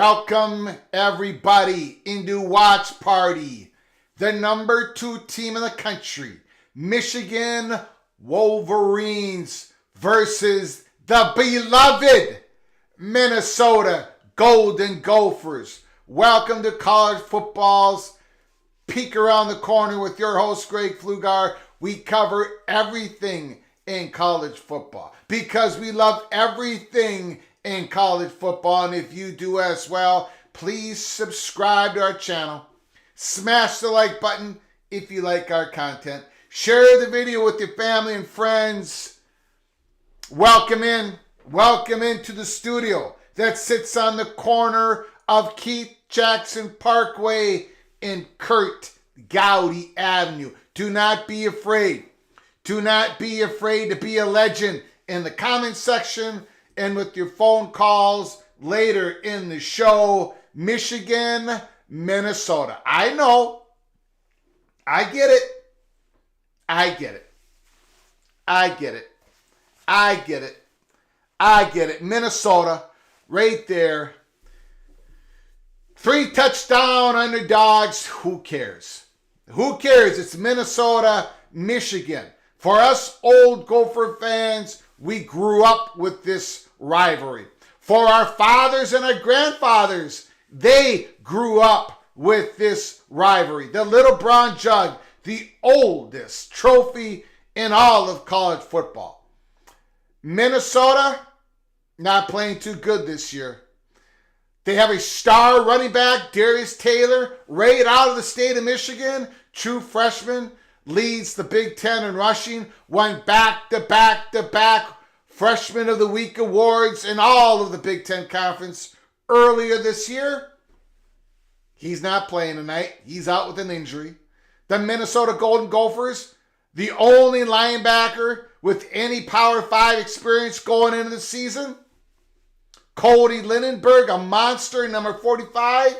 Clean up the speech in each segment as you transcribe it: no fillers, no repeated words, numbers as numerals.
Welcome everybody into Watch Party. The number 2 team in the country, Michigan Wolverines versus the beloved Minnesota Golden Gophers. Welcome to college football's Peek Around the Corner with your host, Greg Pflugar. We cover everything in college football because we love everything in college football. And if you do as well, please subscribe to our channel. Smash the like button if you like our content. Share the video with your family and friends. Welcome into the studio that sits on the corner of Keith Jackson Parkway and Kurt Gowdy Avenue. Do not be afraid. Do not be afraid to be a legend in the comment section and with your phone calls later in the show. Michigan, Minnesota. I know. I get it. I get it. I get it. I get it. I get it. Minnesota, right there. 3 touchdown underdogs. Who cares? Who cares? It's Minnesota, Michigan. For us old Gopher fans, we grew up with this rivalry. For our fathers and our grandfathers, they grew up with this rivalry. The Little Brown Jug, the oldest trophy in all of college football. Minnesota, not playing too good this year. They have a star running back, Darius Taylor, right out of the state of Michigan, true freshman, leads the Big Ten in rushing, won back-to-back Freshman of the Week awards in all of the Big Ten Conference earlier this year. He's not playing tonight. He's out with an injury. The Minnesota Golden Gophers, the only linebacker with any Power 5 experience going into the season. Cody Lindenberg, a monster, number 45.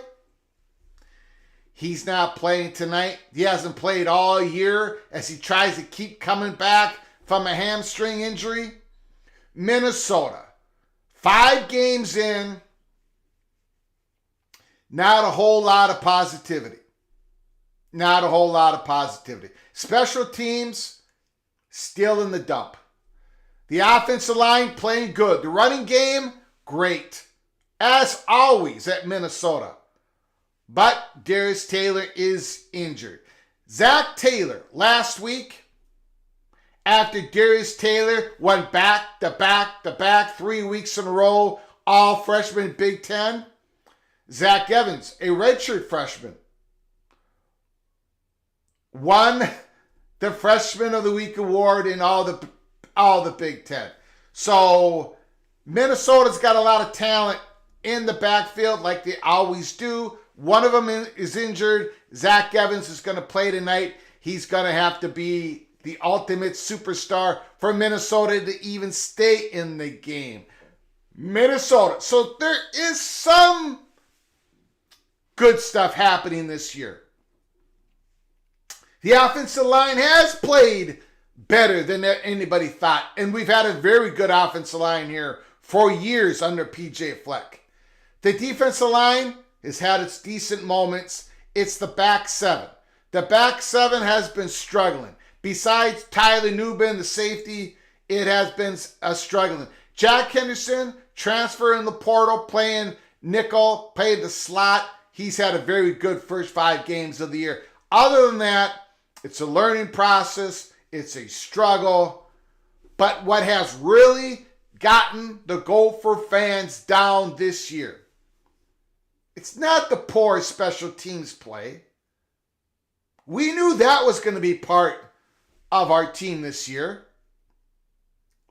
He's not playing tonight. He hasn't played all year as he tries to keep coming back from a hamstring injury. Minnesota, 5 games in, not a whole lot of positivity. Not a whole lot of positivity. Special teams, still in the dump. The offensive line playing good. The running game, great. As always at Minnesota. But Darius Taylor is injured. Zach Taylor, last week, after Darius Taylor went back 3 weeks in a row, all freshman Big Ten, Zach Evans, a redshirt freshman, won the Freshman of the Week award in all the Big Ten. So Minnesota's got a lot of talent in the backfield like they always do. One of them is injured. Zach Evans is going to play tonight. He's going to have to be the ultimate superstar for Minnesota to even stay in the game. Minnesota. So there is some good stuff happening this year. The offensive line has played better than anybody thought. And we've had a very good offensive line here for years under PJ Fleck. The defensive line has had its decent moments. It's the back 7. The back 7 has been struggling. Besides Tyler Nubin, the safety, it has been struggling. Jack Henderson, transfer in the portal, playing nickel, played the slot. He's had a very good first 5 games of the year. Other than that, it's a learning process. It's a struggle. But what has really gotten the Gopher fans down this year, it's not the poor special teams play. We knew that was going to be part of our team this year,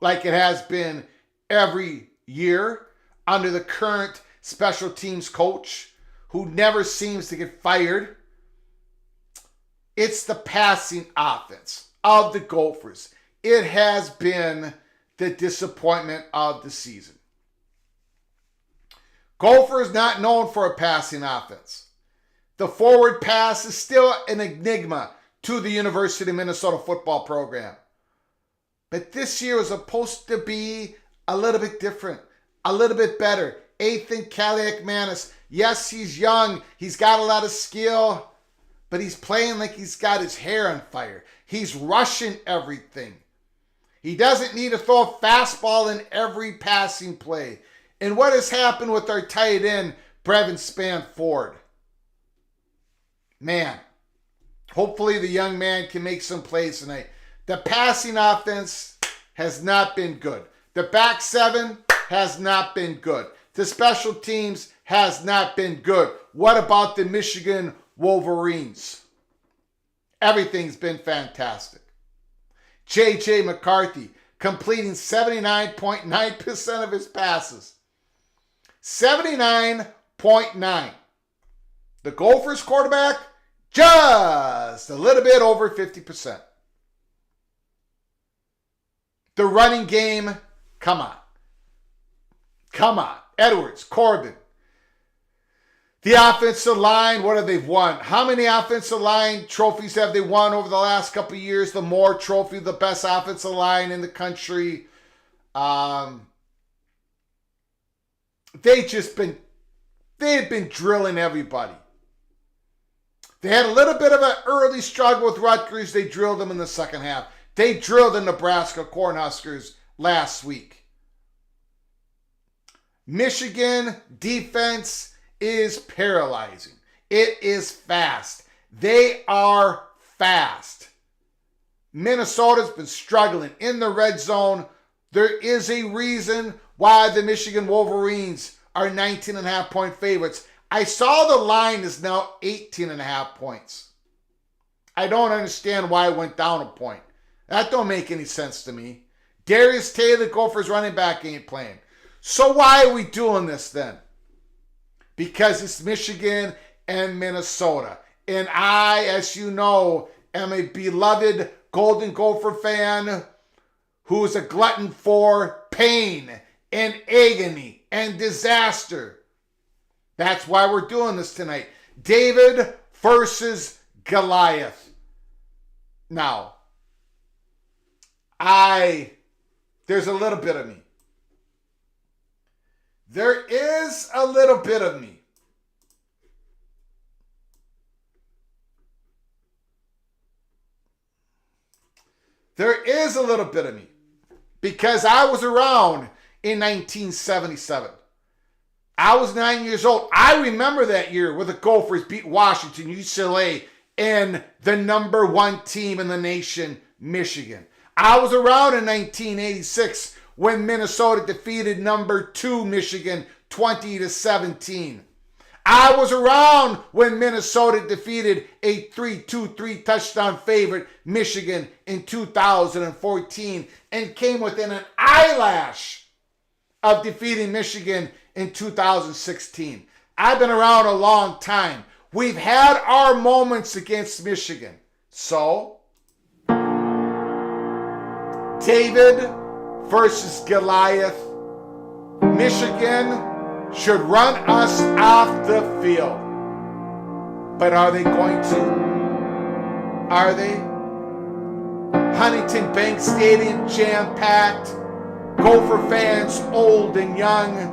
like it has been every year under the current special teams coach who never seems to get fired. It's the passing offense of the Gophers. It has been the disappointment of the season. Gophers not known for a passing offense. The forward pass is still an enigma to the University of Minnesota football program. But this year was supposed to be a little bit different, a little bit better. Ethan Kaliakmanis. Yes, he's young. He's got a lot of skill, but he's playing like he's got his hair on fire. He's rushing everything. He doesn't need to throw a fastball in every passing play. And what has happened with our tight end, Brevin Spanford? Man, hopefully the young man can make some plays tonight. The passing offense has not been good. The back seven has not been good. The special teams has not been good. What about the Michigan Wolverines? Everything's been fantastic. J.J. McCarthy completing 79.9% of his passes. 79.9. The Gophers quarterback, just a little bit over 50%. The running game, come on. Come on. Edwards, Corbin. The offensive line, what have they won? How many offensive line trophies have they won over the last couple of years? The Moore Trophy, the best offensive line in the country. They've been drilling everybody. They had a little bit of an early struggle with Rutgers. They drilled them in the second half. They drilled the Nebraska Cornhuskers last week. Michigan defense is paralyzing. It is fast. They are fast. Minnesota's been struggling in the red zone. There is a reason why the Michigan Wolverines are 19.5-point favorites. I saw the line is now 18.5 points. I don't understand why it went down a point. That don't make any sense to me. Darius Taylor, Gophers running back, ain't playing. So why are we doing this then? Because it's Michigan and Minnesota. And I, as you know, am a beloved Golden Gopher fan who is a glutton for pain and agony and disaster. That's why we're doing this tonight. David versus Goliath. Now, there's a little bit of me. There is a little bit of me. There is a little bit of me. Because I was around in 1977. I was 9 years old. I remember that year where the Gophers beat Washington, UCLA, and the number one team in the nation, Michigan. I was around in 1986 when Minnesota defeated number 2 Michigan 20-17. I was around when Minnesota defeated a 3 touchdown favorite Michigan in 2014 and came within an eyelash of defeating Michigan in 2016. I've been around a long time. We've had our moments against Michigan. So, David versus Goliath. Michigan should run us off the field. But are they going to? Are they? Huntington Bank Stadium jam-packed. Gopher fans, old and young.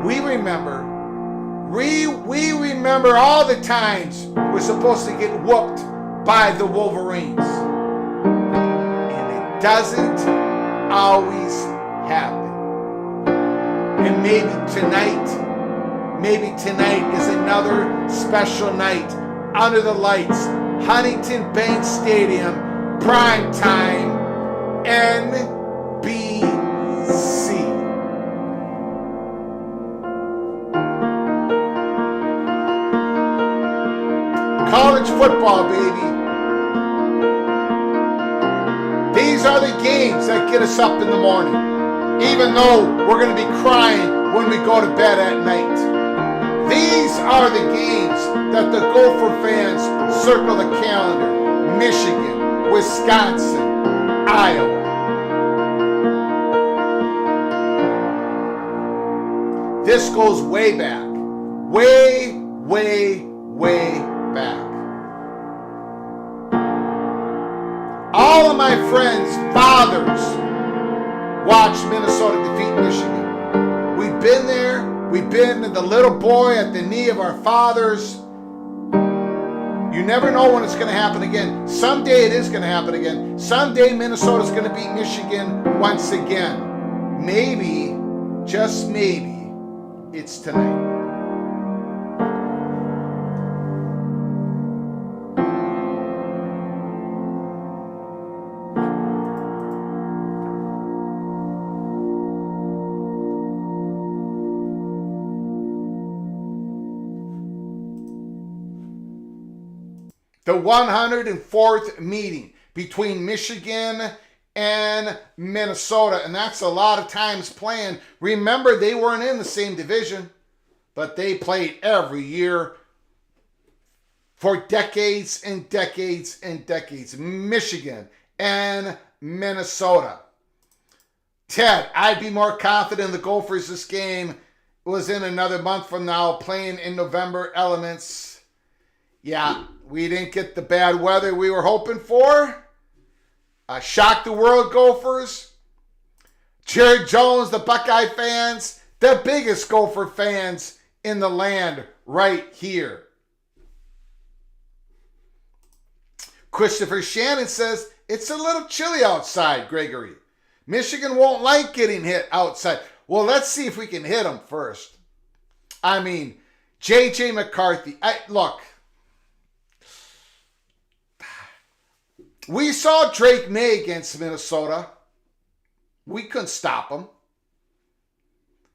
We remember all the times we're supposed to get whooped by the Wolverines. And it doesn't always happen. And maybe tonight is another special night under the lights. Huntington Bank Stadium, prime time, NBC. College football, baby. These are the games that get us up in the morning, even though we're going to be crying when we go to bed at night. These are the games that the Gopher fans circle the calendar. Michigan, Wisconsin, Iowa. This goes way back. Way back. All of my friends' fathers watched Minnesota defeat Michigan. We've been there, We've been the little boy at the knee of our fathers. You never know when it's going to happen again. Someday it is going to happen again. Someday Minnesota's going to beat Michigan once again. Maybe, just maybe, it's tonight. The 104th meeting between Michigan and Minnesota. And that's a lot of times playing. Remember, they weren't in the same division, but they played every year for decades and decades and decades. Michigan and Minnesota. Ted, I'd be more confident in the Gophers. This game was in another month from now, playing in November elements. Yeah. We didn't get the bad weather we were hoping for. Shock the world, Gophers. Jared Jones, the Buckeye fans, the biggest Gopher fans in the land right here. Christopher Shannon says, it's a little chilly outside, Gregory. Michigan won't like getting hit outside. Well, let's see if we can hit them first. I mean, J.J. McCarthy. Look. We saw Drake May against Minnesota. We couldn't stop him.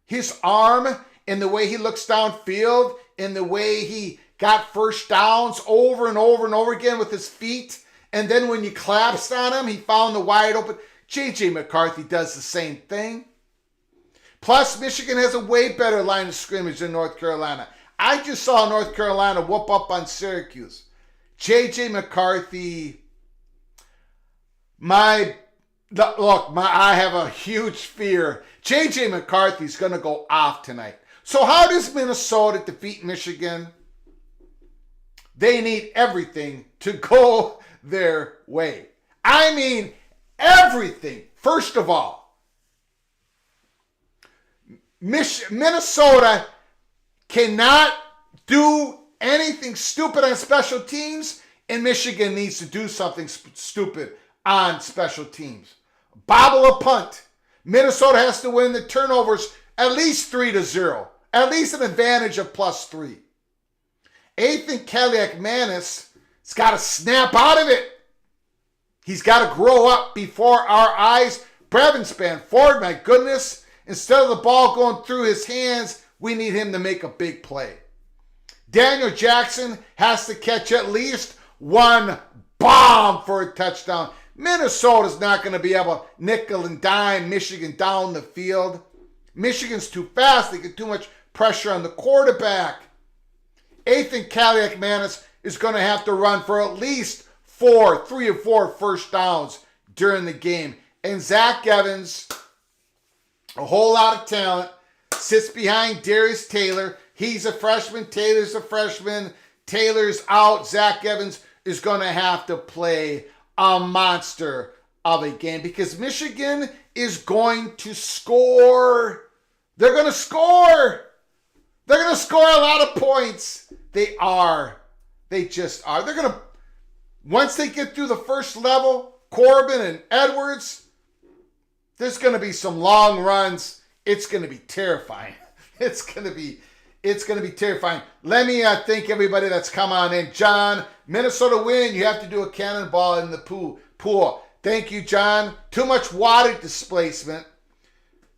His arm and the way he looks downfield and the way he got first downs over and over and over again with his feet. And then when you collapsed on him, he found the wide open. J.J. McCarthy does the same thing. Plus, Michigan has a way better line of scrimmage than North Carolina. I just saw North Carolina whoop up on Syracuse. J.J. McCarthy... I have a huge fear. J.J. McCarthy's going to go off tonight. So how does Minnesota defeat Michigan? They need everything to go their way. I mean, everything. First of all, Minnesota cannot do anything stupid on special teams, and Michigan needs to do something stupid on special teams. Bobble a punt. Minnesota has to win the turnovers at least 3-0. At least an advantage of +3. Ethan Kaliakmanis has got to snap out of it. He's got to grow up before our eyes. Brevin Spanford, my goodness. Instead of the ball going through his hands, we need him to make a big play. Daniel Jackson has to catch at least one bomb for a touchdown. Minnesota's not going to be able to nickel and dime Michigan down the field. Michigan's too fast. They get too much pressure on the quarterback. Ethan Kaliakmanis is going to have to run for at least 3 or 4 first downs during the game. And Zach Evans, a whole lot of talent, sits behind Darius Taylor. He's a freshman. Taylor's a freshman. Taylor's out. Zach Evans is going to have to play a monster of a game because Michigan is going to score. They're going to score. They're going to score a lot of points. They are. They just are. They're going to, once they get through the first level, Corbin and Edwards, there's going to be some long runs. It's going to be terrifying. It's going to be terrifying. Let me thank everybody that's come on in. John, Minnesota win. You have to do a cannonball in the pool. Thank you, John. Too much water displacement.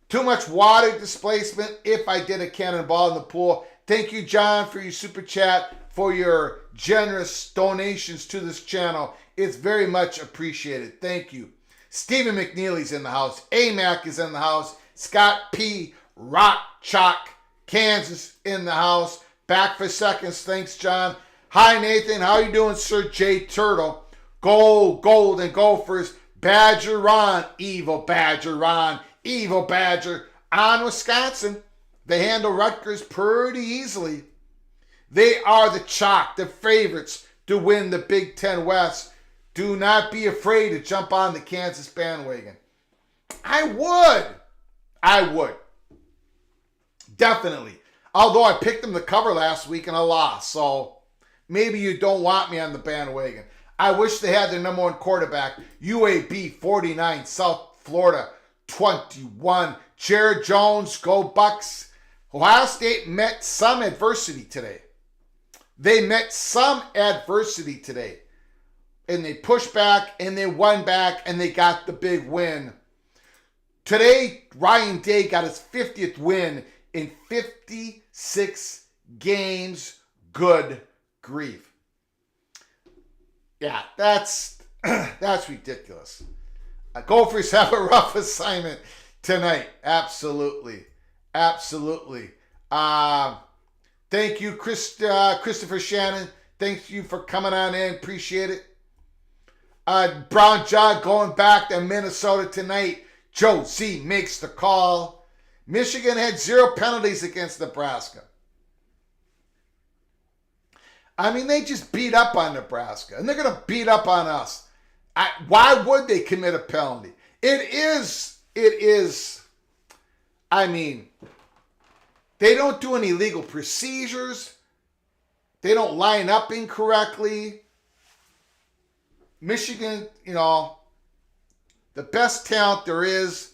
If I did a cannonball in the pool. Thank you, John, for your super chat, for your generous donations to this channel. It's very much appreciated. Thank you. Stephen McNeely's in the house. AMAC is in the house. Scott P. Rock Chalk Kansas in the house. Back for seconds. Thanks, John. Hi, Nathan. How you doing, Sir J. Turtle? Golden Gophers. Badger Ron. Evil Badger on Wisconsin. They handle Rutgers pretty easily. They are the chalk, the favorites to win the Big Ten West. Do not be afraid to jump on the Kansas bandwagon. I would. Definitely. Although I picked them to cover last week and I lost. So maybe you don't want me on the bandwagon. I wish they had their number one quarterback. UAB 49, South Florida 21. Jared Jones, go Bucks. Ohio State met some adversity today. They met some adversity today. And they pushed back and they won back and they got the big win. Today, Ryan Day got his 50th win in 56 games. Good grief. Yeah, that's ridiculous. Gophers have a rough assignment tonight. Absolutely. Absolutely. Thank you, Christopher Shannon. Thank you for coming on in. Appreciate it. Brown Jug going back to Minnesota tonight. Joe Z makes the call. Michigan had 0 penalties against Nebraska. I mean, they just beat up on Nebraska, and they're going to beat up on us. Why would they commit a penalty? It is, I mean, they don't do any legal procedures. They don't line up incorrectly. Michigan, the best talent there is,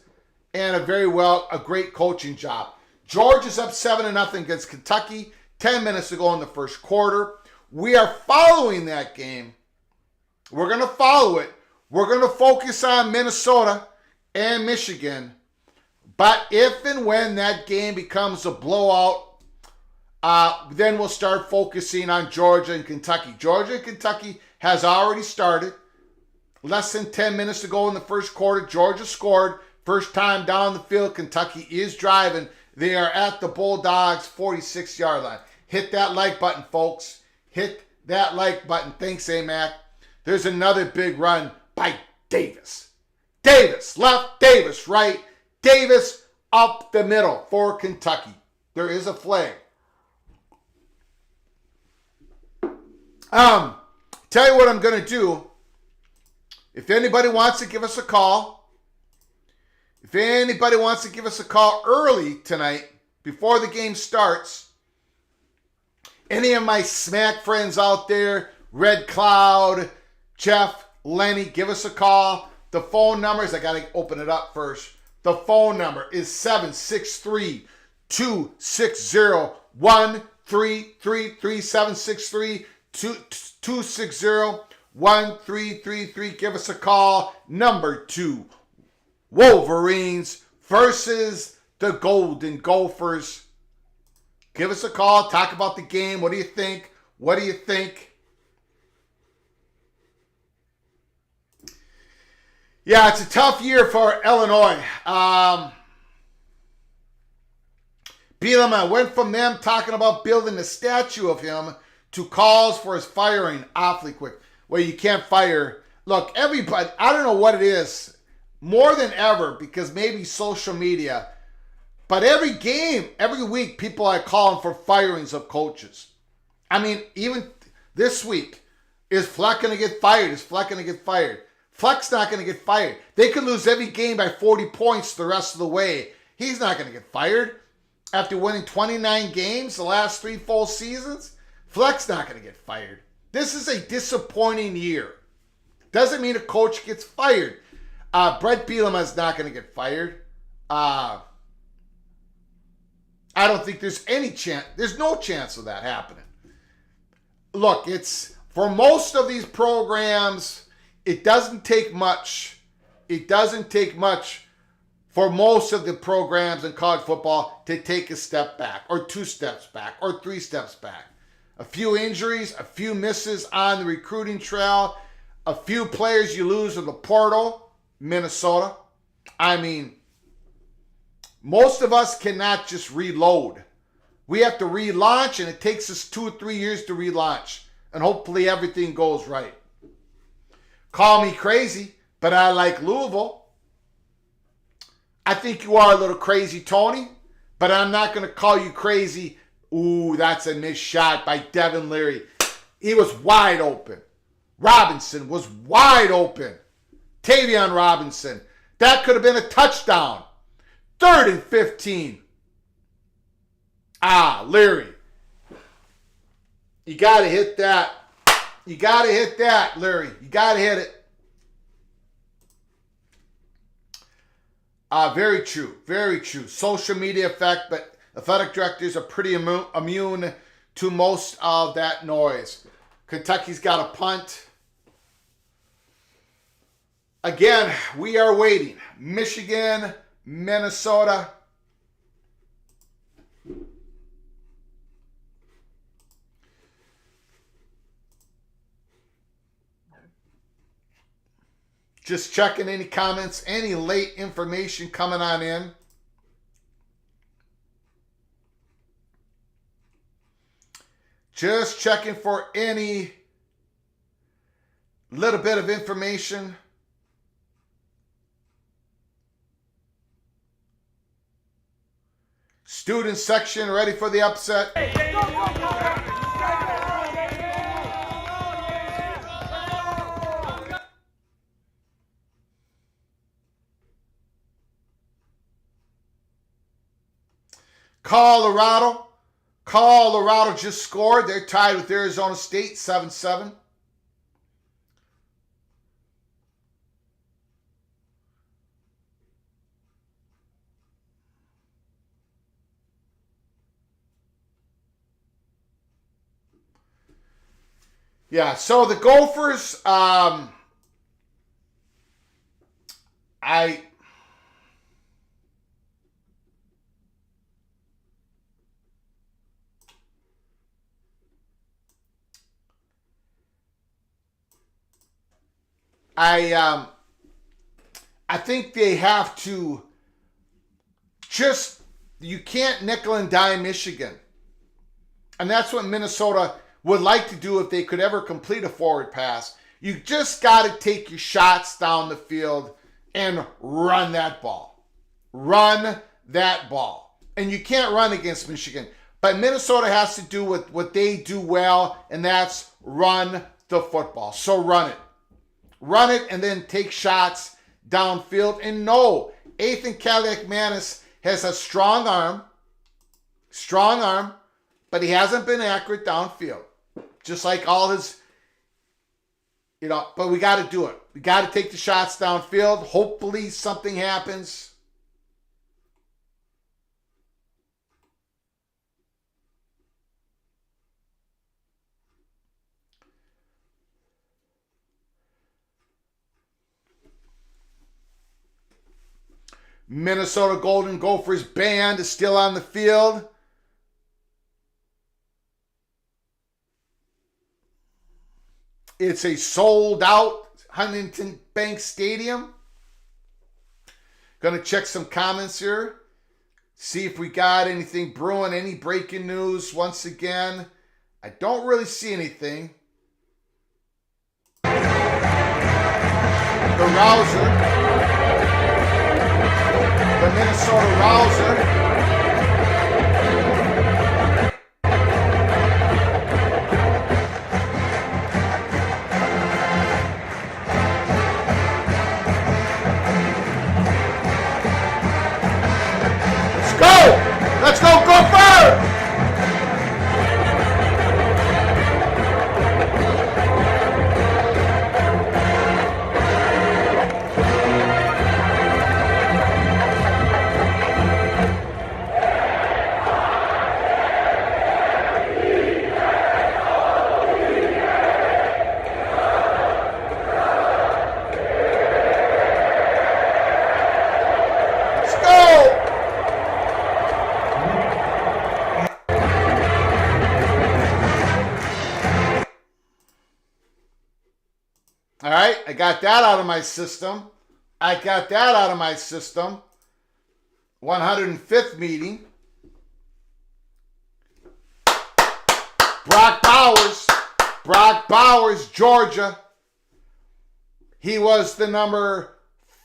and a great coaching job. Georgia's up 7-0 against Kentucky. 10 minutes to go in the first quarter. We are following that game. We're going to follow it. We're going to focus on Minnesota and Michigan. But if and when that game becomes a blowout, then we'll start focusing on Georgia and Kentucky. Georgia and Kentucky has already started. Less than 10 minutes to go in the first quarter. Georgia scored. First time down the field. Kentucky is driving. They are at the Bulldogs' 46-yard line. Hit that like button, folks. Hit that like button. Thanks, AMAC. There's another big run by Davis. Davis left, Davis right. Davis up the middle for Kentucky. There is a flag. Tell you what I'm going to do. If anybody wants to give us a call, early tonight, before the game starts, any of my smack friends out there, Red Cloud, Jeff, Lenny, give us a call. The phone numbers, I got to open it up first. The phone number is 763-260-1333, 763-260-1333. Give us a call. Number 2, Wolverines versus the Golden Gophers. Give us a call. Talk about the game. What do you think? Yeah, it's a tough year for Illinois. Bielema went from them talking about building a statue of him to calls for his firing awfully quick. Well, you can't fire. Look, everybody, I don't know what it is, more than ever, because maybe social media, but every game, every week, people are calling for firings of coaches. I mean, even this week, is Fleck going to get fired? Fleck's not going to get fired. They could lose every game by 40 points the rest of the way. He's not going to get fired. After winning 29 games the last 3 full seasons, Fleck's not going to get fired. This is a disappointing year. Doesn't mean a coach gets fired. Brett Bielema is not going to get fired. I don't think there's any chance. There's no chance of that happening. Look, it's for most of these programs, it doesn't take much. It doesn't take much for most of the programs in college football to take a step back, or 2 steps back, or 3 steps back. A few injuries, a few misses on the recruiting trail, a few players you lose in the portal, Minnesota. I mean, most of us cannot just reload. We have to relaunch, and it takes us 2 or 3 years to relaunch. And hopefully everything goes right. Call me crazy, but I like Louisville. I think you are a little crazy, Tony, but I'm not going to call you crazy. Ooh, that's a missed shot by Devin Leary. He was wide open. Robinson was wide open. Tavion Robinson. That could have been a touchdown. 3rd and 15. Leary. You got to hit that. You got to hit that, Leary. You got to hit it. Very true. Very true. Social media effect, but athletic directors are pretty immune to most of that noise. Kentucky's got a punt. Again, we are waiting. Michigan, Minnesota. Just checking any comments, any late information coming on in. Just checking for any little bit of information. Student section ready for the upset. Colorado just scored. They're tied with Arizona State, 7-7. Yeah, so the Gophers, I think they have to you can't nickel and dime Michigan. And that's what Minnesota would like to do if they could ever complete a forward pass. You just got to take your shots down the field and run that ball. Run that ball. And you can't run against Michigan. But Minnesota has to do what they do well, and that's run the football. So run it. Run it and then take shots downfield. And no, Ethan Kaliak-Manis has a strong arm, but he hasn't been accurate downfield. Just like all his, but we got to do it. We got to take the shots downfield. Hopefully something happens. Minnesota Golden Gophers band is still on the field. It's a sold-out Huntington Bank Stadium. Going to check some comments here. See if we got anything brewing, any breaking news. Once again, I don't really see anything. The Rouser. The Minnesota Rouser. Let's go, Gopher! All right, I got that out of my system. 105th meeting. Brock Bowers, Georgia. He was the number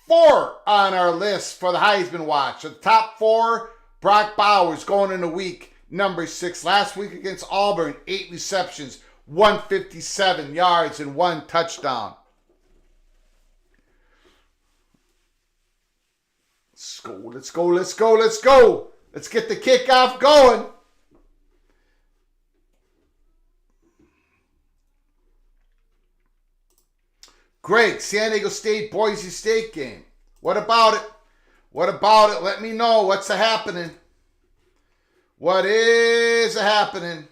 4 on our list for the Heisman Watch. So the top 4, Brock Bowers going into week number 6. Last week against Auburn, 8 receptions, 157 yards, and 1 touchdown. Let's go. Let's get the kickoff going. Greg, San Diego State, Boise State game. What about it? What about it? Let me know. What's happening? What is happening?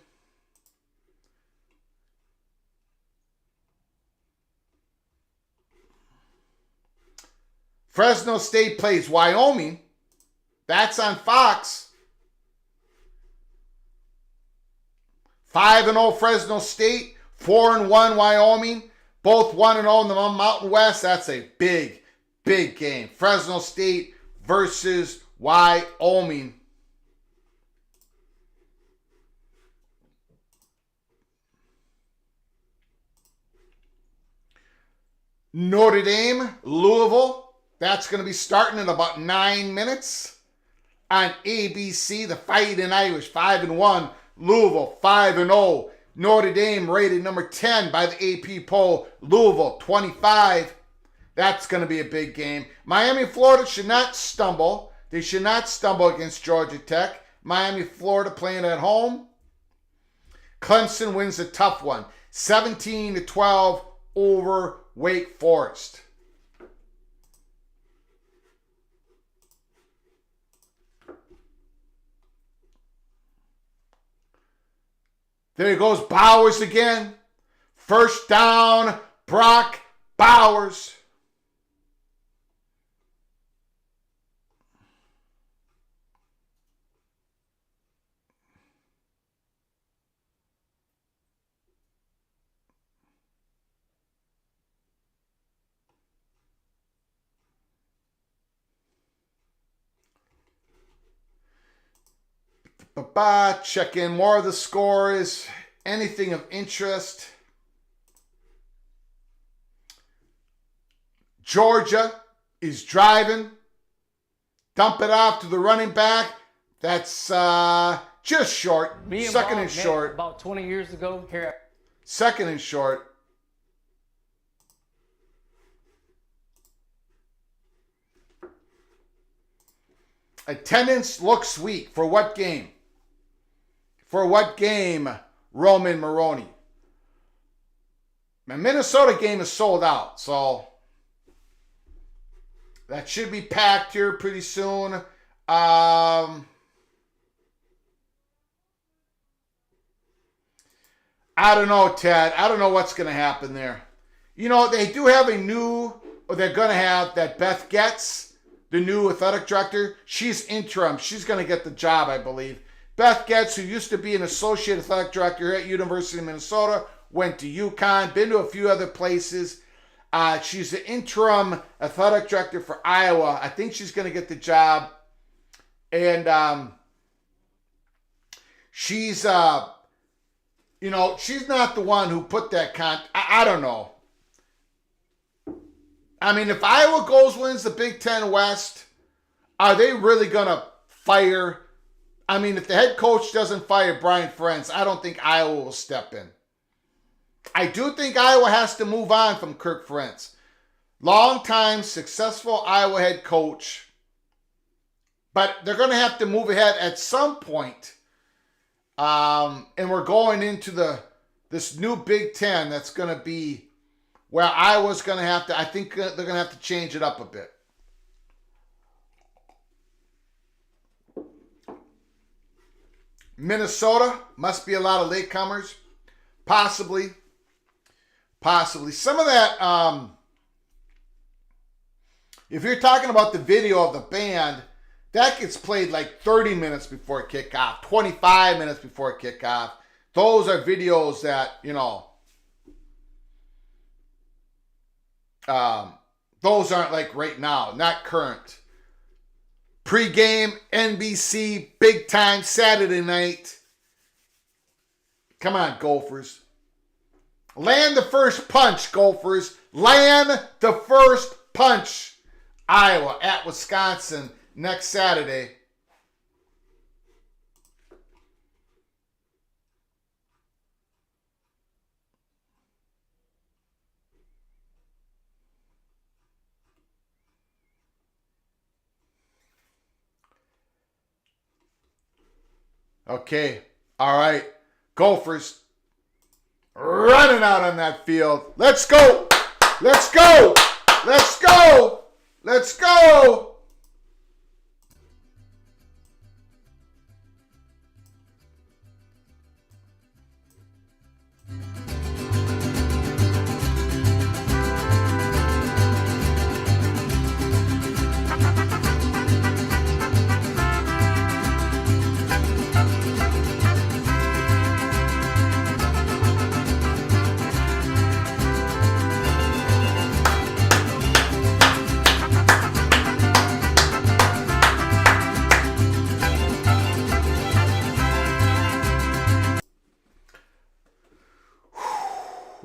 Fresno State plays Wyoming. That's on Fox. 5-0 Fresno State, 4-1 Wyoming. Both 1-0 in the Mountain West. That's a big, big game. Fresno State versus Wyoming. Notre Dame, Louisville. That's going to be starting in about 9 minutes. On ABC, the Fighting Irish, 5-1. Louisville, 5-0. Notre Dame rated number 10 by the AP poll. Louisville, 25. That's going to be a big game. Miami, Florida should not stumble. They should not stumble against Georgia Tech. Miami, Florida playing at home. Clemson wins a tough one. 17-12 over Wake Forest. There he goes, Bowers again. First down, Brock Bowers. Check in more of the scores. Anything of interest. Georgia is driving. Dump it off to the running back. That's just short. Second and short. About 20 years ago. Here. Second and short. Attendance looks weak. For what game? For what game, Roman Maroney? My Minnesota game is sold out, so that should be packed here pretty soon. I don't know, Ted. I don't know what's going to happen there. You know, they do have a new, or they're going to have that Beth Getz, the new athletic director. She's interim. She's going to get the job, I believe. Beth Getz, who used to be an associate athletic director at University of Minnesota, went to UConn, been to a few other places. She's the interim athletic director for Iowa. I think she's going to get the job. And she's, she's not the one who put that I don't know. I mean, if Iowa wins the Big Ten West, are they really going to fire? I mean, if the head coach doesn't fire Brian Ferentz, I don't think Iowa will step in. I do think Iowa has to move on from Kirk Ferentz. Long-time, successful Iowa head coach. But they're going to have to move ahead at some point. And we're going into this new Big Ten that's going to be where Iowa's going to have to, I think they're going to have to change it up a bit. Minnesota, must be a lot of latecomers. Possibly. Some of that, if you're talking about the video of the band, that gets played like 30 minutes before kickoff, 25 minutes before kickoff. Those are videos that, those aren't like right now, not current. Pre-game, NBC, big time, Saturday night. Come on, Gophers. Land the first punch, Gophers. Land the first punch. Iowa at Wisconsin next Saturday. Okay. All right. Gophers running out on that field. Let's go. Let's go. Let's go. Let's go.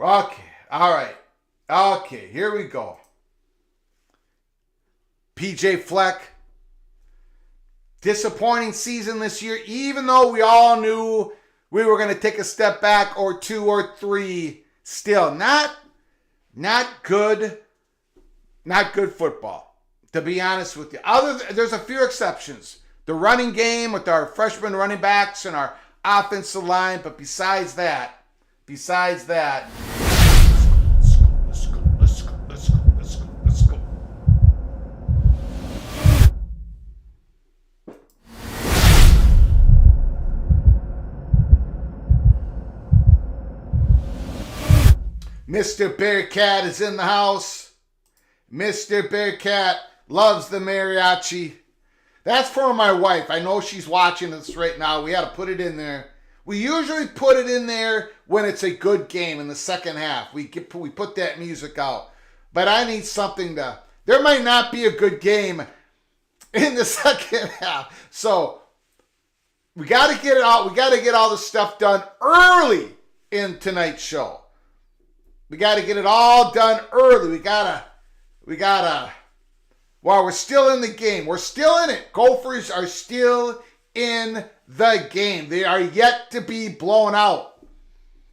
Okay, all right. Okay, here we go. PJ Fleck. Disappointing season this year, even though we all knew we were going to take a step back or two or three. Still, not good. Not good football, to be honest with you. There's a few exceptions. The running game with our freshman running backs and our offensive line, but besides that, let's go. Mr. Bearcat is in the house. Mr. Bearcat loves the mariachi. That's for my wife. I know she's watching this right now. We had to put it in there. We usually put it in there when it's a good game in the second half. We put that music out. But I need something there might not be a good game in the second half. So we got to get it out. We got to get all the stuff done early in tonight's show. We got to get it all done early. We got to, while we're still in the game. We're still in it. Gophers are still in the game. They are yet to be blown out.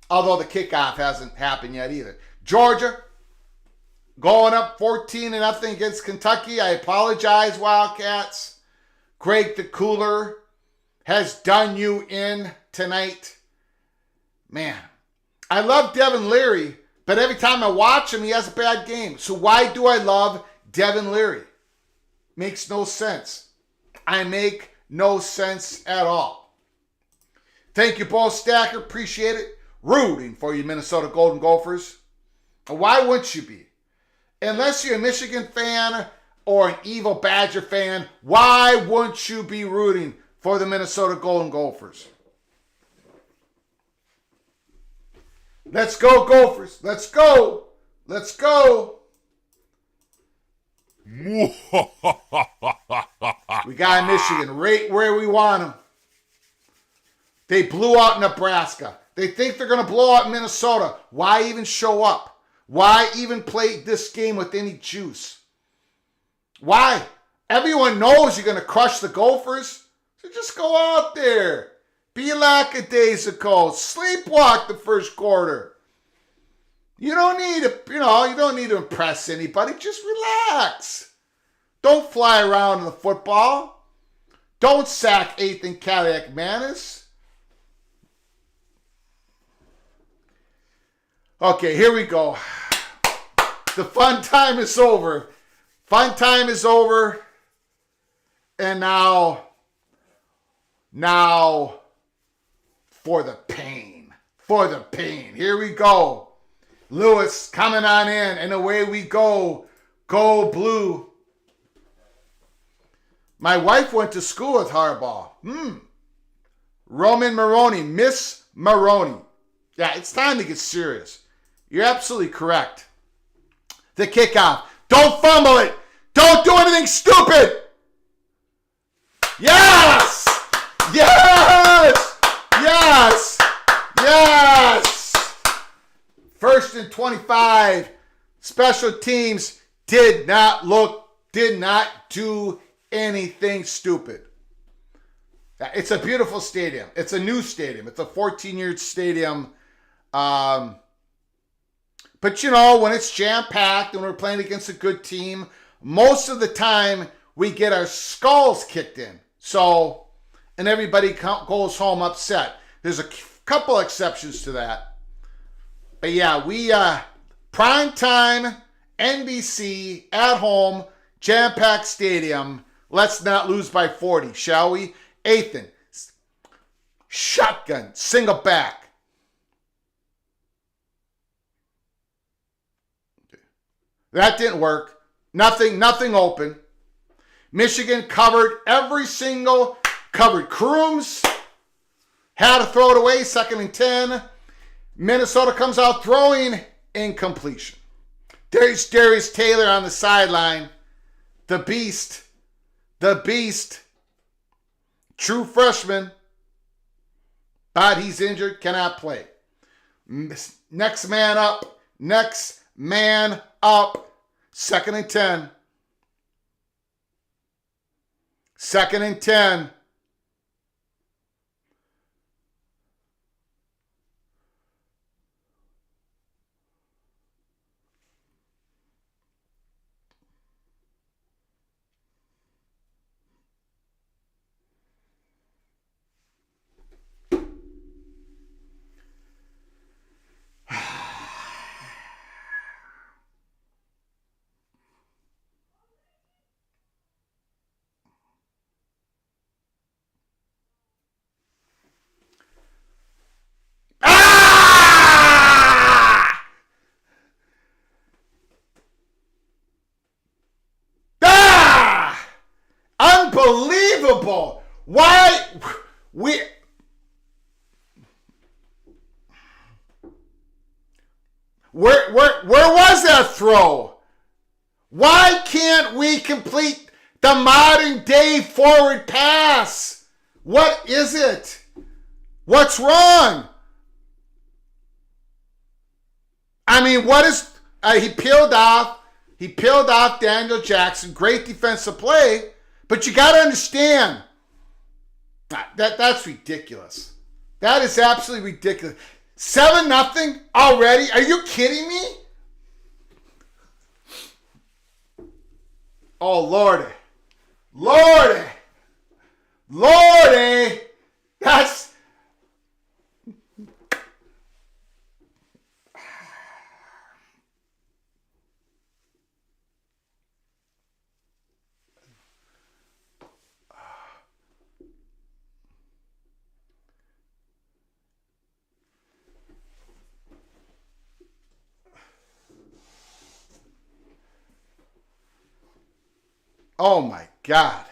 Although the kickoff hasn't happened yet either. Georgia going up 14-0 against Kentucky. I apologize, Wildcats. Greg the Cooler has done you in tonight. Man, I love Devin Leary, but every time I watch him, he has a bad game. So why do I love Devin Leary? Makes no sense. I make no sense at all. Thank you, Bo Stacker. Appreciate it. Rooting for you, Minnesota Golden Gophers. Why wouldn't you be? Unless you're a Michigan fan or an evil Badger fan, why wouldn't you be rooting for the Minnesota Golden Gophers? Let's go, Gophers. Let's go. Let's go. We got Michigan right where we want them. They blew out Nebraska. They think they're going to blow out Minnesota. Why even show up? Why even play this game with any juice? Why? Everyone knows you're going to crush the Gophers. So just go out there. Be lackadaisical. Sleepwalk the first quarter. You don't need to impress anybody. Just relax. Don't fly around in the football. Don't sack Ethan Cadillac Manis. Okay, here we go. The fun time is over. Fun time is over. And now for the pain. For the pain. Here we go. Lewis coming on in, and away we go. Go blue. My wife went to school with Harbaugh. Roman Maroney, Miss Maroney. Yeah, it's time to get serious. You're absolutely correct. The kickoff. Don't fumble it. Don't do anything stupid. Yes! Yes! Yes! Yes! First and 25. Special teams did not do anything stupid. It's a beautiful stadium. It's a new stadium. It's a 14-year stadium. But when it's jam-packed and we're playing against a good team, most of the time we get our skulls kicked in. So, and everybody goes home upset. There's a couple exceptions to that. But yeah, we, prime time, NBC at home, jam-packed stadium. Let's not lose by 40, shall we? Ethan, shotgun, single back. That didn't work. Nothing open. Michigan covered covered Crooms. Had to throw it away, 2nd and 10. Minnesota comes out throwing, incompletion. There's Darius Taylor on the sideline. The beast. True freshman. But he's injured, cannot play. Next man up. 2nd and 10. 2nd and 10. Unbelievable. Why where was that throw? Why can't we complete the modern day forward pass? What is it? What's wrong? I mean, what is he peeled off Daniel Jackson, great defensive play. But you got to understand, that's ridiculous. That is absolutely ridiculous. 7-0 already? Are you kidding me? Oh, Lordy. That's... Oh my God.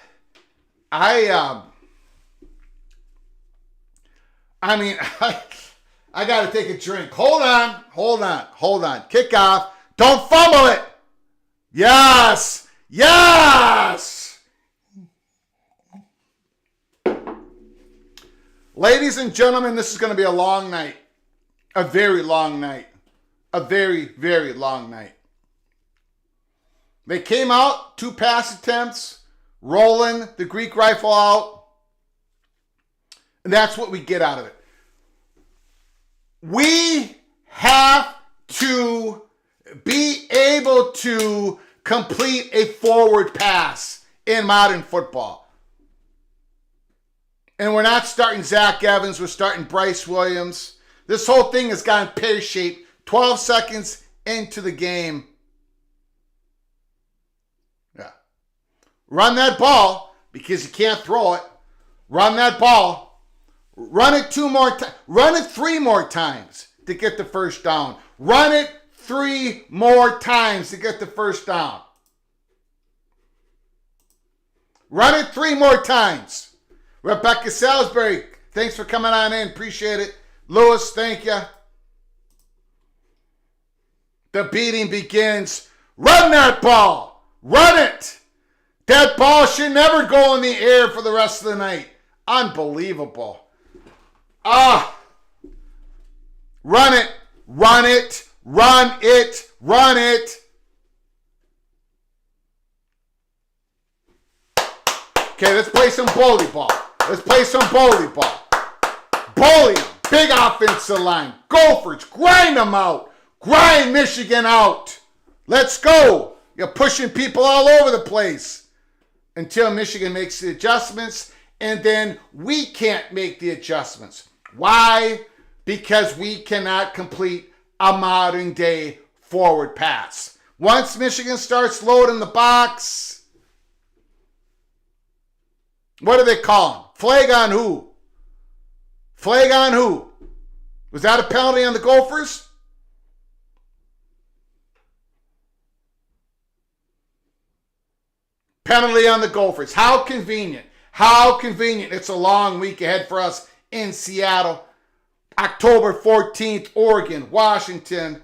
I got to take a drink. Hold on. Kickoff. Don't fumble it. Yes. Ladies and gentlemen, this is going to be a long night. A very long night. A very, very long night. They came out, 2 pass attempts, rolling the Greek rifle out. And that's what we get out of it. We have to be able to complete a forward pass in modern football. And we're not starting Zach Evans, we're starting Bryce Williams. This whole thing has gone pear-shaped 12 seconds into the game. Run that ball because you can't throw it. Run that ball. Run it 2 more times. Run it 3 more times to get the first down. Run it 3 more times to get the first down. Run it 3 more times. Rebecca Salisbury, thanks for coming on in. Appreciate it. Lewis, thank you. The beating begins. Run that ball. Run it. That ball should never go in the air for the rest of the night. Unbelievable. Run it. Okay, let's play some bully ball. Bully them. Big offensive line. Gophers, grind them out. Grind Michigan out. Let's go. You're pushing people all over the place. Until Michigan makes the adjustments, and then we can't make the adjustments. Why? Because we cannot complete a modern day forward pass. Once Michigan starts loading the box, what do they call him? Flag on who? Flag on who? Was that a penalty on the Gophers? Penalty on the Gophers. How convenient. How convenient. It's a long week ahead for us in Seattle. October 14th, Oregon, Washington.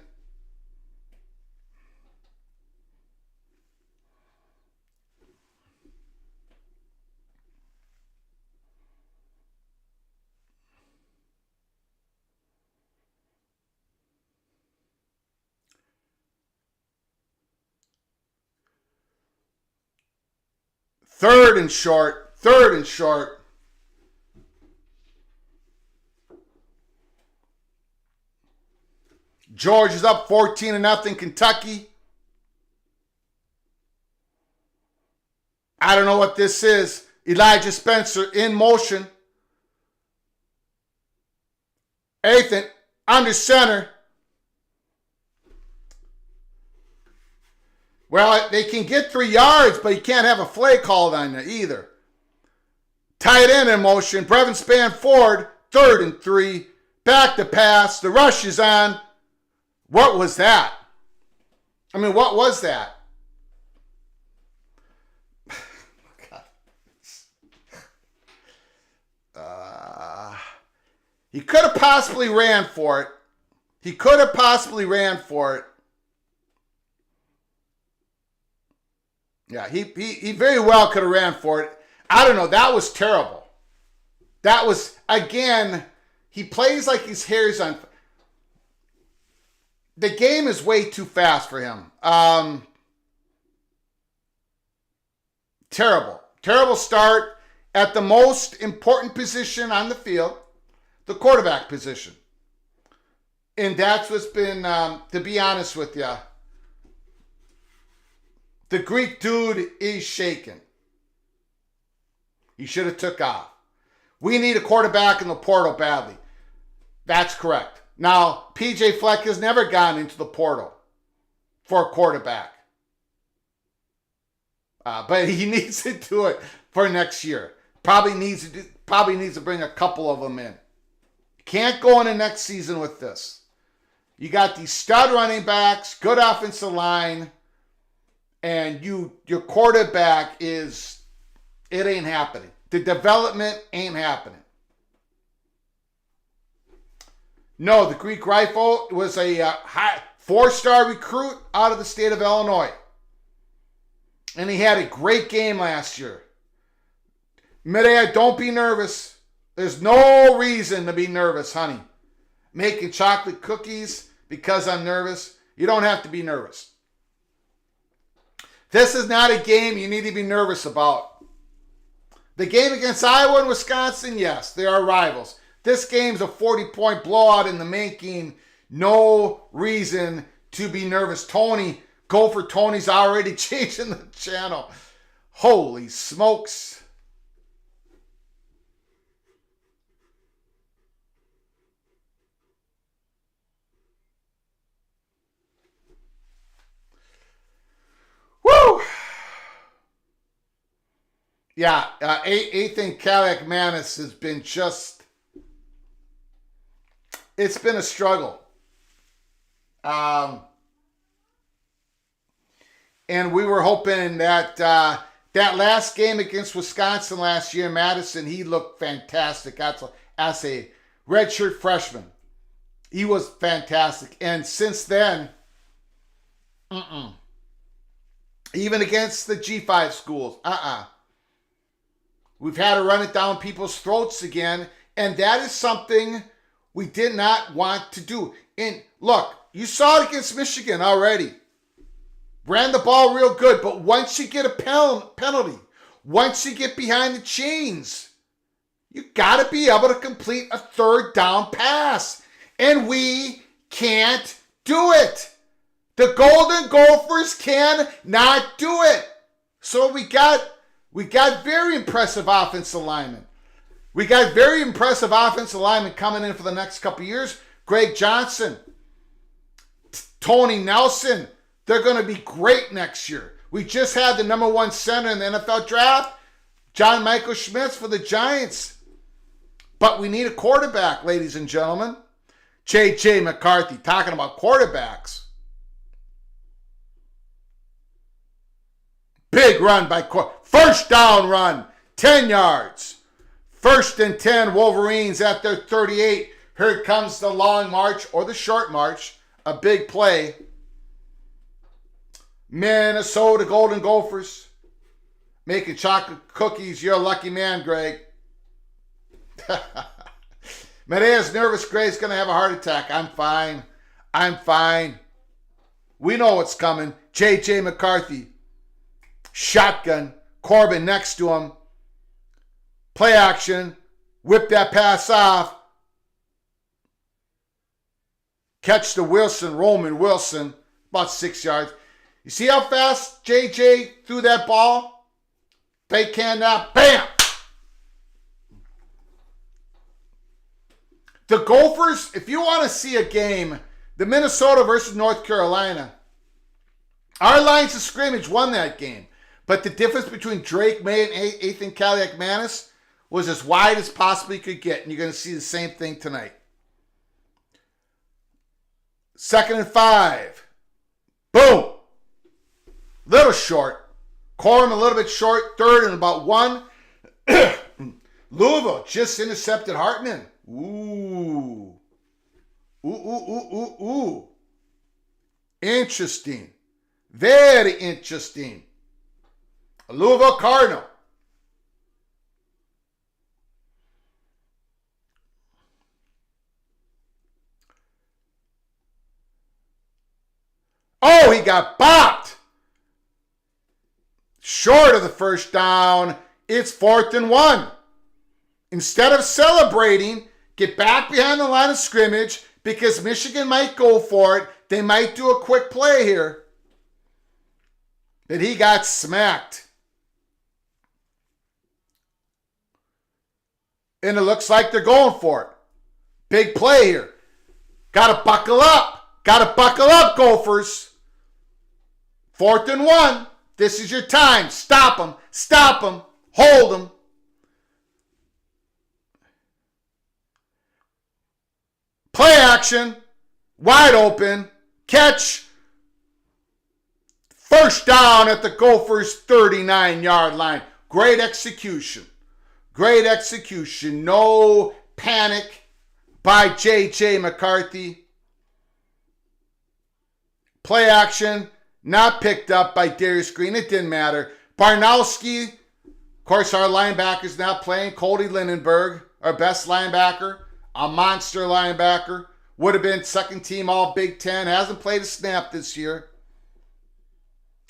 Third and short. Georgia's up 14-0, Kentucky. I don't know what this is. Elijah Spencer in motion. Ethan under center. Well, they can get 3 yards, but you can't have a flag called on you either. Tight end in motion. Brevin Span Ford, 3rd and 3. Back to pass. The rush is on. What was that? I mean, what was that? He could have possibly ran for it. Yeah, he very well could have ran for it. I don't know. That was terrible. That was, again, he plays like his hair's on. The game is way too fast for him. Terrible start at the most important position on the field, the quarterback position. And that's what's been, to be honest with you, the Greek dude is shaken. He should have took off. We need a quarterback in the portal badly. That's correct. Now, PJ Fleck has never gone into the portal for a quarterback. But he needs to do it for next year. Probably needs to bring a couple of them in. Can't go into next season with this. You got these stud running backs, good offensive line, and your quarterback it ain't happening. The development ain't happening. No, the Greek Rifle was a 4-star recruit out of the state of Illinois. And he had a great game last year. Midair, don't be nervous. There's no reason to be nervous, honey. Making chocolate cookies because I'm nervous. You don't have to be nervous. This is not a game you need to be nervous about. The game against Iowa and Wisconsin, yes, they are rivals. This game's a 40-point blowout in the making. No reason to be nervous. Tony, Gopher Tony's already changing the channel. Holy smokes. Woo! Yeah, Ethan Kalak-Manis has been just, it's been a struggle. And we were hoping that that last game against Wisconsin last year in Madison, he looked fantastic as a redshirt freshman. He was fantastic. And since then, even against the G5 schools, we've had to run it down people's throats again, and that is something we did not want to do. And look, you saw it against Michigan already. Ran the ball real good, but once you get a penalty, once you get behind the chains, you got to be able to complete a 3rd down pass. And we can't do it. The Golden Gophers cannot do it. So we got very impressive offensive linemen. We got very impressive offensive linemen coming in for the next couple of years. Greg Johnson, Tony Nelson, They're going to be great next year. We just had the number 1 center in the NFL draft, John Michael Schmitz for the Giants. But we need a quarterback, ladies and gentlemen. J.J. McCarthy talking about quarterbacks. Big run by first down run, 10 yards. 1st and 10, Wolverines at their 38. Here comes the long march or the short march. A big play. Minnesota Golden Gophers making chocolate cookies. You're a lucky man, Greg. Medea's nervous. Greg's going to have a heart attack. I'm fine. I'm fine. We know what's coming. J.J. McCarthy. Shotgun. Corbin next to him. Play action. Whip that pass off. Catch the Wilson. Roman Wilson. About 6 yards. You see how fast J.J. threw that ball? Fake hand out. Bam! The Gophers, if you want to see a game, the Minnesota versus North Carolina, our lines of scrimmage won that game. But the difference between Drake May and Ethan Kaliak-Manis was as wide as possibly could get. And you're going to see the same thing tonight. 2nd and 5. Boom. Little short. Corum a little bit short. 3rd and about 1. Louisville just intercepted Hartman. Ooh. Ooh. Interesting. Very interesting. A Louisville Cardinal. Oh, he got bopped. Short of the first down. It's 4th and 1. Instead of celebrating, get back behind the line of scrimmage because Michigan might go for it. They might do a quick play here. But he got smacked. And it looks like they're going for it. Big play here. Got to buckle up. Got to buckle up, Gophers. 4th and 1. This is your time. Stop them. Stop them. Hold them. Play action. Wide open. Catch. First down at the Gophers' 39-yard line. Great execution. Great execution. No panic by J.J. McCarthy. Play action. Not picked up by Darius Green. It didn't matter. Barnowski, of course, our linebacker's now playing. Cody Lindenberg, our best linebacker. A monster linebacker. Would have been second team all Big Ten. Hasn't played a snap this year.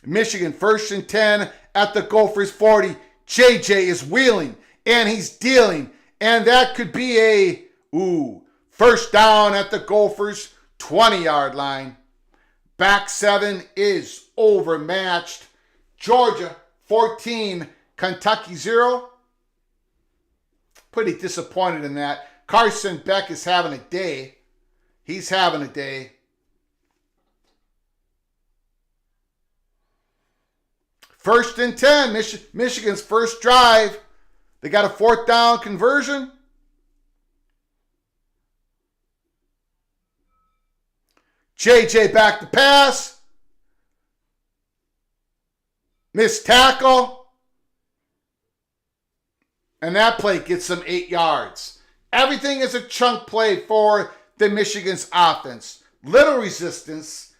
Michigan, 1st and 10 at the Gophers 40. JJ is wheeling and he's dealing. And that could be a, first down at the Gophers 20-yard line. Back 7 is overmatched. Georgia 14, Kentucky 0. Pretty disappointed in that. Carson Beck is having a day. He's having a day. First and 10, Michigan's first drive. They got a 4th down conversion. JJ back to pass. Missed tackle. And that play gets them 8 yards. Everything is a chunk play for the Michigan's offense. Little resistance.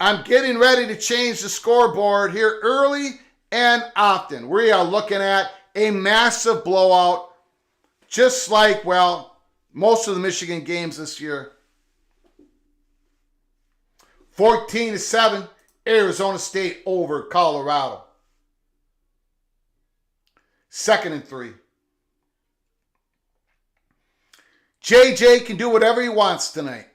I'm getting ready to change the scoreboard here early and often. We are looking at a massive blowout, just like, most of the Michigan games this year. 14-7, Arizona State over Colorado. 2nd and 3. JJ can do whatever he wants tonight.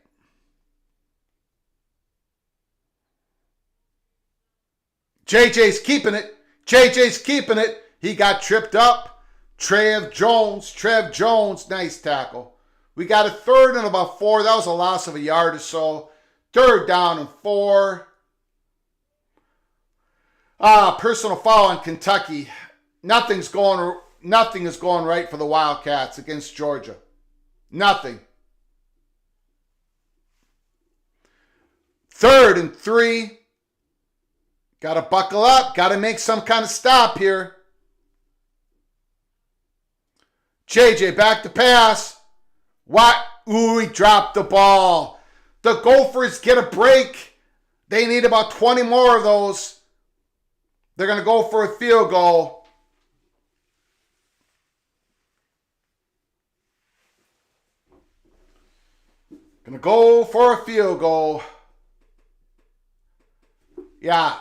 JJ's keeping it. He got tripped up. Trev Jones, nice tackle. We got a 3rd and about 4. That was a loss of a yard or so. 3rd down and 4. Personal foul on Kentucky. Nothing is going right for the Wildcats against Georgia. Nothing. 3rd and 3. Got to buckle up. Got to make some kind of stop here. JJ back to pass. What? Ooh, he dropped the ball. The Gophers get a break. They need about 20 more of those. They're going to go for a field goal. Going to go for a field goal. Yeah.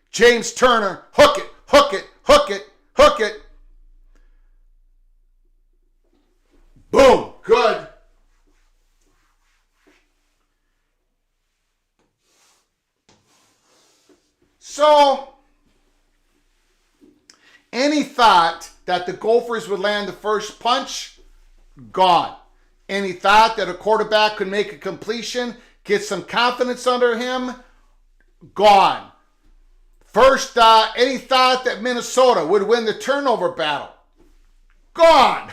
James Turner, hook it, hook it, hook it, hook it. Boom, good. So, any thought that the Gophers would land the first punch? Gone. Any thought that a quarterback could make a completion, get some confidence under him? Gone. First, any thought that Minnesota would win the turnover battle? Gone.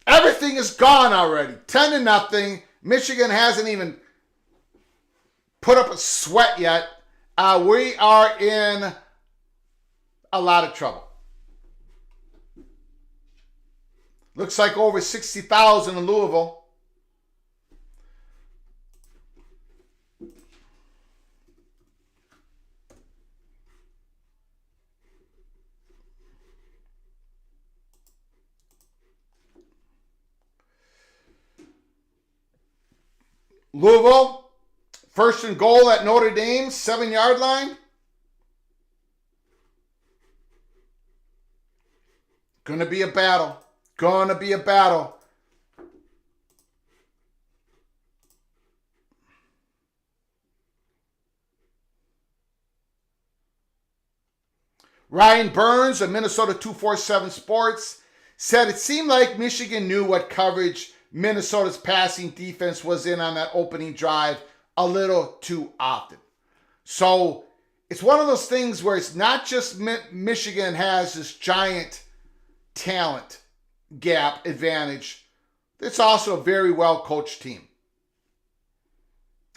Everything is gone already. 10-0. Michigan hasn't even put up a sweat yet. We are in a lot of trouble. Looks like over 60,000 in Louisville. Louisville, 1st and goal at Notre Dame, 7-yard line. Gonna be a battle. Gonna be a battle. Ryan Burns of Minnesota 247 Sports said it seemed like Michigan knew what coverage Minnesota's passing defense was in on that opening drive a little too often. So it's one of those things where it's not just Michigan has this giant talent gap advantage. It's also a very well-coached team.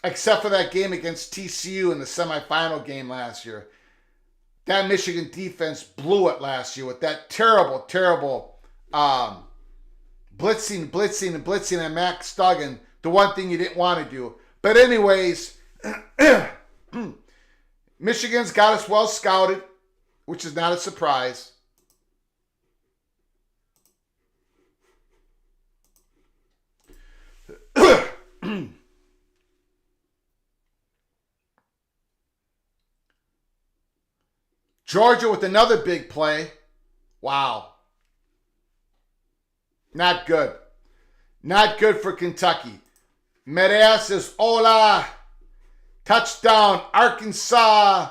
Except for that game against TCU in the semifinal game last year. That Michigan defense blew it last year with that terrible blitzing and Max Duggan, the one thing you didn't want to do. But anyways, Michigan's got us well scouted, which is not a surprise. Georgia with another big play. Wow. Not good. Not good for Kentucky. Medea says, hola. Touchdown, Arkansas.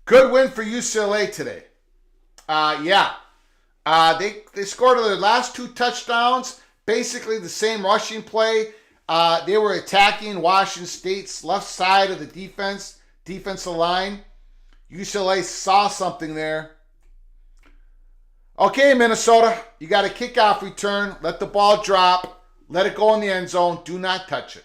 Good win for UCLA today. They scored their last 2 touchdowns. Basically the same rushing play. They were attacking Washington State's left side of the defensive line. UCLA saw something there. Okay, Minnesota, you got a kickoff return. Let the ball drop. Let it go in the end zone. Do not touch it.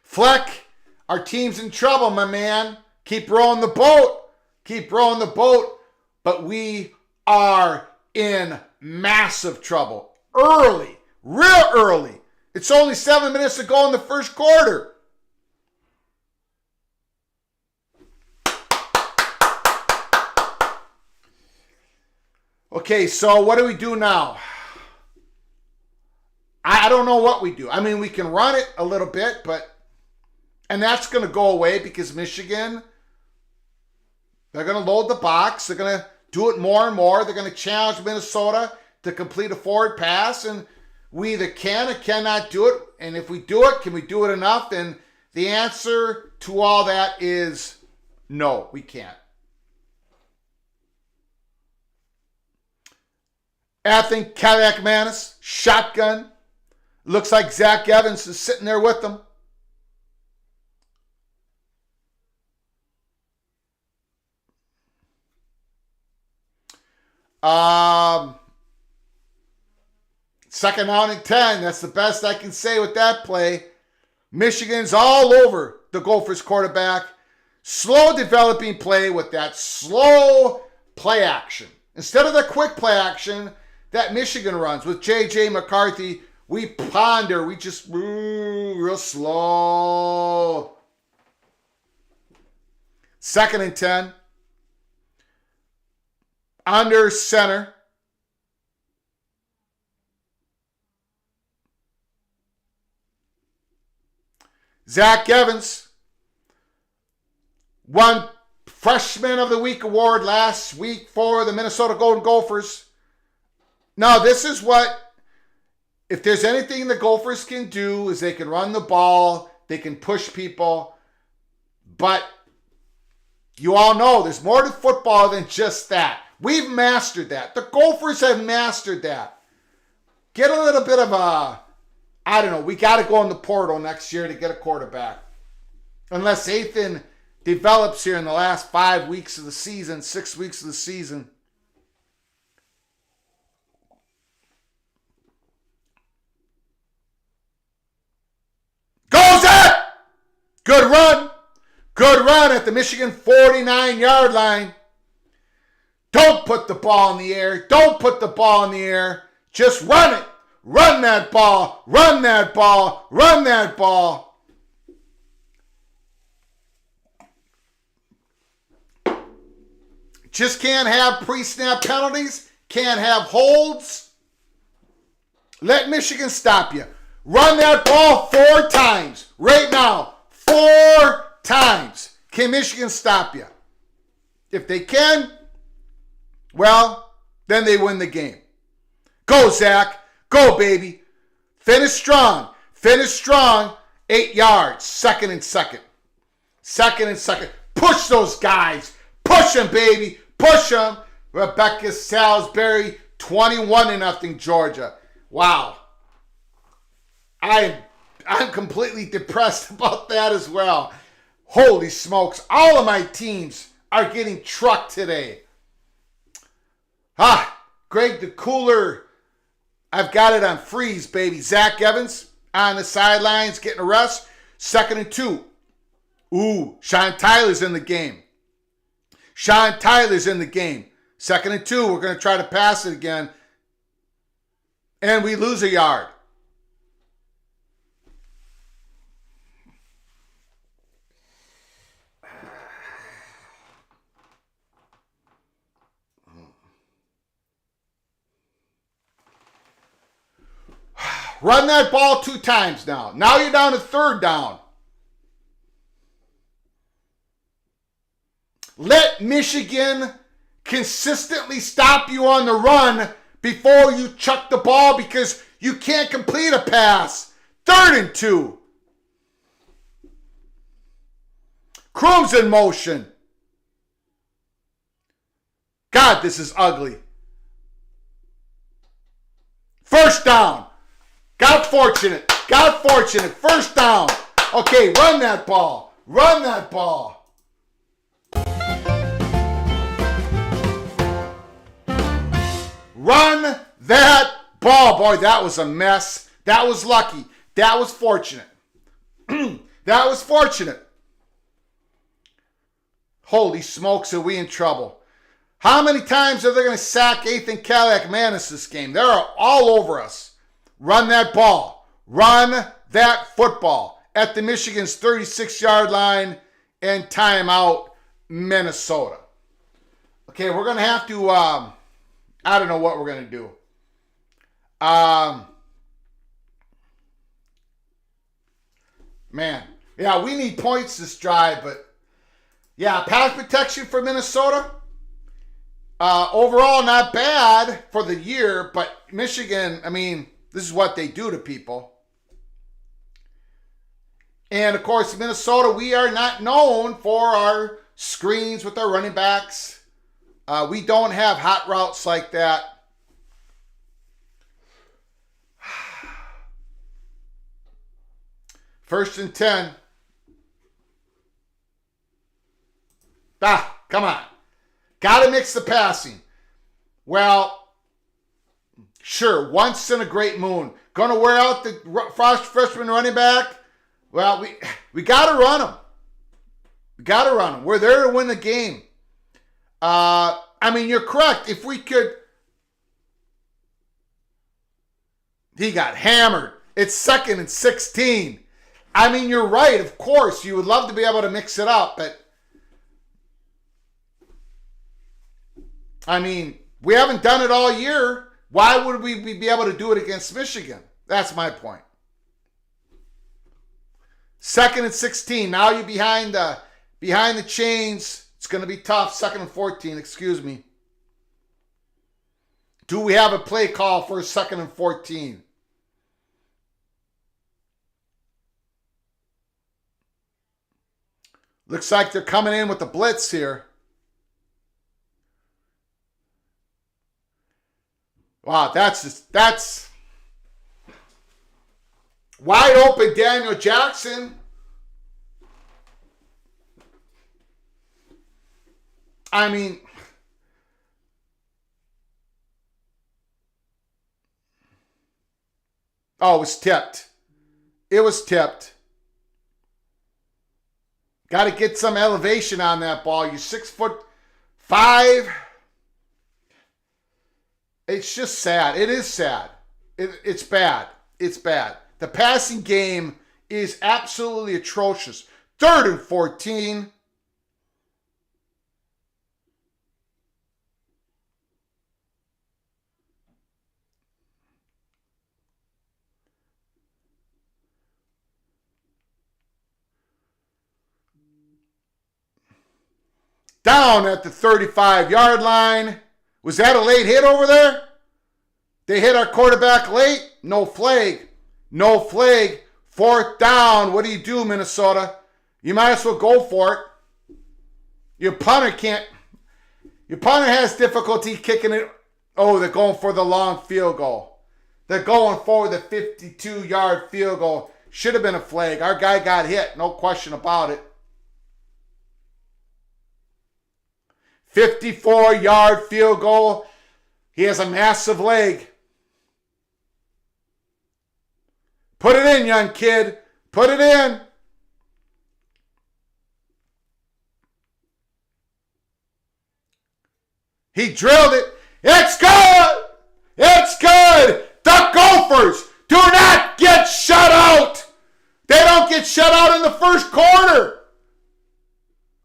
Fleck, our team's in trouble, my man. Keep rowing the boat. Keep rowing the boat. But we are in massive trouble. Early. Real early. It's only 7 minutes to go in the first quarter. Okay, so what do we do now? I don't know what we do. I mean, we can run it a little bit, and that's going to go away because Michigan, they're going to load the box. They're going to do it more and more. They're going to challenge Minnesota to complete a forward pass, and We either can or cannot do it. And if we do it, can we do it enough? And the answer to all that is no, we can't. Athen Kalakmanis, shotgun. Looks like Zach Evans is sitting there with them. Second down and 10. That's the best I can say with that play. Michigan's all over the Gophers quarterback. Slow developing play with that slow play action. Instead of the quick play action that Michigan runs with J.J. McCarthy, we ponder. We just real slow. Second and 10. Under center. Zach Evans won Freshman of the Week award last week for the Minnesota Golden Gophers. Now, this is what, if there's anything the Gophers can do, is they can run the ball, they can push people, but you all know there's more to football than just that. We've mastered that. The Gophers have mastered that. Get a little bit of a, I don't know, we got to go in the portal next year to get a quarterback. Unless Athen develops here in the last 5 weeks of the season, 6 weeks of the season. Goes it! Good run. Good run at the Michigan 49-yard line. Don't put the ball in the air. Don't put the ball in the air. Just run it. Run that ball. Run that ball. Run that ball. Just can't have pre-snap penalties. Can't have holds. Let Michigan stop you. Run that ball 4 times. Right now. 4 times. Can Michigan stop you? If they can, well, then they win the game. Go, Zach. Go, baby. Finish strong. Finish strong. 8 yards. Second and second. Second and second. Push those guys. Push them, baby. Push them. Rebecca Salisbury, 21-0 Georgia. Wow. I'm completely depressed about that as well. Holy smokes. All of my teams are getting trucked today. Greg the Cooler. I've got it on freeze, baby. Zach Evans on the sidelines getting a rest. Second and 2. Ooh, Sean Tyler's in the game. Sean Tyler's in the game. Second and 2. We're going to try to pass it again. And we lose a yard. Run that ball 2 times now. Now you're down to 3rd down. Let Michigan consistently stop you on the run before you chuck the ball because you can't complete a pass. 3rd and 2. Crooms in motion. God, this is ugly. 1st down. Got fortunate. Got fortunate. 1st down. Okay, run that ball. Run that ball. Run that ball. Boy, that was a mess. That was lucky. That was fortunate. That was fortunate. Holy smokes, are we in trouble. How many times are they going to sack Athen Kalakmanis this game? They're all over us. Run that ball. Run that football at the Michigan's 36-yard line and timeout, Minnesota. Okay, we're going to have to, I don't know what we're going to do. Man, yeah, we need points this drive, but yeah, pass protection for Minnesota. Overall, not bad for the year, but Michigan, I mean, This is what they do to people. And, of course, Minnesota, we are not known for our screens with our running backs. We don't have hot routes like that. First and 10. Come on. Got to mix the passing. Well, sure, once in a great moon. Going to wear out the freshman running back? Well, we got to run them. We got to run them. We're there to win the game. I mean, you're correct. If we could... He got hammered. It's 2nd and 16. I mean, you're right. Of course, you would love to be able to mix it up, but... I mean, we haven't done it all year. Why would we be able to do it against Michigan? That's my point. 2nd and 16. Now you're behind the chains. It's going to be tough. 2nd and 14. Excuse me. Do we have a play call for 2nd and 14? Looks like they're coming in with the blitz here. Wow, that's wide open Daniel Jackson. I mean, oh, it was tipped. It was tipped. Got to get some elevation on that ball. You're 6'5". It's just sad. It is sad. It's bad. It's bad. The passing game is absolutely atrocious. 3rd and 14. Down at the 35-yard line. Was that a late hit over there? They hit our quarterback late? No flag. No flag. 4th down. What do you do, Minnesota? You might as well go for it. Your punter can't. Your punter has difficulty kicking it. Oh, they're going for the long field goal. They're going for the 52-yard field goal. Should have been a flag. Our guy got hit. No question about it. 54-yard field goal. He has a massive leg. Put it in, young kid. Put it in. He drilled it. It's good. It's good. The Gophers do not get shut out. They don't get shut out in the first quarter.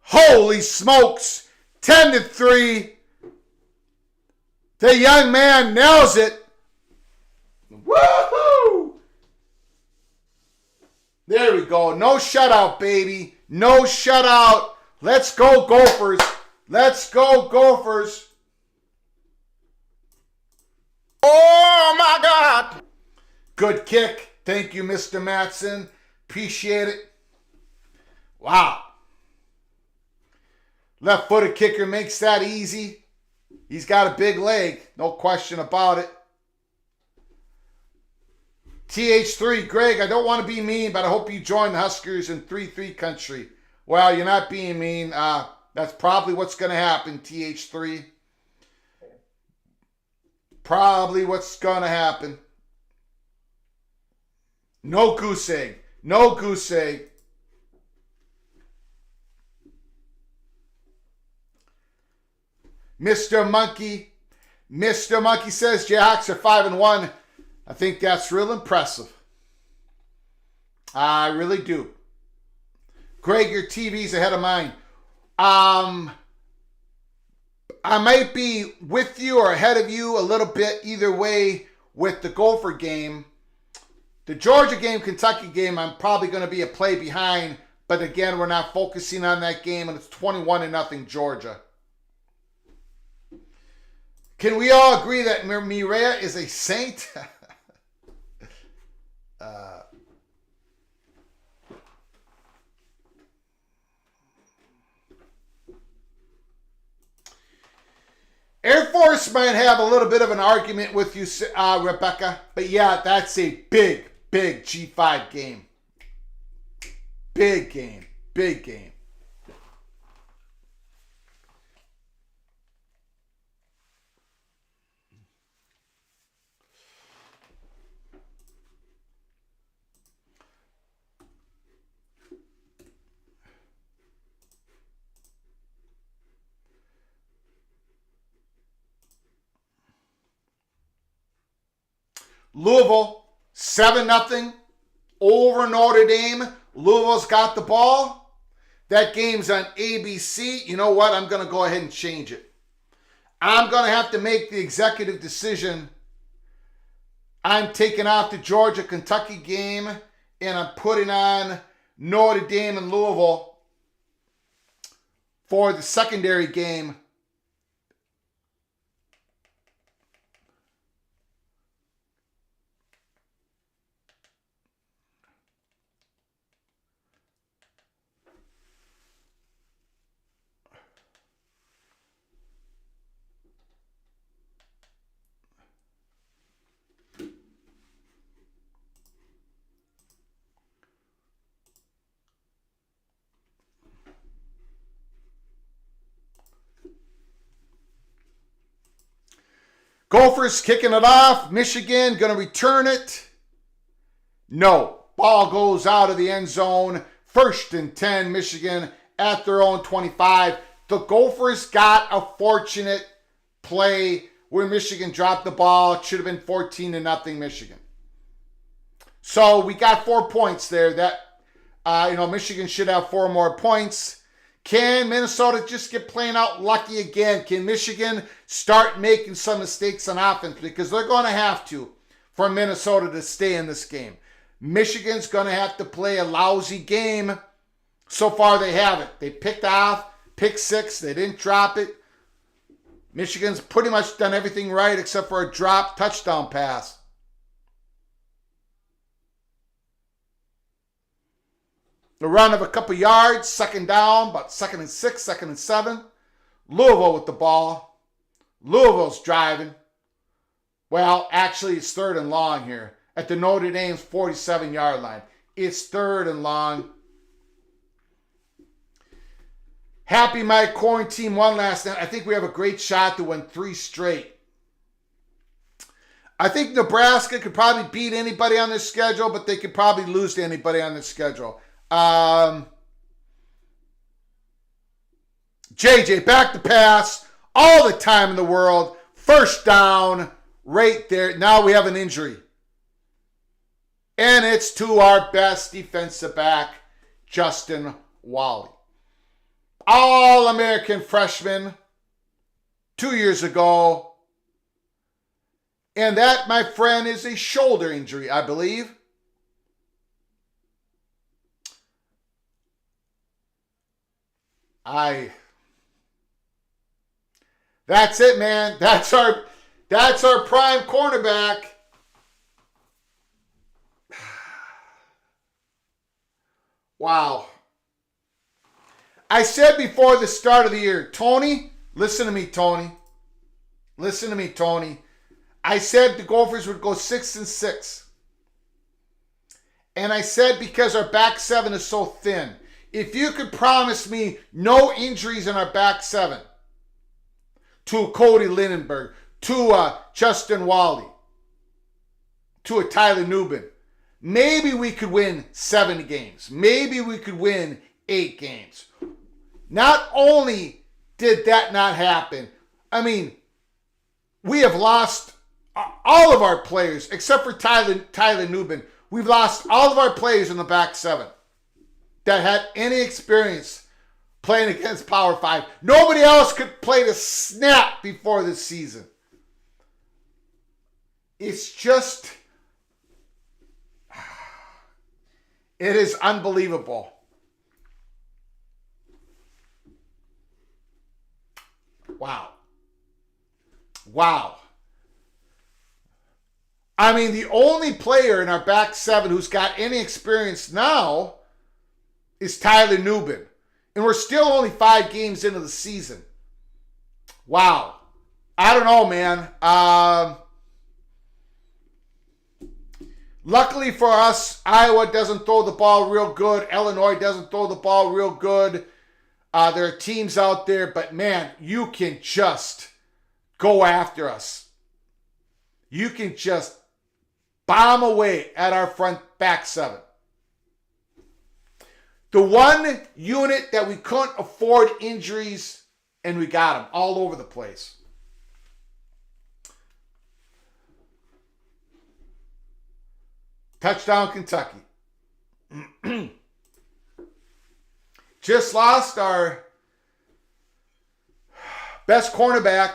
Holy smokes. 10-3. The young man nails it. Woohoo! There we go. No shutout, baby. No shutout. Let's go, Gophers. Let's go, Gophers. Oh, my God. Good kick. Thank you, Mr. Matson. Appreciate it. Wow. Left-footed kicker makes that easy. He's got a big leg. No question about it. TH3, Greg, I don't want to be mean, but I hope you join the Huskers in 3-3 country. Well, you're not being mean. That's probably what's going to happen, TH3. Probably what's going to happen. No goose egg. No goose egg. Mr. Monkey says Jayhawks are 5-1. I think that's real impressive. I really do. Greg, your TV's ahead of mine. I might be with you or ahead of you a little bit either way with the Gopher game. The Georgia game, Kentucky game, I'm probably going to be a play behind. But again, we're not focusing on that game, and it's 21-0 Georgia. Can we all agree that Mireya is a saint? Air Force might have a little bit of an argument with you, Rebecca. But yeah, that's a big, big G5 game. Big game. Big game. Louisville, 7-0 over Notre Dame. Louisville's got the ball. That game's on ABC. You know what? I'm going to go ahead and change it. I'm going to have to make the executive decision. I'm taking off the Georgia-Kentucky game, and I'm putting on Notre Dame and Louisville for the secondary game. Gophers kicking it off. Michigan going to return it. No. Ball goes out of the end zone. 1st and 10, Michigan at their own 25. The Gophers got a fortunate play where Michigan dropped the ball. It should have been 14-0 Michigan. So we got 4 points there. That Michigan should have 4 more points. Can Minnesota just get playing out lucky again? Can Michigan start making some mistakes on offense? Because they're going to have to for Minnesota to stay in this game. Michigan's going to have to play a lousy game. So far they haven't. They picked off, pick 6. They didn't drop it. Michigan's pretty much done everything right except for a drop touchdown pass. The run of a couple yards, 2nd down, about 2nd and 6, 2nd and 7. Louisville with the ball. Louisville's driving. Well, actually, it's 3rd and long here at the Notre Dame's 47-yard line. It's 3rd and long. Happy my quarantine won last night. I think we have a great shot to win 3 straight. I think Nebraska could probably beat anybody on their schedule, but they could probably lose to anybody on their schedule. JJ back to pass, all the time in the world, 1st down, right there. Now we have an injury. And it's to our best defensive back, Justin Wally. All-American freshman 2 years ago. And that, my friend, is a shoulder injury, I believe. That's it, man. That's our prime cornerback. Wow. I said before the start of the year, Tony, listen to me, Tony. Listen to me, Tony. I said the Gophers would go 6-6. And I said because our back 7 is so thin, if you could promise me no injuries in our back 7, to Cody Lindenberg, to Justin Wally, to a Tyler Nubin, maybe we could win 7 games. Maybe we could win 8 games. Not only did that not happen, I mean, we have lost all of our players, except for Tyler Nubin. We've lost all of our players in the back 7 that had any experience playing against Power 5. Nobody else could play the snap before this season. It's just, it is unbelievable. Wow. I mean, the only player in our back seven who's got any experience now is Tyler Nubin. And we're still only 5 games into the season. Wow. I don't know, man. Luckily for us, Iowa doesn't throw the ball real good. Illinois doesn't throw the ball real good. There are teams out there, but man, you can just go after us. You can just bomb away at our back seven. The one unit that we couldn't afford injuries, and we got them all over the place. Touchdown, Kentucky. Just lost our best cornerback.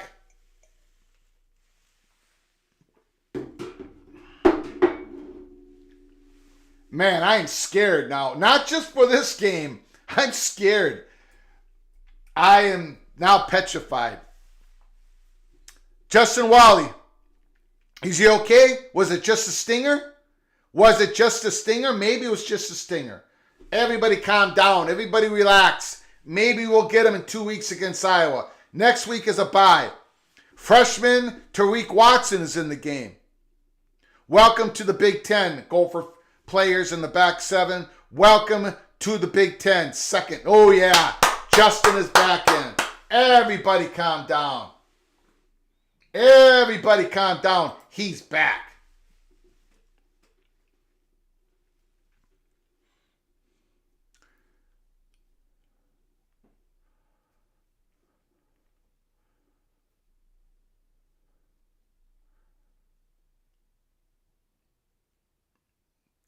Man, I am scared now. Not just for this game. I'm scared. I am now petrified. Justin Wally. Is he okay? Was it just a stinger? Was it just a stinger? Maybe it was just a stinger. Everybody calm down. Everybody relax. Maybe we'll get him in 2 weeks against Iowa. Next week is a bye. Freshman Tariq Watson is in the game. Welcome to the Big Ten. Go for players in the back seven. Welcome to the Big Ten. Second. Oh, yeah. Justin is back in. Everybody calm down. Everybody calm down. He's back.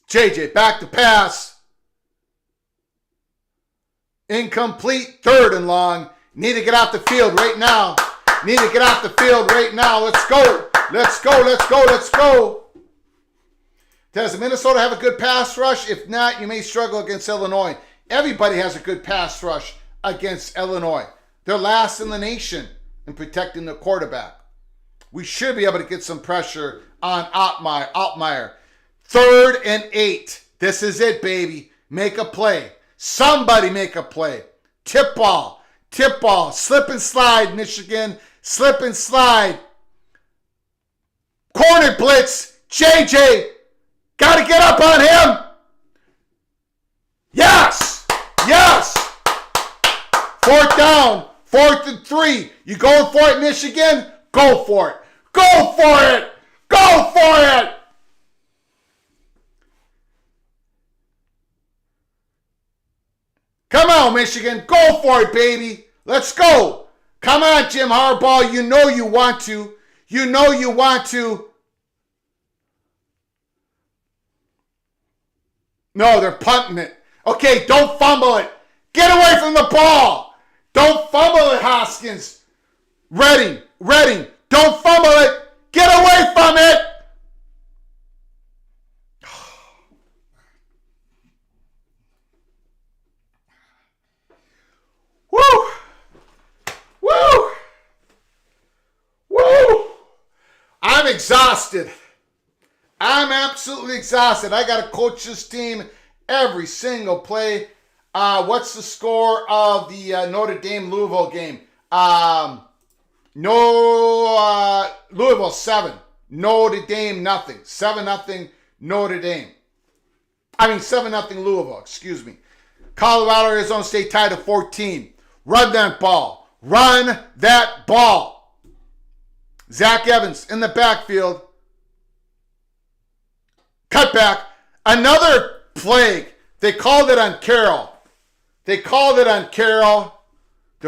JJ, back to pass. Incomplete, 3rd and long. Need to get off the field right now. Need to get off the field right now. Let's go. Let's go, let's go, let's go. Does Minnesota have a good pass rush? If not, you may struggle against Illinois. Everybody has a good pass rush against Illinois. They're last in the nation in protecting the quarterback. We should be able to get some pressure on Altmaier. 3rd and 8. This is it, baby. Make a play. Somebody make a play. Tip ball. Tip ball. Slip and slide, Michigan. Slip and slide. Corner blitz. JJ. Got to get up on him. Yes. Yes. 4th down. 4th and 3. You going for it, Michigan? Go for it. Go for it. Go for it. Come on, Michigan. Go for it, baby. Let's go. Come on, Jim Harbaugh. You know you want to. You know you want to. No, they're punting it. Okay, don't fumble it. Get away from the ball. Don't fumble it, Hoskins. Redding. Don't fumble it. Get away from it. Woo! Woo! Woo! I'm exhausted. I'm absolutely exhausted. I got to coach this team every single play. What's the score of the Notre Dame-Louisville game? Louisville 7. Notre Dame nothing. 7-0 Notre Dame. 7-0 Louisville, excuse me. Colorado, Arizona State tied at 14. Run that ball. Run that ball. Zach Evans in the backfield. Cut back. Another plague. They called it on Carroll. The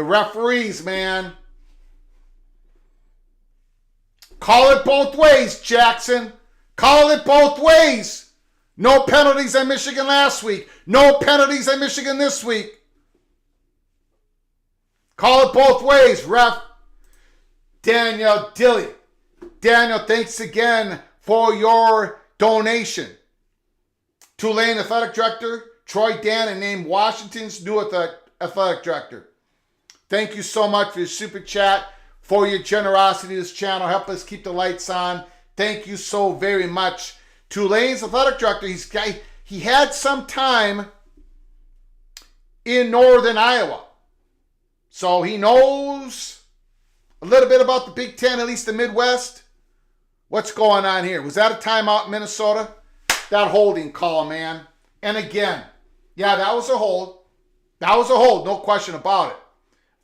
referees, man. Call it both ways, Jackson. Call it both ways. No penalties on Michigan last week. No penalties on Michigan this week. Call it both ways, ref. Daniel Dilly. Daniel, thanks again for your donation. Tulane Athletic Director, Troy Dannon named Washington's new athletic director. Thank you so much for your super chat, for your generosity to this channel. Help us keep the lights on. Thank you so very much. Tulane's athletic director, he had some time in northern Iowa. So he knows a little bit about the Big Ten, at least the Midwest. What's going on here? Was that a timeout in Minnesota? That holding call, man. And again, yeah, that was a hold. That was a hold, no question about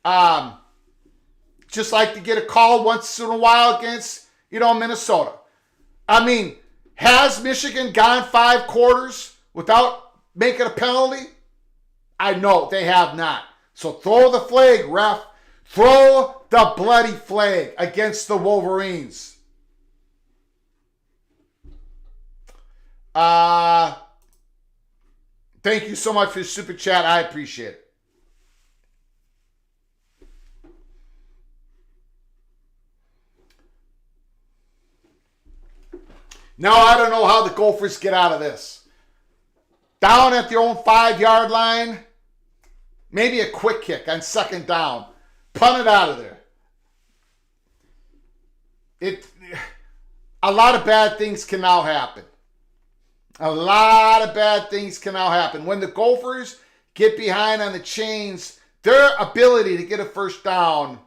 it. Just like to get a call once in a while against, Minnesota. I mean, has Michigan gone 5 quarters without making a penalty? I know they have not. So throw the flag, ref. Throw the bloody flag against the Wolverines. Thank you so much for your super chat. I appreciate it. Now I don't know how the Gophers get out of this. Down at their own 5-yard line. Maybe a quick kick on second down. Punt it out of there. A lot of bad things can now happen. A lot of bad things can now happen. When the Gophers get behind on the chains, their ability to get a first down.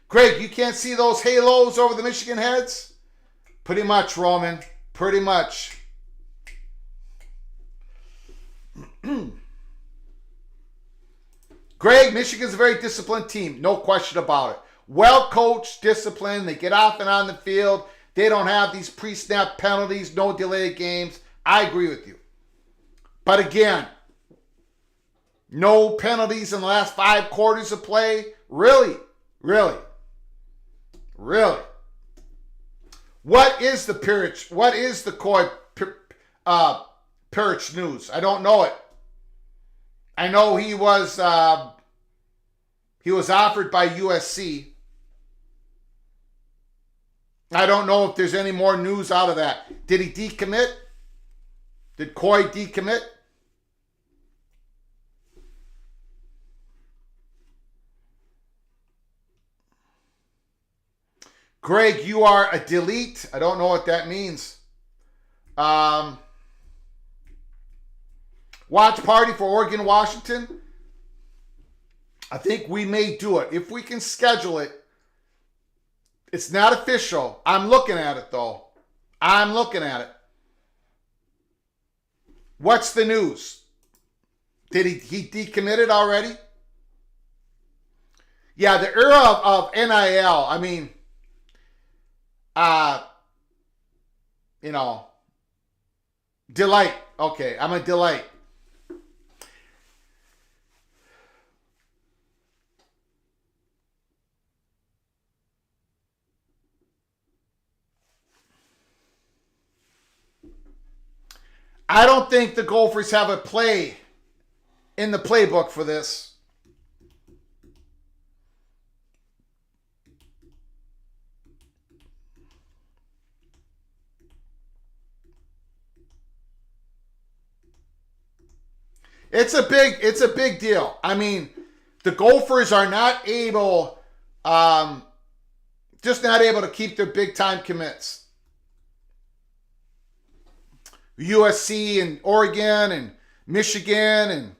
Greg, you can't see those halos over the Michigan heads? Pretty much, Roman. Pretty much. Greg, Michigan's a very disciplined team. No question about it. Well coached, disciplined. They get off and on the field. They don't have these pre-snap penalties, no delayed games. I agree with you. But again, no penalties in the last 5 quarters of play. Really? Really? Really? What is the Pirich? What is the Coy Pirich news? I don't know it. I know he was offered by USC. I don't know if there's any more news out of that. Did he decommit? Did Coy decommit? Greg, you are a delete. I don't know what that means. Watch party for Oregon, Washington. I think we may do it. If we can schedule it. It's not official. I'm looking at it, though. I'm looking at it. What's the news? Did he decommitted already? Yeah, the era of NIL, I mean, delight. Okay, I'm a delight. I don't think the Gophers have a play in the playbook for this. It's a big deal. I mean, the Gophers are not able, just not able to keep their big time commits. USC and Oregon and Michigan, and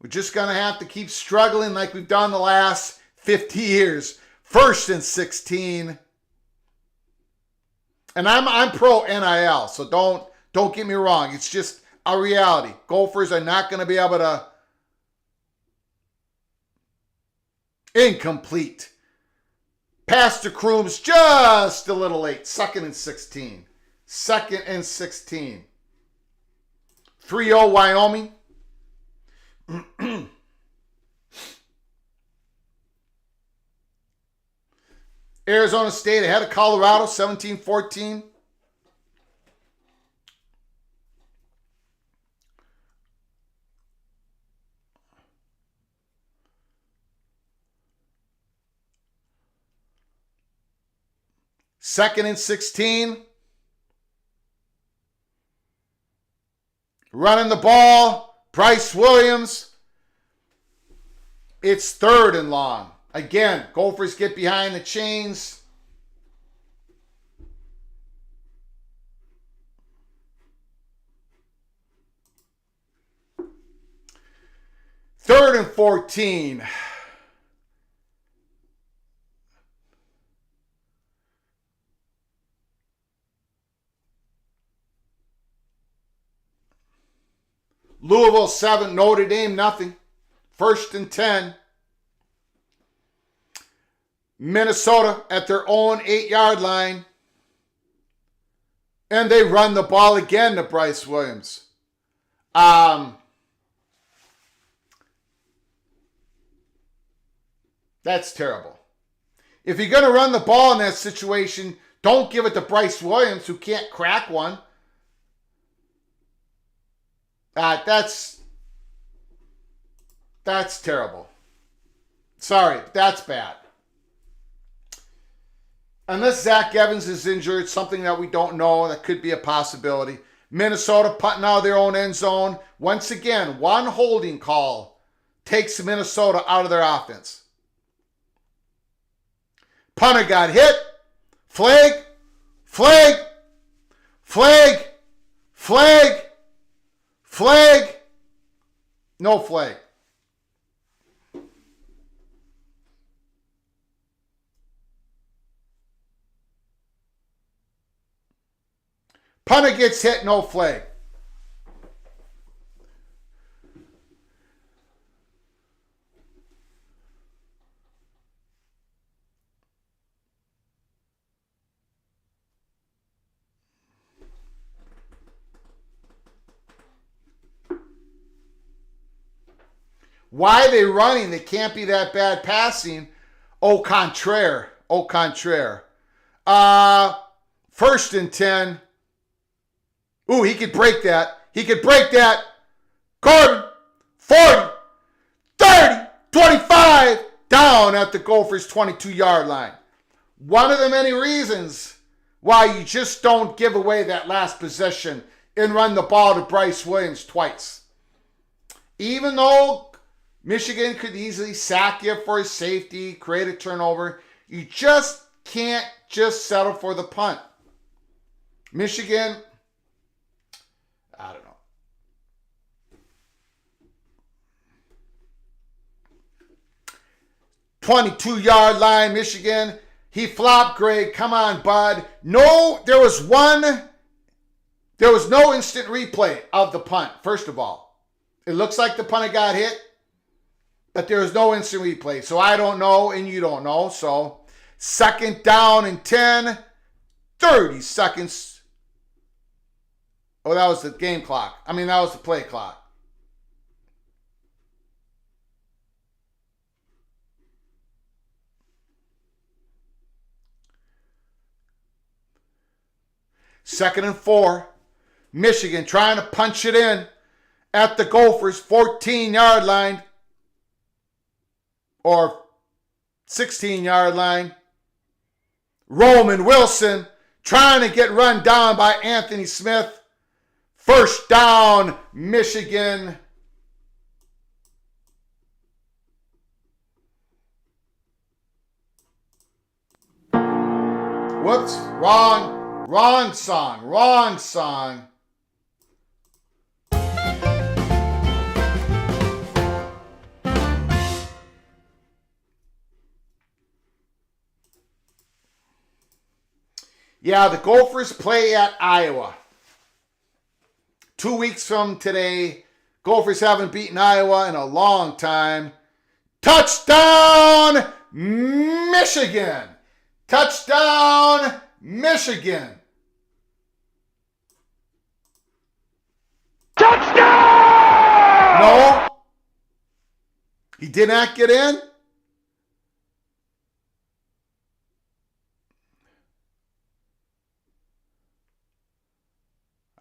we're just going to have to keep struggling like we've done the last 50 years. First and 16. And I'm pro NIL, so don't get me wrong. It's just a reality. Gophers are not going to be able to. Incomplete. Pastor Kroom's just a little late. Second and 16. Second and 16. 3-0 Wyoming. Arizona State ahead of Colorado, 17-14. Second and 16. Running the ball, Bryce Williams. It's 3rd and long. Again, Gophers get behind the chains. Third and 14. Louisville 7, Notre Dame nothing. 1st and 10. Minnesota at their own 8-yard line. And they run the ball again to Bryce Williams. That's terrible. If you're going to run the ball in that situation, don't give it to Bryce Williams, who can't crack one. That's terrible. Sorry, that's bad. Unless Zach Evans is injured, something that we don't know, that could be a possibility. Minnesota punting out of their own end zone. Once again, one holding call takes Minnesota out of their offense. Punter got hit. Flag. Flag. Flag. Flag. Flag. No flag. Punter gets hit, no flag. Why are they running? They can't be that bad passing. Au contraire. Au contraire. 1st and 10. Ooh, he could break that. He could break that. Corbin, 40, 30, 25, down at the Gophers' 22-yard line. One of the many reasons why you just don't give away that last possession and run the ball to Bryce Williams twice. Even though Michigan could easily sack you for a safety, create a turnover, you just can't just settle for the punt. Michigan, I don't know. "22-yard line, Michigan. He flopped, Greg. Come on, bud." No, there was no instant replay of the punt, first of all. It looks like the punter got hit, but there was no instant replay. So I don't know, and you don't know. So 2nd down and 10, 30 seconds. Oh, that was the game clock. I mean, that was the play clock. Second and 4. Michigan trying to punch it in at the Gophers' 14-yard line or 16-yard line. Roman Wilson trying to get run down by Anthony Smith. 1st down, Michigan. Whoops, wrong song. Yeah, the Gophers play at Iowa. 2 weeks from today, Gophers haven't beaten Iowa in a long time. Touchdown, Michigan! Touchdown, Michigan! Touchdown! No. He did not get in?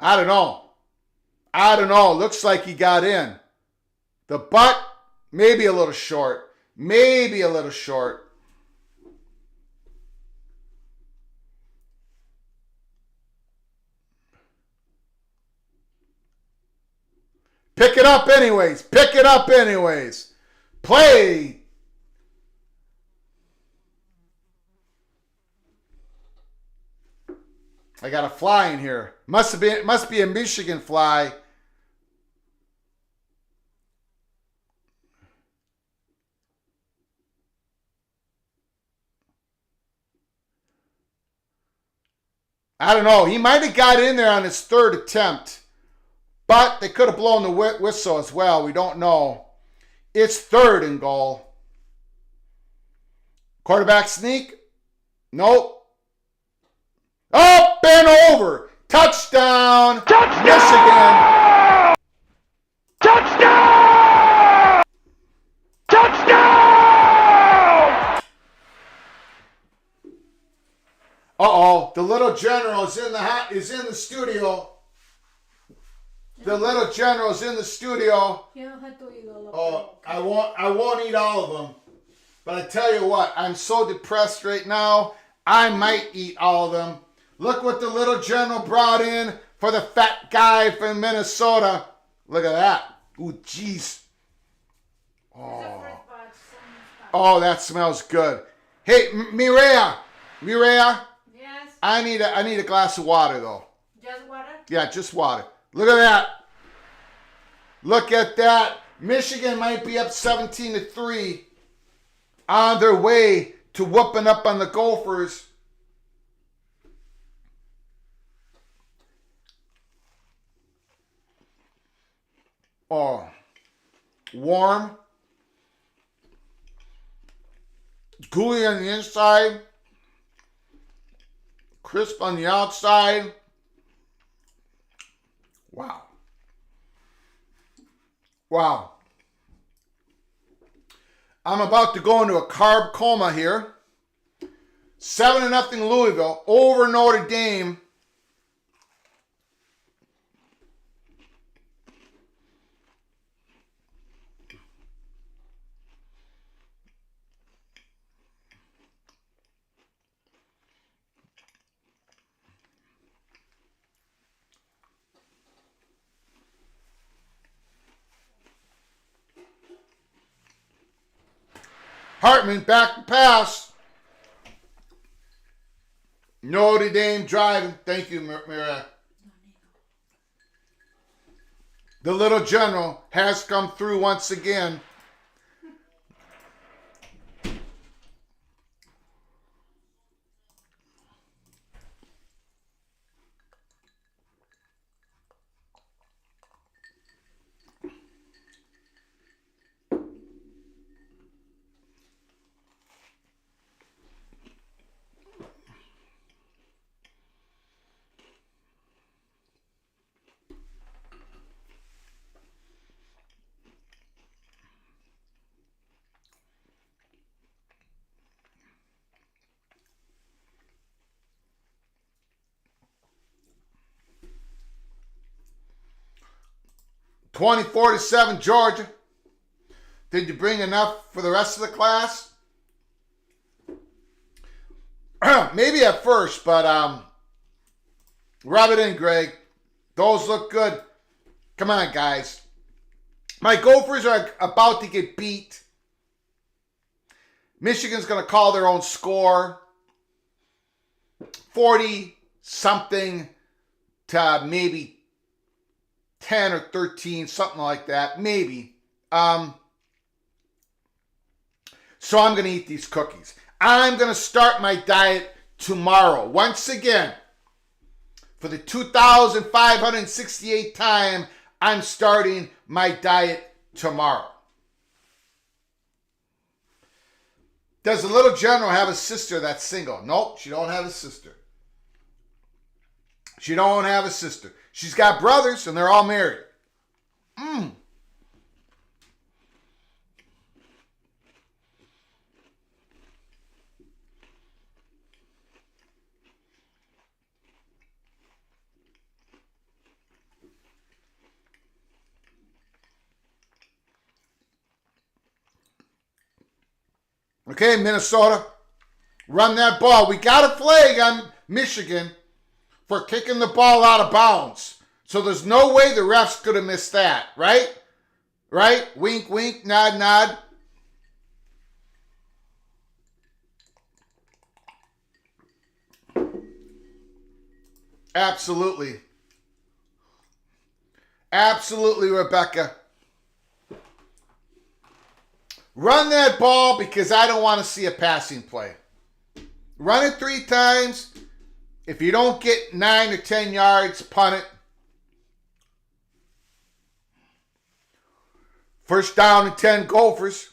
I don't know. Looks like he got in. The butt, maybe a little short. Pick it up anyways. Play. I got a fly in here. Must be a Michigan fly. I don't know. He might have got in there on his third attempt, but they could have blown the whistle as well. We don't know. It's third and goal. Quarterback sneak? Nope. Up and over. Touchdown. Touchdown. Michigan. Touchdown. Touchdown. Uh-oh. The little general is in the studio. The little general is in the studio. Oh, I won't eat all of them. But I tell you what, I'm so depressed right now, I might eat all of them. Look what the little general brought in for the fat guy from Minnesota. Look at that. Ooh, jeez. Oh, that smells good. Hey, Mireya. Yes. I need a glass of water though. Just water? Yeah, just water. Look at that. Look at that. Michigan might be up 17-3 on their way to whooping up on the Gophers. Oh, warm, gooey on the inside, crisp on the outside. Wow. Wow. I'm about to go into a carb coma here. 7-0 Louisville over Notre Dame. Hartman back to pass. Notre Dame driving. Thank you, Mira. The little general has come through once again. (24-7) Georgia. Did you bring enough for the rest of the class? Maybe at first, but rub it in, Greg. Those look good. Come on, guys. My Gophers are about to get beat. Michigan's going to call their own score. 40-something to maybe 10 or 13, something like that, maybe. So I'm going to eat these cookies. I'm going to start my diet tomorrow. Once again, for the 2,568th time, I'm starting my diet tomorrow. Does the little general have a sister that's single? Nope, she don't have a sister. She don't have a sister. She's got brothers, and they're all married. Okay, Minnesota, run that ball. We got a flag on Michigan for kicking the ball out of bounds. So there's no way the refs could have missed that, right? Right? Wink, wink, nod, nod. Absolutely. Absolutely, Rebecca. Run that ball because I don't want to see a passing play. Run it 3 times. If you don't get 9 or 10 yards, punt it. First down and 10 Gophers.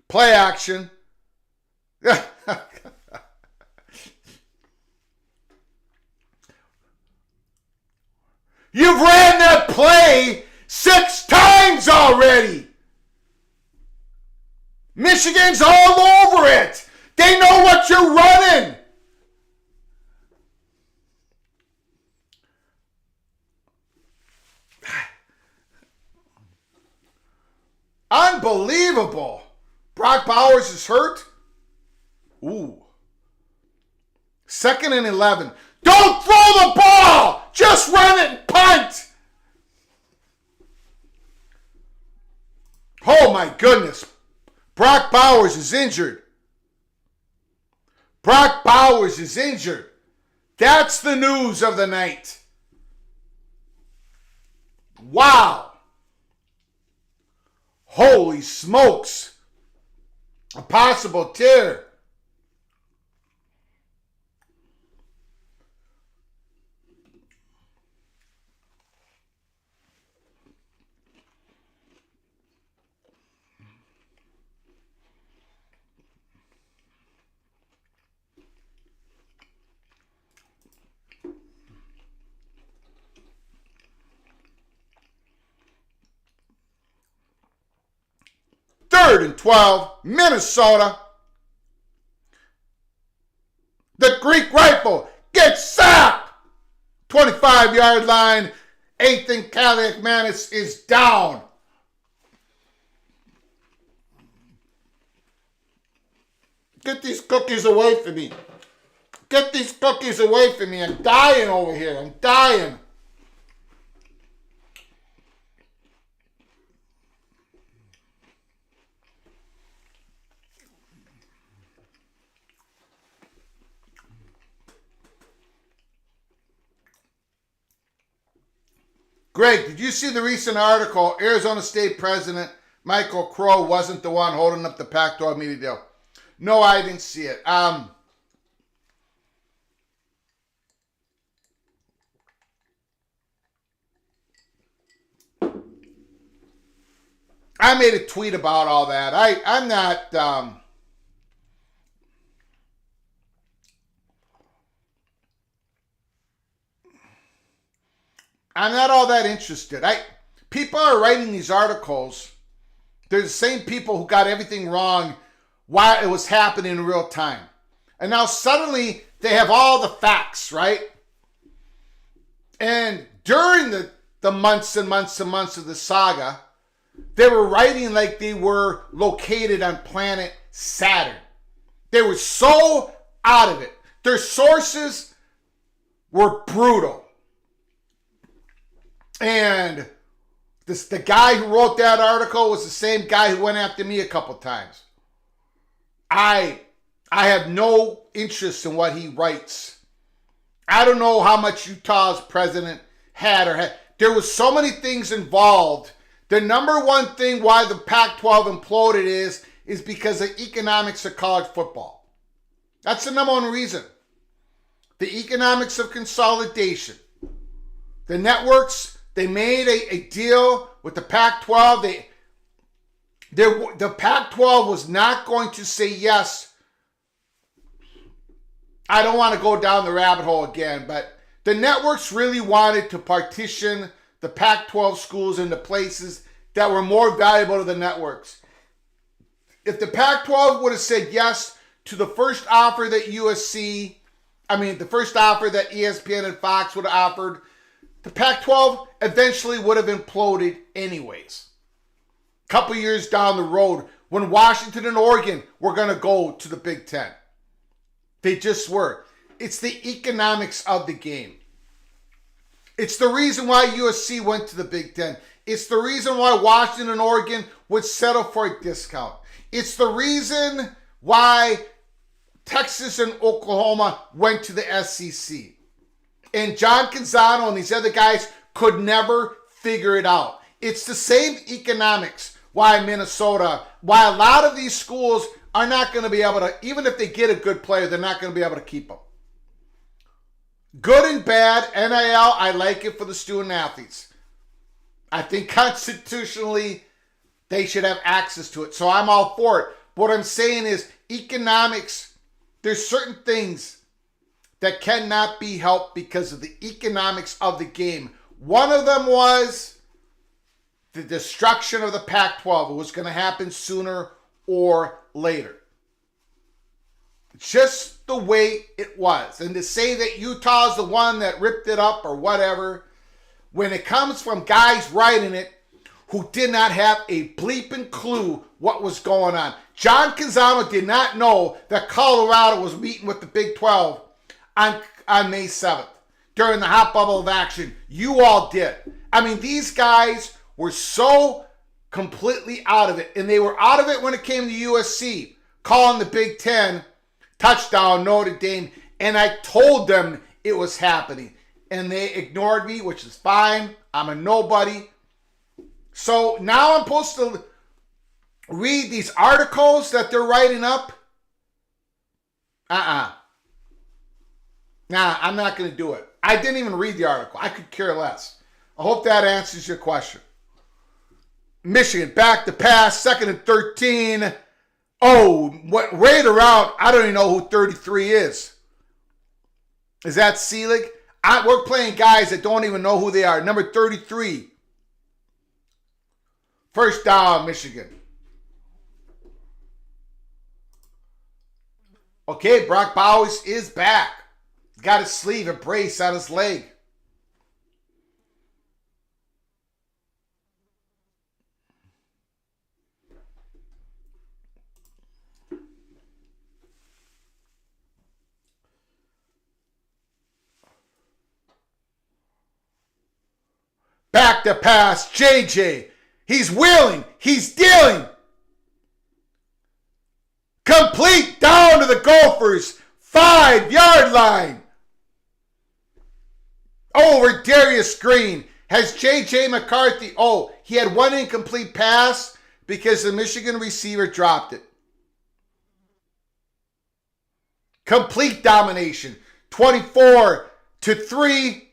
Play action. You've ran that play 6 times already. Michigan's all over it. They know what you're running. Unbelievable. Brock Bowers is hurt. Ooh. 2nd and 11. Don't throw the ball. Just run it and punt. Oh my goodness. Brock Bowers is injured. Brock Bowers is injured. That's the news of the night. Wow. Holy smokes. A possible tear. Third and 12, Minnesota. The Greek rifle gets sacked. 25-yard line. Ethan Kaliakmanis is down. Get these cookies away from me. Get these cookies away from me. I'm dying over here. I'm dying. Greg, did you see the recent article? Arizona State President Michael Crow wasn't the one holding up the Pac-12 media deal. No, I didn't see it. I made a tweet about all that. I'm not... I'm not all that interested. People are writing these articles. They're the same people who got everything wrong while it was happening in real time. And now suddenly they have all the facts, right? And during the months and months and months of the saga, they were writing like they were located on planet Saturn. They were so out of it. Their sources were brutal. And the guy who wrote that article was the same guy who went after me a couple times. I have no interest in what he writes. I don't know how much Utah's president had. There was so many things involved. The number one thing why the Pac-12 imploded is because of economics of college football. That's the number one reason. The economics of consolidation. The networks... They made a deal with the Pac-12. The Pac-12 was not going to say yes. I don't want to go down the rabbit hole again, but the networks really wanted to partition the Pac-12 schools into places that were more valuable to the networks. If the Pac-12 would have said yes to the first offer that the first offer that ESPN and Fox would have offered, the Pac-12 eventually would have imploded anyways. A couple years down the road, when Washington and Oregon were going to go to the Big Ten. They just were. It's the economics of the game. It's the reason why USC went to the Big Ten. It's the reason why Washington and Oregon would settle for a discount. It's the reason why Texas and Oklahoma went to the SEC. And John Canzano and these other guys could never figure it out. It's the same economics why a lot of these schools are not going to be able to, even if they get a good player, they're not going to be able to keep them. Good and bad, NIL, I like it for the student athletes. I think constitutionally they should have access to it. So I'm all for it. But what I'm saying is economics, there's certain things that cannot be helped because of the economics of the game. One of them was the destruction of the Pac-12. It was going to happen sooner or later. Just the way it was. And to say that Utah's the one that ripped it up or whatever, when it comes from guys writing it who did not have a bleeping clue what was going on. John Canzano did not know that Colorado was meeting with the Big 12 on May 7th during the hot bubble of action. You all did. I mean, these guys were so completely out of it. And they were out of it when it came to USC, calling the Big Ten touchdown Notre Dame. And I told them it was happening. And they ignored me, which is fine. I'm a nobody. So now I'm supposed to read these articles that they're writing up? Nah, I'm not going to do it. I didn't even read the article. I could care less. I hope that answers your question. Michigan back to pass, 2nd and 13. Oh, what right around, I don't even know who 33 is. Is that Seelig? We're playing guys that don't even know who they are. Number 33. First down, Michigan. Okay, Brock Bowers is back. Got his sleeve, a brace on his leg. Back to pass, JJ. He's wheeling. He's dealing. Complete down to the Gophers. 5-yard line. Over Darius Green. Has J.J. McCarthy. Oh, he had one incomplete pass because the Michigan receiver dropped it. Complete domination. 24-3.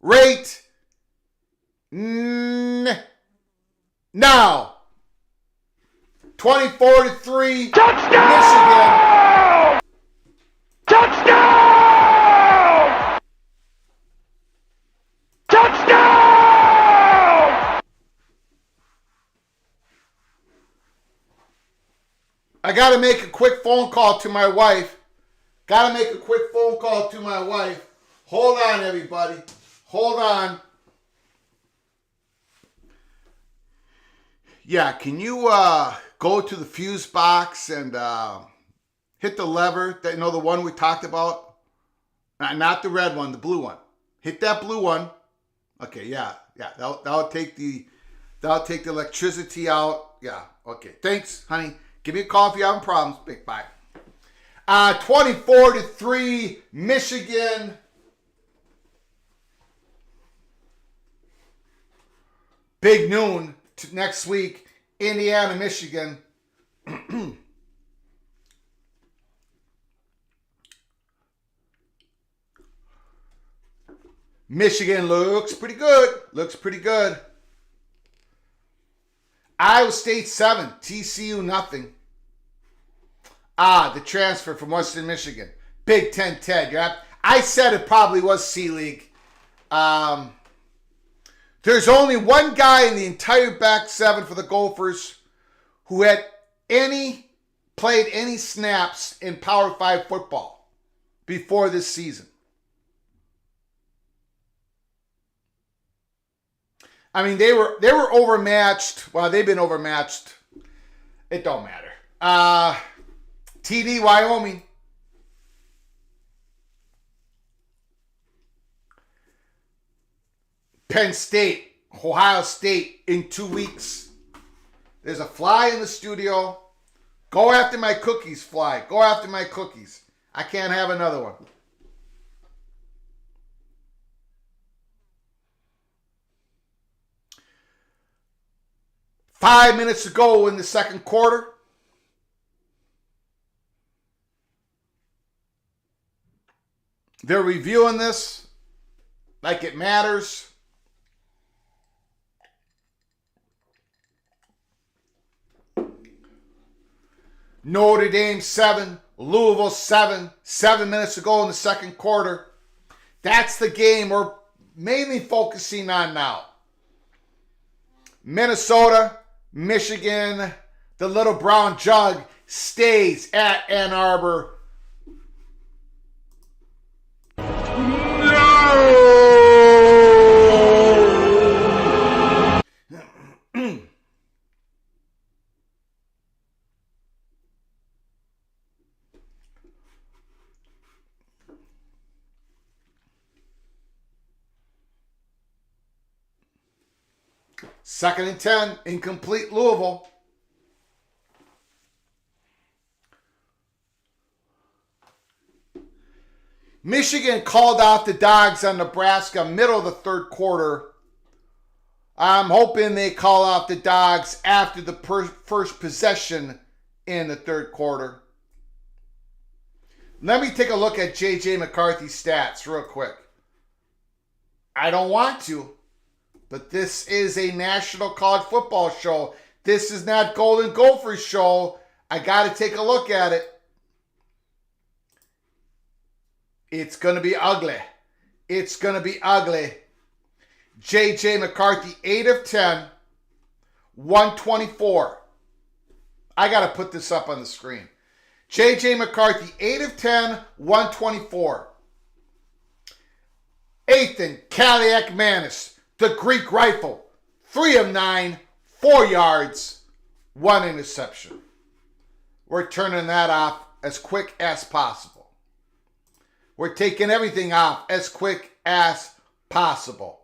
Rate. Now. 24-3. Touchdown! Michigan. Touchdown! Touchdown! I got to make a quick phone call to my wife. Hold on, everybody. Hold on. Yeah, can you go to the fuse box and hit the lever, that, the one we talked about? Not the red one, the blue one. Hit that blue one. Okay, yeah. That'll take the electricity out. Yeah, okay. Thanks, honey. Give me a call if you're having problems. Big bye. 24-3, Michigan. Big noon next week, Indiana, Michigan. Michigan looks pretty good. Iowa State 7, TCU nothing. The transfer from Western Michigan. Big Ten Ted. I said it probably was C-League. There's only one guy in the entire back seven for the Gophers who had played any snaps in Power 5 football before this season. I mean, they were overmatched. Well, they've been overmatched. It don't matter. TD, Wyoming. Penn State, Ohio State in 2 weeks. There's a fly in the studio. Go after my cookies, fly. Go after my cookies. I can't have another one. 5 minutes to go in the second quarter. They're reviewing this like it matters. Notre Dame 7, Louisville 7, 7 minutes to go in the second quarter. That's the game we're mainly focusing on now. Minnesota, Michigan, the Little Brown Jug stays at Ann Arbor. Second and 10, incomplete Louisville. Michigan called out the Dogs on Nebraska middle of the third quarter. I'm hoping they call out the Dogs after the first possession in the third quarter. Let me take a look at J.J. McCarthy's stats real quick. I don't want to, but this is a national college football show. This is not Golden Gophers show. I got to take a look at it. It's going to be ugly. It's going to be ugly. J.J. McCarthy, 8 of 10, 124. I got to put this up on the screen. J.J. McCarthy, 8 of 10, 124. Ethan Cadillac Manis, the Greek Rifle, 3 of 9, 4 yards, 1 interception. We're turning that off as quick as possible. We're taking everything off as quick as possible.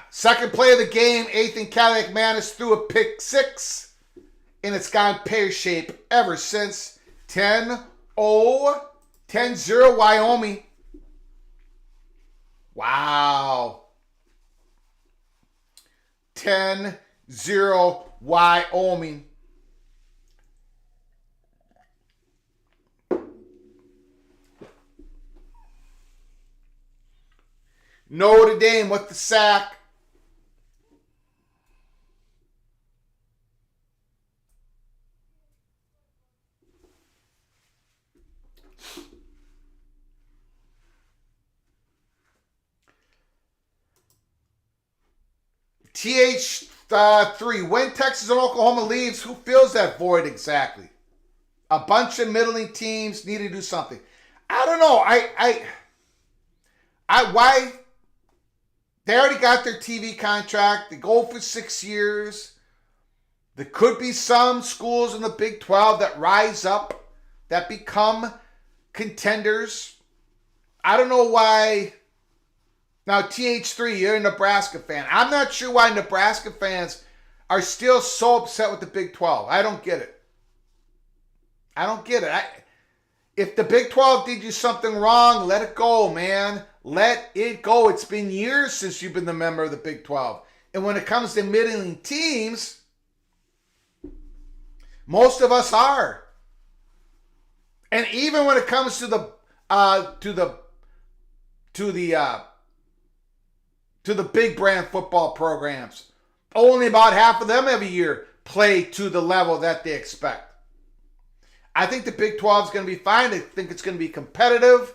Second play of the game, Ethan Cadillac Manis threw a pick 6, and it's gone pear-shaped ever since. 10-0 Wyoming. Wow. 10-0 Wyoming. Notre Dame with the sack. TH3, when Texas and Oklahoma leaves, who fills that void exactly? A bunch of middling teams need to do something. I don't know. Why? They already got their TV contract. They go for 6 years. There could be some schools in the Big 12 that rise up, that become contenders. I don't know why. Now, TH3, you're a Nebraska fan. I'm not sure why Nebraska fans are still so upset with the Big 12. I don't get it. If the Big 12 did you something wrong, let it go, man. Let it go. It's been years since you've been the member of the Big 12. And when it comes to middling teams, most of us are. And even when it comes to the big brand football programs, only about half of them every year play to the level that they expect. I think the Big 12 is going to be fine. I think it's going to be competitive.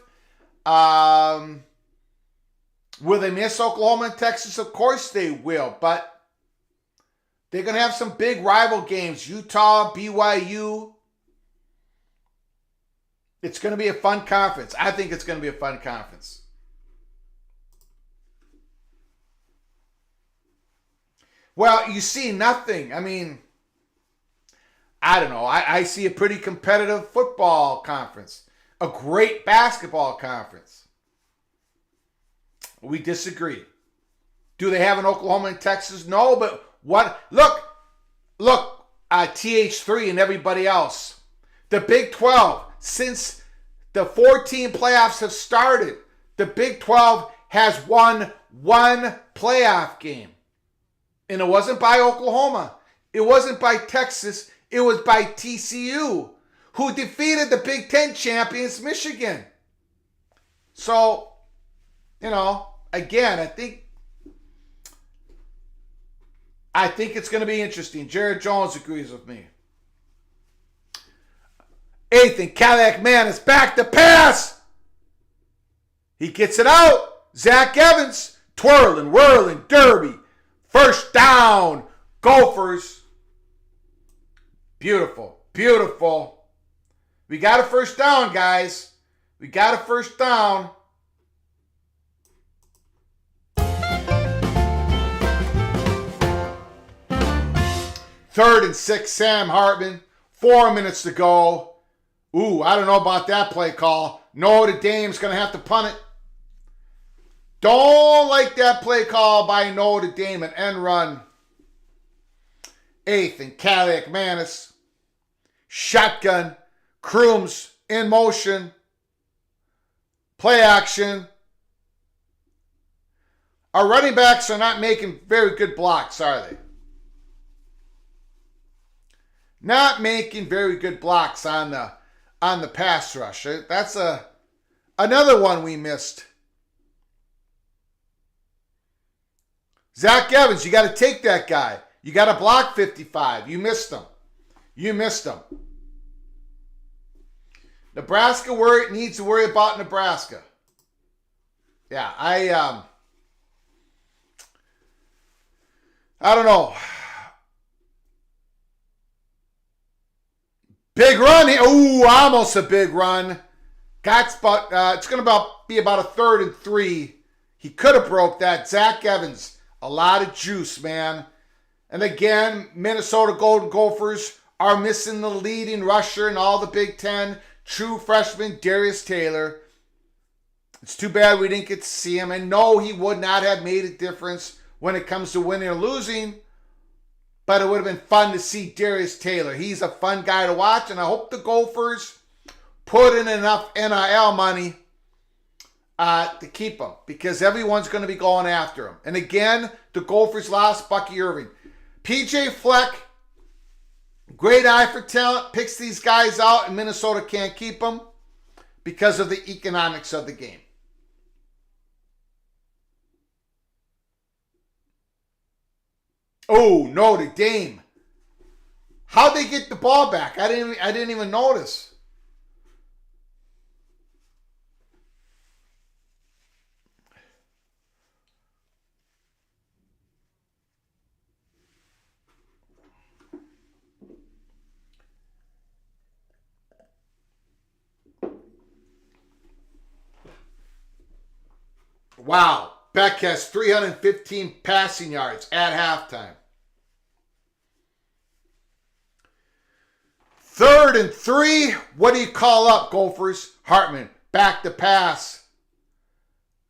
Will they miss Oklahoma and Texas? Of course they will, but they're going to have some big rival games. Utah, BYU. It's going to be a fun conference. I think it's going to be a fun conference. Well, you see nothing. I mean, I don't know. I see a pretty competitive football conference. A great basketball conference. We disagree. Do they have an Oklahoma and Texas? No, but what? Look, TH3 and everybody else. The Big 12, since the 14 playoffs have started, the Big 12 has won one playoff game. And it wasn't by Oklahoma. It wasn't by Texas. It was by TCU, who defeated the Big Ten champions, Michigan. So, again, I think it's going to be interesting. Jared Jones agrees with me. 8th and Cadillac Man is back to pass. He gets it out. Zach Evans, twirling, whirling, derby. First down, Gophers. Beautiful, beautiful. We got a first down, guys. We got a first down. Third and 6, Sam Hartman. 4 minutes to go. Ooh, I don't know about that play call. Notre Dame's going to have to punt it. Don't like that play call by Notre Dame, an end run. 8th and Cadillac Manis. Shotgun. Crooms in motion. Play action. Our running backs are not making very good blocks, are they? Not making very good blocks on the pass rush. That's another one we missed. Zach Evans, you got to take that guy. You got to block 55. You missed him. You missed him. Nebraska needs to worry about Nebraska. Yeah, I don't know. Big run here. Ooh, almost a big run. It's going to be about a 3rd and 3. He could have broke that. Zach Evans, a lot of juice, man. And again, Minnesota Golden Gophers are missing the leading rusher in all the Big Ten, true freshman Darius Taylor. It's too bad we didn't get to see him. And no, he would not have made a difference when it comes to winning or losing. But it would have been fun to see Darius Taylor. He's a fun guy to watch, and I hope the Gophers put in enough NIL money to keep him, because everyone's going to be going after him. And again, the Gophers lost Bucky Irving. PJ Fleck, great eye for talent, picks these guys out, and Minnesota can't keep them because of the economics of the game. Oh, Notre Dame. How'd they get the ball back? I didn't even notice. Wow. Beck has 315 passing yards at halftime. 3rd and 3. What do you call up, Gophers? Hartman, back to pass.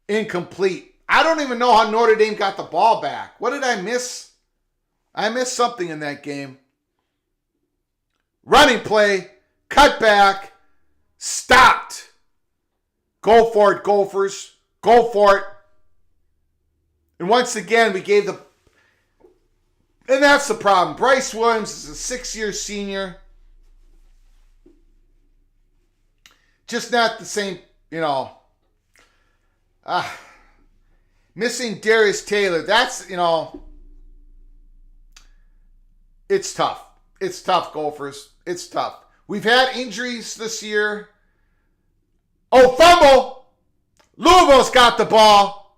Incomplete. I don't even know how Notre Dame got the ball back. What did I miss? I missed something in that game. Running play, cut back, stopped. Go for it, Gophers. Go for it. And once again, we gave the... And that's the problem. Bryce Williams is a 6-year senior. Just not the same, missing Darius Taylor. That's, it's tough. It's tough, Gophers. It's tough. We've had injuries this year. Oh, fumble! Louisville's got the ball.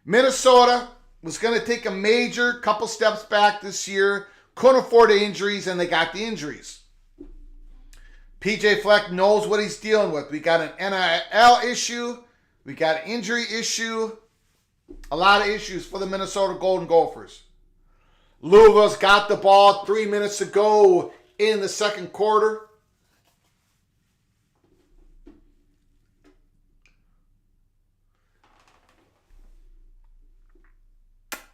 Minnesota was going to take a major couple steps back this year. Couldn't afford the injuries, and they got the injuries. PJ Fleck knows what he's dealing with. We got an NIL issue. We got an injury issue. A lot of issues for the Minnesota Golden Gophers. Louisville's got the ball. 3 minutes to go in the second quarter.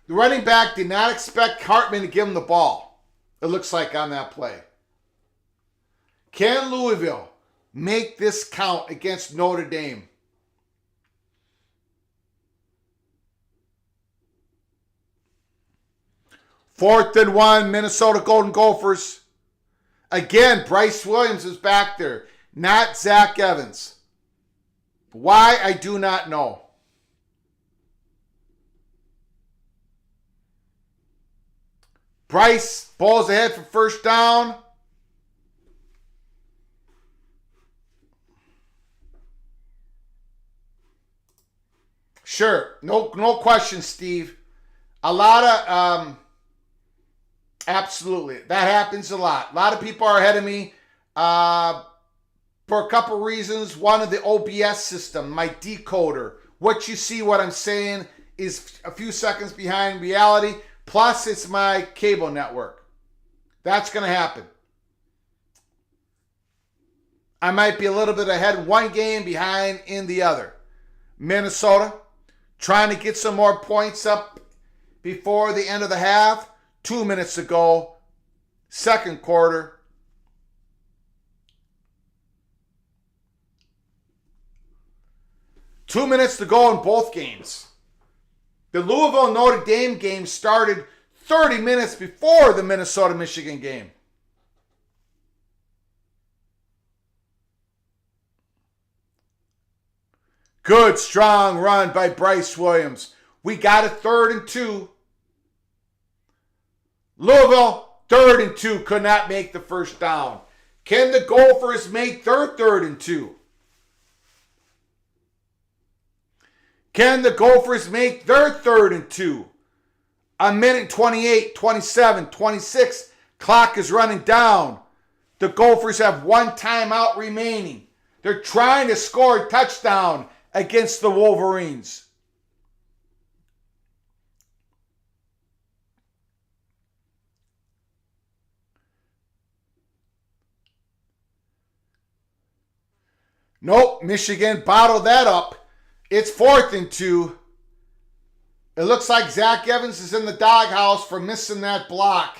The running back did not expect Hartman to give him the ball, it looks like, on that play. Can Louisville make this count against Notre Dame? 4th and 1, Minnesota Golden Gophers. Again, Bryce Williams is back there, not Zach Evans. Why, I do not know. Bryce balls ahead for first down. Sure, no question, Steve. A lot of, absolutely, that happens a lot. A lot of people are ahead of me for a couple reasons. One of the OBS system, my decoder. What you see, what I'm saying, is a few seconds behind reality. Plus, it's my cable network. That's going to happen. I might be a little bit ahead in one game, behind in the other. Minnesota trying to get some more points up before the end of the half. 2 minutes ago, second quarter. Two minutes to go in both games. The Louisville-Notre Dame game started 30 minutes before the Minnesota-Michigan game. Good, strong run by Bryce Williams. We got a 3rd-and-2. Louisville, 3rd-and-2, could not make the first down. Can the Gophers make their 3rd-and-2? Can the Gophers make their 3rd-and-2? A minute 28, 27, 26. Clock is running down. The Gophers have one timeout remaining. They're trying to score a touchdown against the Wolverines. Nope, Michigan bottled that up. It's 4th-and-2. It looks like Zach Evans is in the doghouse for missing that block.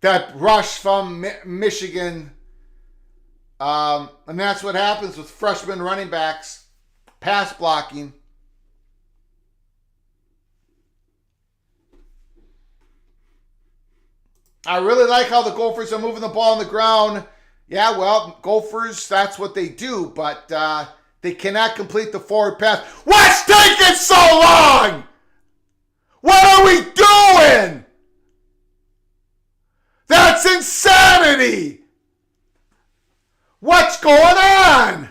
That rush from Michigan. And that's what happens with freshman running backs. Pass blocking. I really like how the Gophers are moving the ball on the ground. Yeah, well, Gophers, that's what they do, but they cannot complete the forward pass. What's taking so long? What are we doing? That's insanity. What's going on?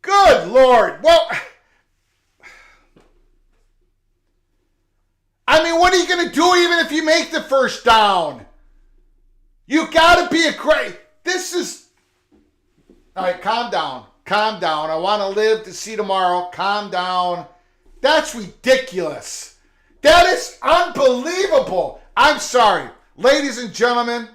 Good Lord. Well, I mean, what are you going to do even if you make the first down? You got to be a great... This is... All right, calm down. Calm down. I want to live to see tomorrow. Calm down. That's ridiculous. That is unbelievable. I'm sorry. Ladies and gentlemen,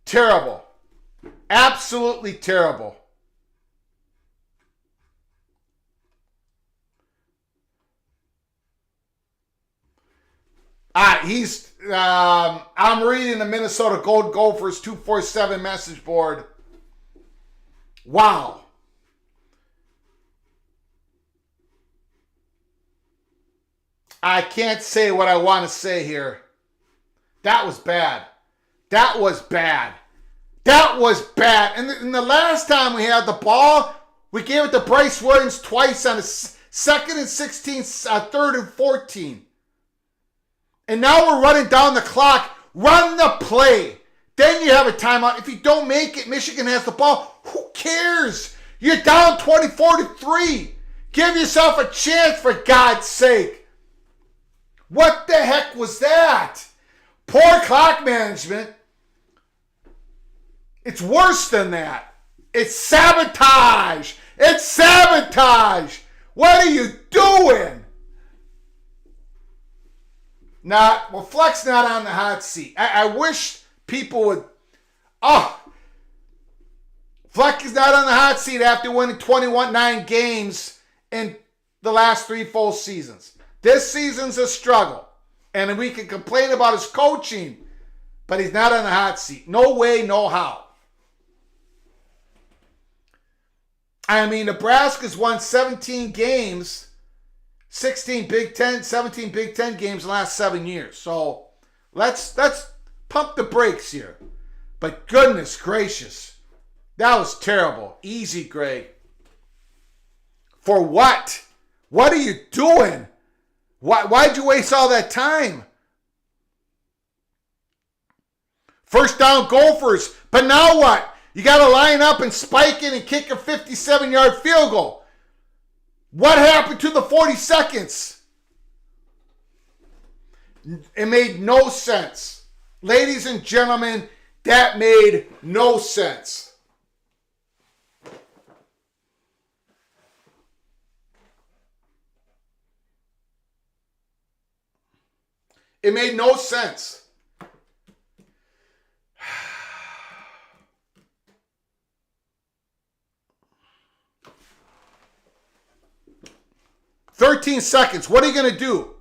terrible. Absolutely terrible. I'm reading the Minnesota Golden Gophers 247 message board. Wow. I can't say what I want to say here. That was bad. That was bad. That was bad. And the last time we had the ball, we gave it to Bryce Williams twice on a 2nd and 16, 3rd and 14. And now we're running down the clock. Run the play. Then you have a timeout. If you don't make it, Michigan has the ball. Who cares? You're down 24-3. Give yourself a chance, for God's sake. What the heck was that? Poor clock management. It's worse than that. It's sabotage. It's sabotage. What are you doing? Fleck's not on the hot seat. I wish people would. Oh, Fleck is not on the hot seat after winning 21-9 games in the last 3 full seasons. This season's a struggle. And we can complain about his coaching, but he's not on the hot seat. No way, no how. I mean, Nebraska's won 17 games, 17 Big Ten games in the last 7 years. So let's pump the brakes here. But goodness gracious, that was terrible. Easy, Greg. For what? What are you doing? Why'd you waste all that time? First down Gophers. But now what? You got to line up and spike it and kick a 57-yard field goal. What happened to the 40 seconds? It made no sense. Ladies and gentlemen, that made no sense. It made no sense. "13 seconds. What are you going to do?"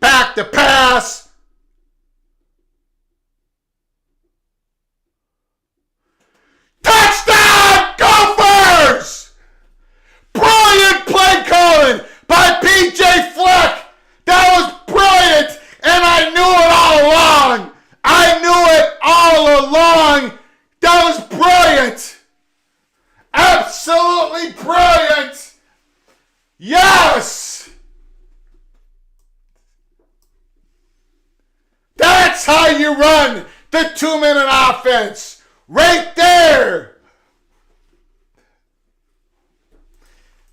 Back to pass. Touchdown, Gophers! Brilliant play calling by PJ Fleck. That was brilliant, and I knew it all along. I knew it all along. That was brilliant. Absolutely brilliant. Yes. That's how you run the 2-minute offense. Right there.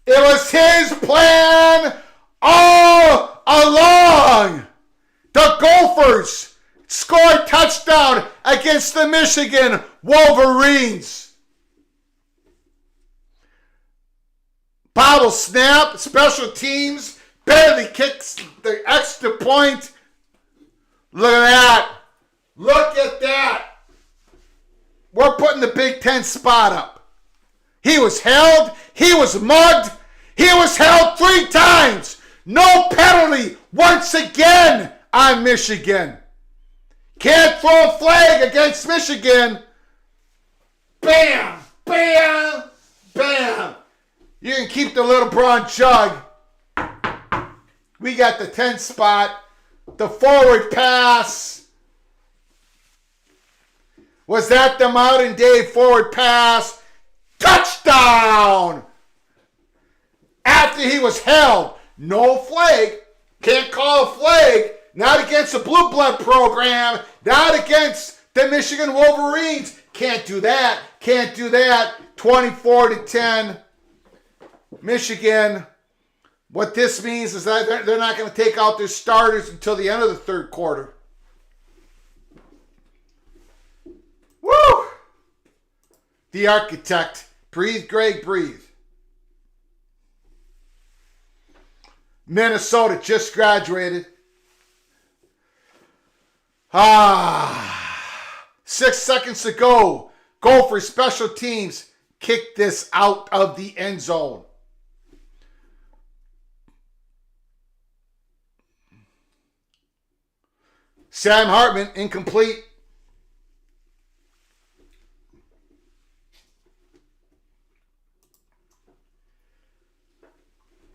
It was his plan all along. The Gophers scored touchdown against the Michigan Wolverines. Bottle snap, special teams, barely kicks the extra point. Look at that. Look at that. We're putting the Big Ten spot up. He was held. He was mugged. He was held 3 times. No penalty once again on Michigan. Can't throw a flag against Michigan. Bam, bam, bam. You can keep the Little Brown Jug. We got the 10 spot. The forward pass. Was that the modern day forward pass? Touchdown! After he was held. No flag. Can't call a flag. Not against the Blue Blood program. Not against the Michigan Wolverines. Can't do that. Can't do that. 24-10. Michigan. What this means is that they're not going to take out their starters until the end of the 3rd quarter. Woo! The architect. Breathe, Greg, breathe. Minnesota just graduated. 6 seconds to go. Go for special teams. Kick this out of the end zone. Sam Hartman, incomplete.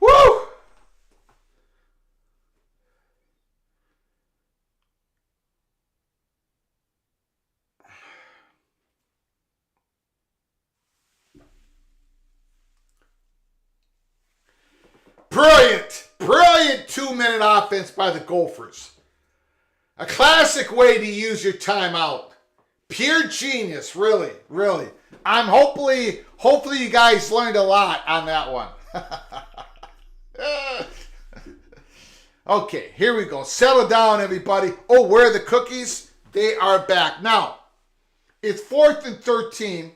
Woo! Brilliant 2-minute offense by the Gophers. A classic way to use your timeout. Pure genius, really, really. Hopefully you guys learned a lot on that one. Okay, here we go. Settle down, everybody. Oh, where are the cookies? They are back. Now, it's 4th and 13.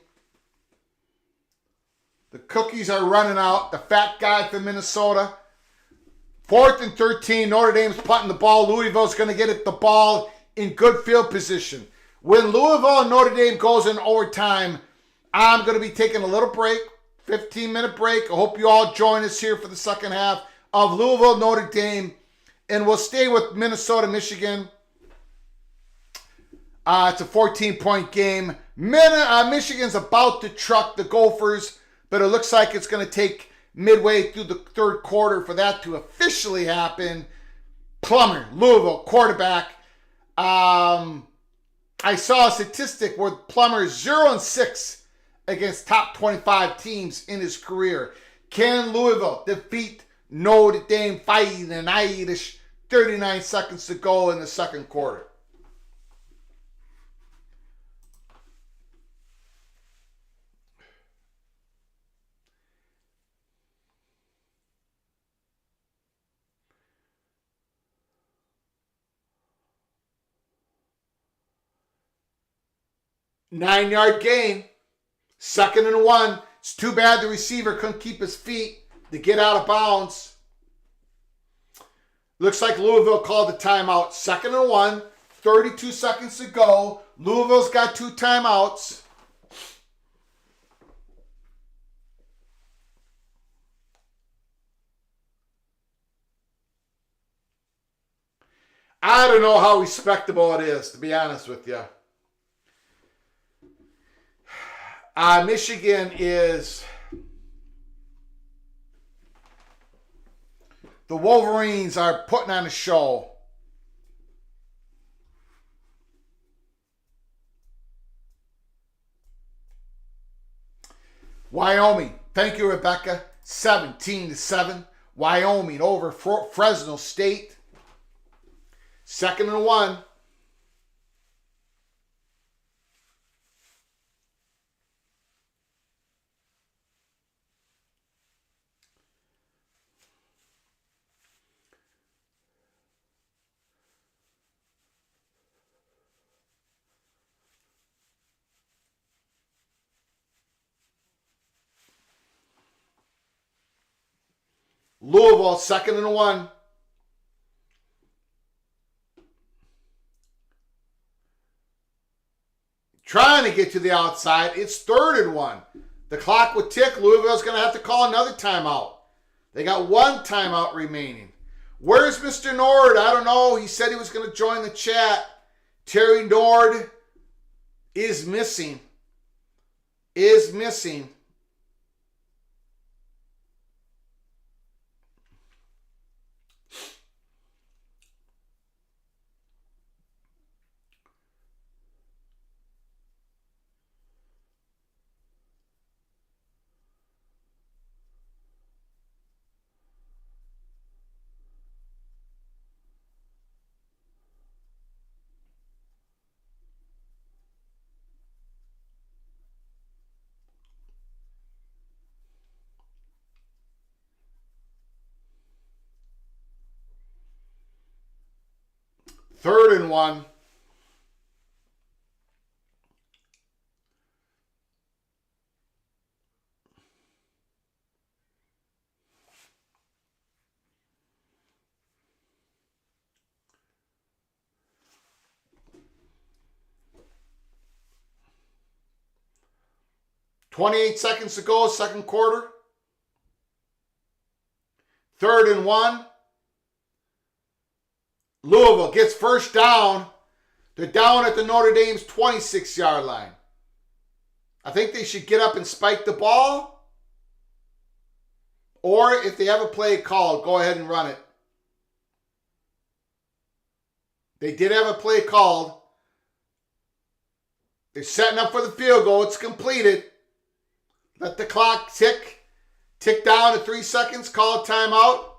The cookies are running out. The fat guy from Minnesota. 4th and 13. Notre Dame's punting the ball. Louisville's going to get it the ball in good field position. When Louisville and Notre Dame goes in overtime, I'm going to be taking a little break, 15-minute break. I hope you all join us here for the second half of Louisville, Notre Dame. And we'll stay with Minnesota, Michigan. It's a 14-point game. Michigan's about to truck the Gophers, but it looks like it's going to take midway through the third quarter for that to officially happen. Plummer, Louisville, quarterback. I saw a statistic where Plummer is 0-6 against top 25 teams in his career. Can Louisville defeat Notre Dame fighting an Irish? 39 seconds to go in the second quarter. Nine-yard gain. 2nd and 1. It's too bad the receiver couldn't keep his feet to get out of bounds. Looks like Louisville called the timeout. 2nd and 1. 32 seconds to go. Louisville's got 2 timeouts. I don't know how respectable it is, to be honest with you. Michigan is... The Wolverines are putting on a show. Wyoming. Thank you, Rebecca. 17-7. Wyoming over Fresno State. 2nd and 1. Louisville, 2nd and 1. Trying to get to the outside. It's 3rd and 1. The clock would tick. Louisville's going to have to call another timeout. They got 1 timeout remaining. Where's Mr. Nord? I don't know. He said he was going to join the chat. Terry Nord is missing. Is missing. Third and 1. .28 seconds to go, second quarter. 3rd and 1. Louisville gets first down. They're down at the Notre Dame's 26-yard line. I think they should get up and spike the ball. Or if they have a play called, go ahead and run it. They did have a play called. They're setting up for the field goal. It's completed. Let the clock tick. Tick down to 3 seconds. Call a timeout.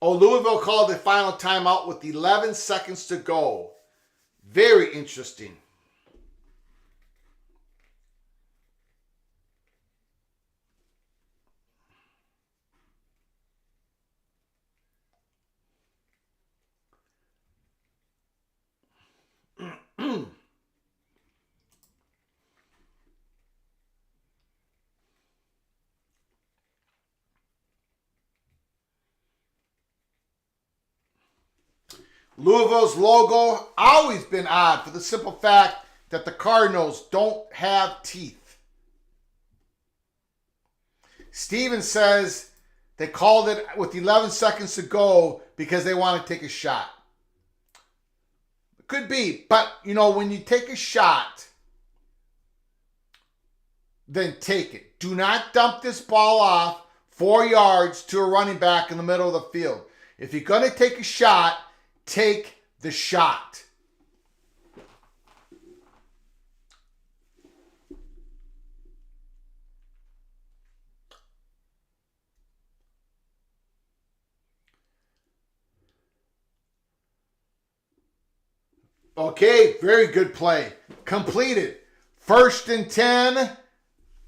Oh, Louisville called the final timeout with 11 seconds to go. Very interesting. Louisville's logo always been odd for the simple fact that the Cardinals don't have teeth. Steven says they called it with 11 seconds to go because they want to take a shot. Could be, but when you take a shot, then take it. Do not dump this ball off 4 yards to a running back in the middle of the field. If you're going to take a shot, take the shot. Okay, very good play. Completed. 1st and 10.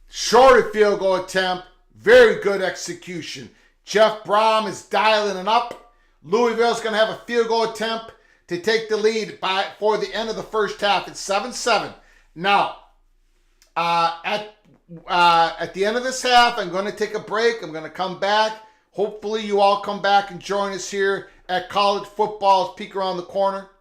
Shorter field goal attempt. Very good execution. Jeff Brom is dialing it up. Louisville's going to have a field goal attempt to take the lead for the end of the first half. It's 7-7. Now, at the end of this half, I'm going to take a break. I'm going to come back. Hopefully you all come back and join us here at College Football's Peek Around the Corner.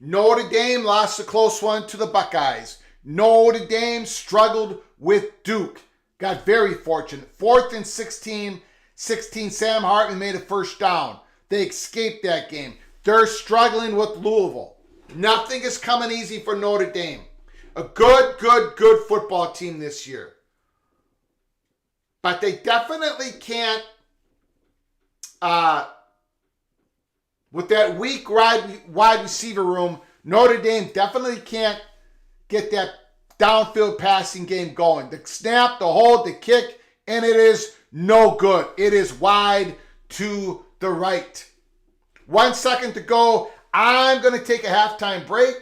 Notre Dame lost a close one to the Buckeyes. Notre Dame struggled with Duke. Got very fortunate. 4th and 16. Sam Hartman made a first down. They escaped that game. They're struggling with Louisville. Nothing is coming easy for Notre Dame. A good football team this year. But they definitely can't, with that weak wide receiver room, Notre Dame definitely can't get that downfield passing game going. The snap, the hold, the kick, and it is no good. It is wide to the right. 1 second to go. I'm going to take a halftime break.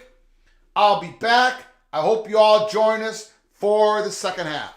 I'll be back. I hope you all join us for the second half.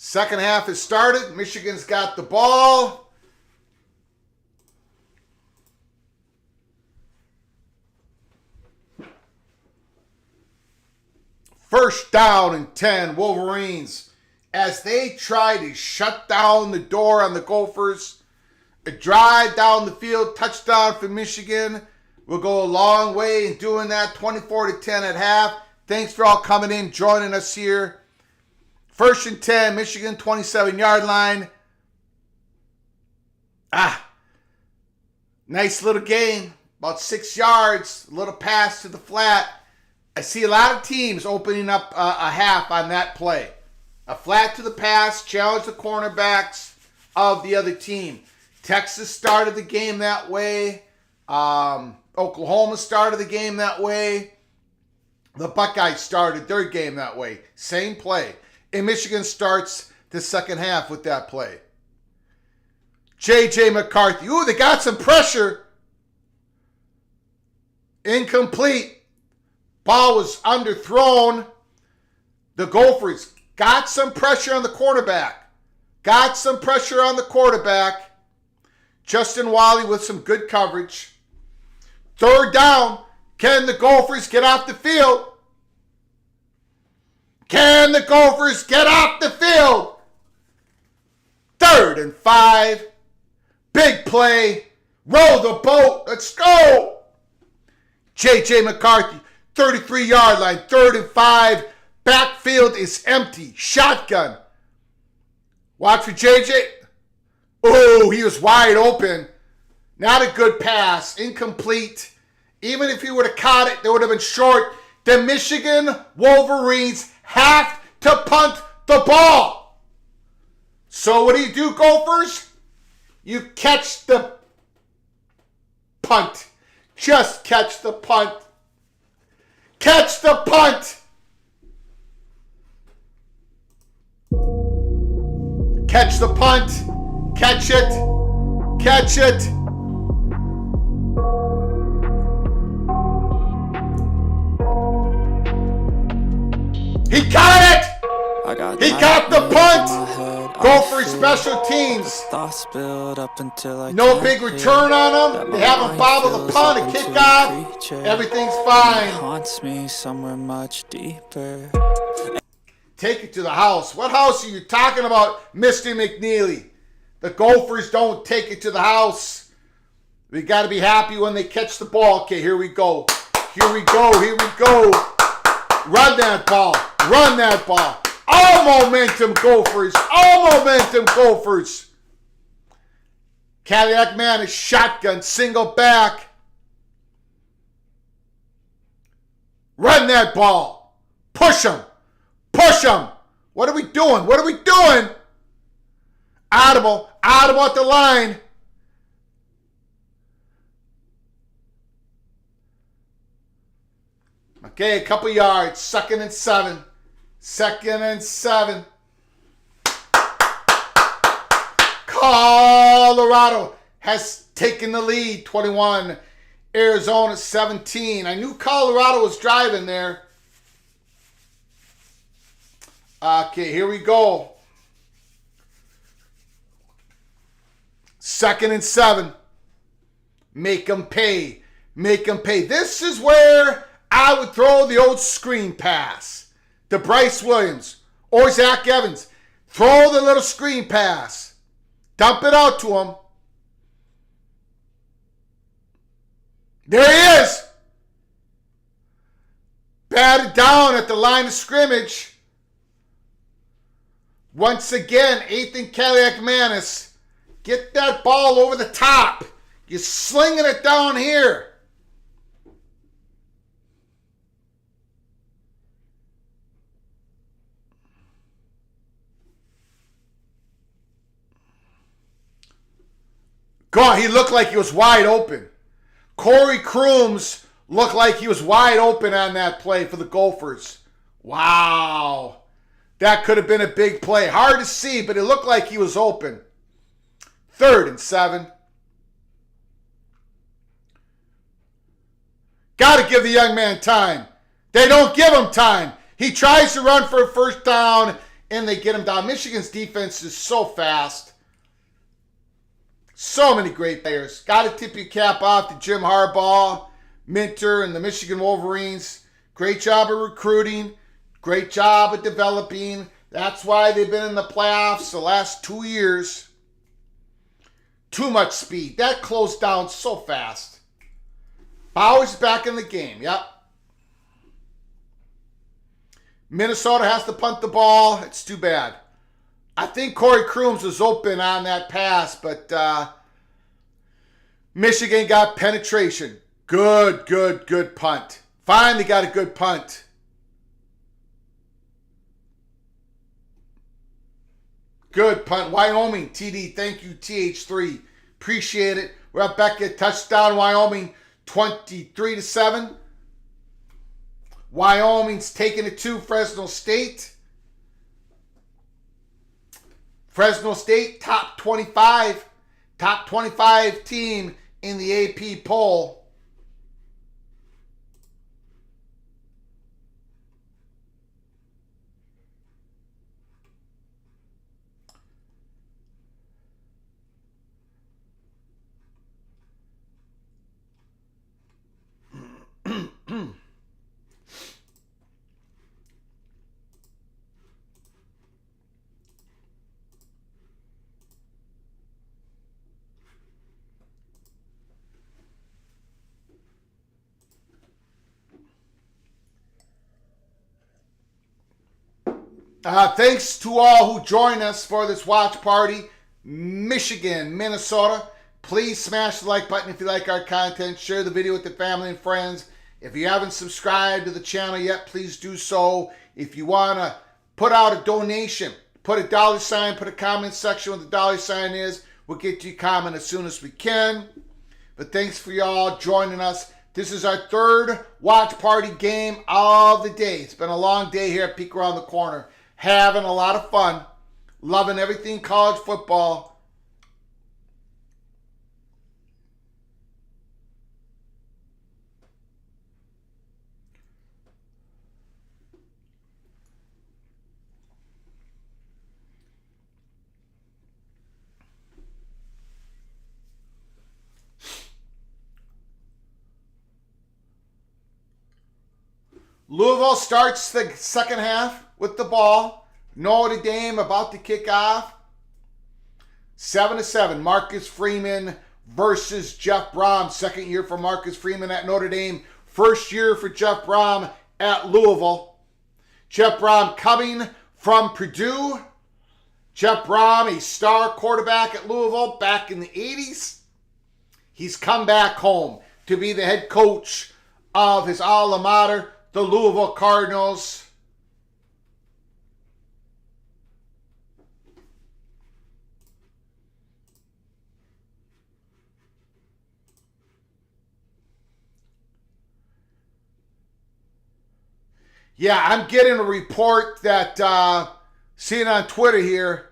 Second half has started. Michigan's got the ball. First down and 10, Wolverines, as they try to shut down the door on the Gophers. A drive down the field, touchdown for Michigan. We'll go a long way in doing that, 24-10 at half. Thanks for all coming in, joining us here. First and 10, Michigan, 27-yard line. Nice little gain, about 6 yards, a little pass to the flat. I see a lot of teams opening up a half on that play. A flat to the pass, challenge the cornerbacks of the other team. Texas started the game that way. Oklahoma started the game that way. The Buckeyes started their game that way. Same play. And Michigan starts the second half with that play. J.J. McCarthy. Ooh, they got some pressure. Incomplete. Ball was underthrown. The Gophers got some pressure on the quarterback. Justin Wally with some good coverage. Third down. Can the Gophers get off the field? Third and 5. Big play. Roll the boat. Let's go. J.J. McCarthy, 33-yard line, 3rd and 5. Backfield is empty. Shotgun. Watch for J.J. Oh, he was wide open. Not a good pass. Incomplete. Even if he would have caught it, they would have been short. The Michigan Wolverines have to punt the ball. So what do, Gophers? You catch the punt. Just catch the punt. Catch the punt. Catch the punt. Catch it. Catch it. He got it. He got the punt. Gopher special teams. No big return on them. They haven't bobbled the punt, a kickoff. Everything's fine. Haunts me somewhere much deeper. Take it to the house. What house are you talking about, Mr. McNeely? The Gophers don't take it to the house. We got to be happy when they catch the ball. Okay, here we go. Here we go. Run that ball. All momentum, Gophers. Cadillac man is shotgun, single back. Run that ball. Push him. What are we doing? Audible at the line. Okay, a couple yards. 2nd and 7. Colorado has taken the lead. 21. Arizona 17. I knew Colorado was driving there. Okay, here we go. 2nd and 7. Make them pay. This is where I would throw the old screen pass to Bryce Williams or Zach Evans. Throw the little screen pass. Dump it out to him. There he is. Batted down at the line of scrimmage. Once again, 8th and Cadillac Manis. Get that ball over the top. You're slinging it down here. God, he looked like he was wide open. Corey Crooms looked like he was wide open on that play for the Gophers. Wow. That could have been a big play. Hard to see, but it looked like he was open. 3rd and 7. Got to give the young man time. They don't give him time. He tries to run for a first down, and they get them down. Michigan's defense is so fast. So many great players. Got to tip your cap off to Jim Harbaugh, Minter, and the Michigan Wolverines. Great job of recruiting. Great job of developing. That's why they've been in the playoffs the last 2 years. Too much speed. That closed down so fast. Bowers back in the game. Yep. Minnesota has to punt the ball. It's too bad. I think Corey Crooms was open on that pass, but Michigan got penetration. Good punt. Finally got a good punt. Good punt. Wyoming, TD. Thank you, TH3. Appreciate it. We're up back at touchdown, Wyoming, 23-7. Wyoming's taking it to Fresno State. Fresno State, top 25 team in the AP poll. Thanks to all who join us for this watch party. Michigan, Minnesota. Please smash the like button if you like our content. Share the video with your family and friends. If you haven't subscribed to the channel yet, please do so. If you want to put out a donation, put a $, put a comment section where the $sign is. We'll get to your comment as soon as we can. But thanks for y'all joining us. This is our third watch party game of the day. It's been a long day here at Peek Around the Corner. Having a lot of fun. Loving everything college football. Louisville starts the second half with the ball. Notre Dame about to kick off. 7-7. Marcus Freeman versus Jeff Brom. Second year for Marcus Freeman at Notre Dame. First year for Jeff Brom at Louisville. Jeff Brom coming from Purdue. Jeff Brom, a star quarterback at Louisville back in the 80s. He's come back home to be the head coach of his alma mater, the Louisville Cardinals. Yeah, I'm getting a report that, seeing on Twitter here,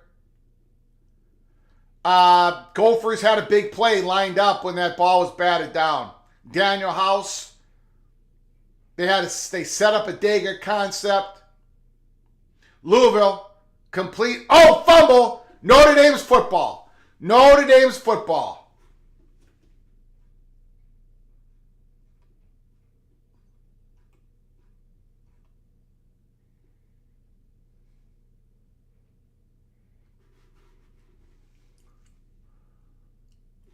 Gophers had a big play lined up when that ball was batted down. Daniel House, they set up a dagger concept. Louisville, complete, fumble! Notre Dame's football. Notre Dame's football.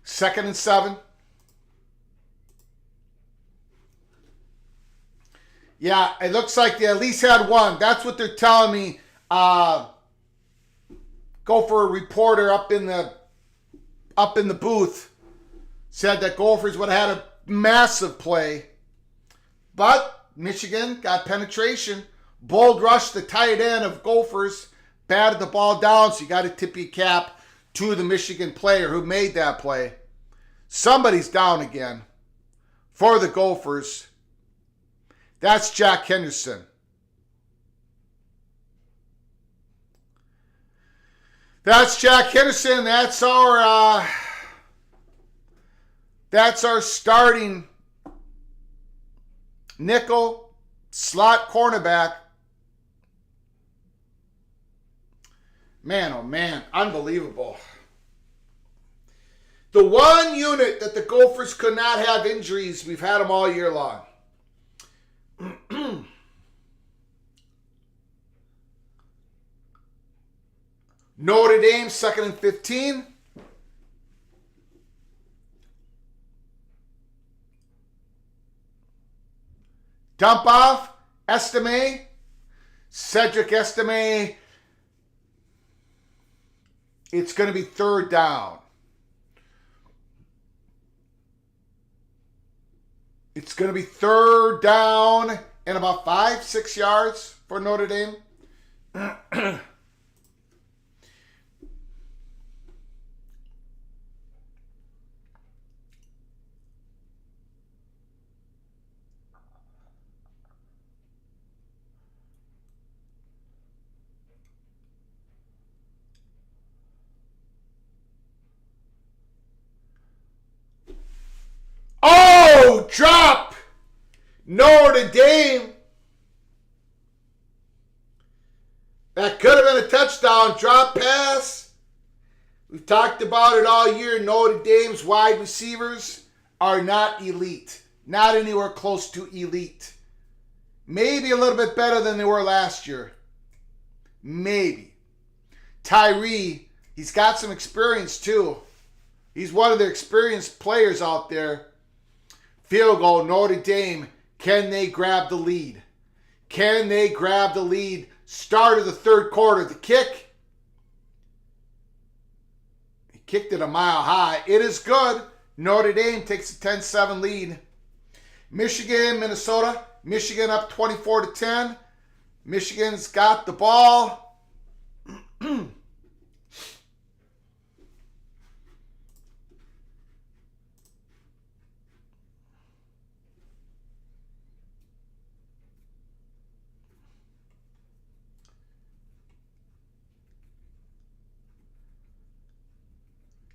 Second and 7. Yeah, it looks like they at least had one. That's what they're telling me. Gopher reporter up in the booth said that Gophers would have had a massive play. But Michigan got penetration. Bold rush, the tight end of Gophers, batted the ball down, so you got to tip your cap to the Michigan player who made that play. Somebody's down again for the Gophers. That's Jack Henderson. That's Jack Henderson. That's our starting nickel slot cornerback. Man, oh man, unbelievable. The one unit that the Gophers could not have injuries, we've had them all year long. Notre Dame, 2nd and 15. Dump off, Estime, Cedric Estime. It's going to be 3rd down. It's going to be 3rd down and about 5-6 yards for Notre Dame. Oh, drop! Notre Dame. That could have been a touchdown. Drop pass. We've talked about it all year. Notre Dame's wide receivers are not elite. Not anywhere close to elite. Maybe a little bit better than they were last year. Maybe. Tyree, he's got some experience too. He's one of the experienced players out there. Field goal, Notre Dame. Can they grab the lead? Can they grab the lead? Start of the 3rd quarter. The kick. He kicked it a mile high. It is good. Notre Dame takes a 10-7 lead. Michigan, Minnesota. Michigan up 24-10. Michigan's got the ball.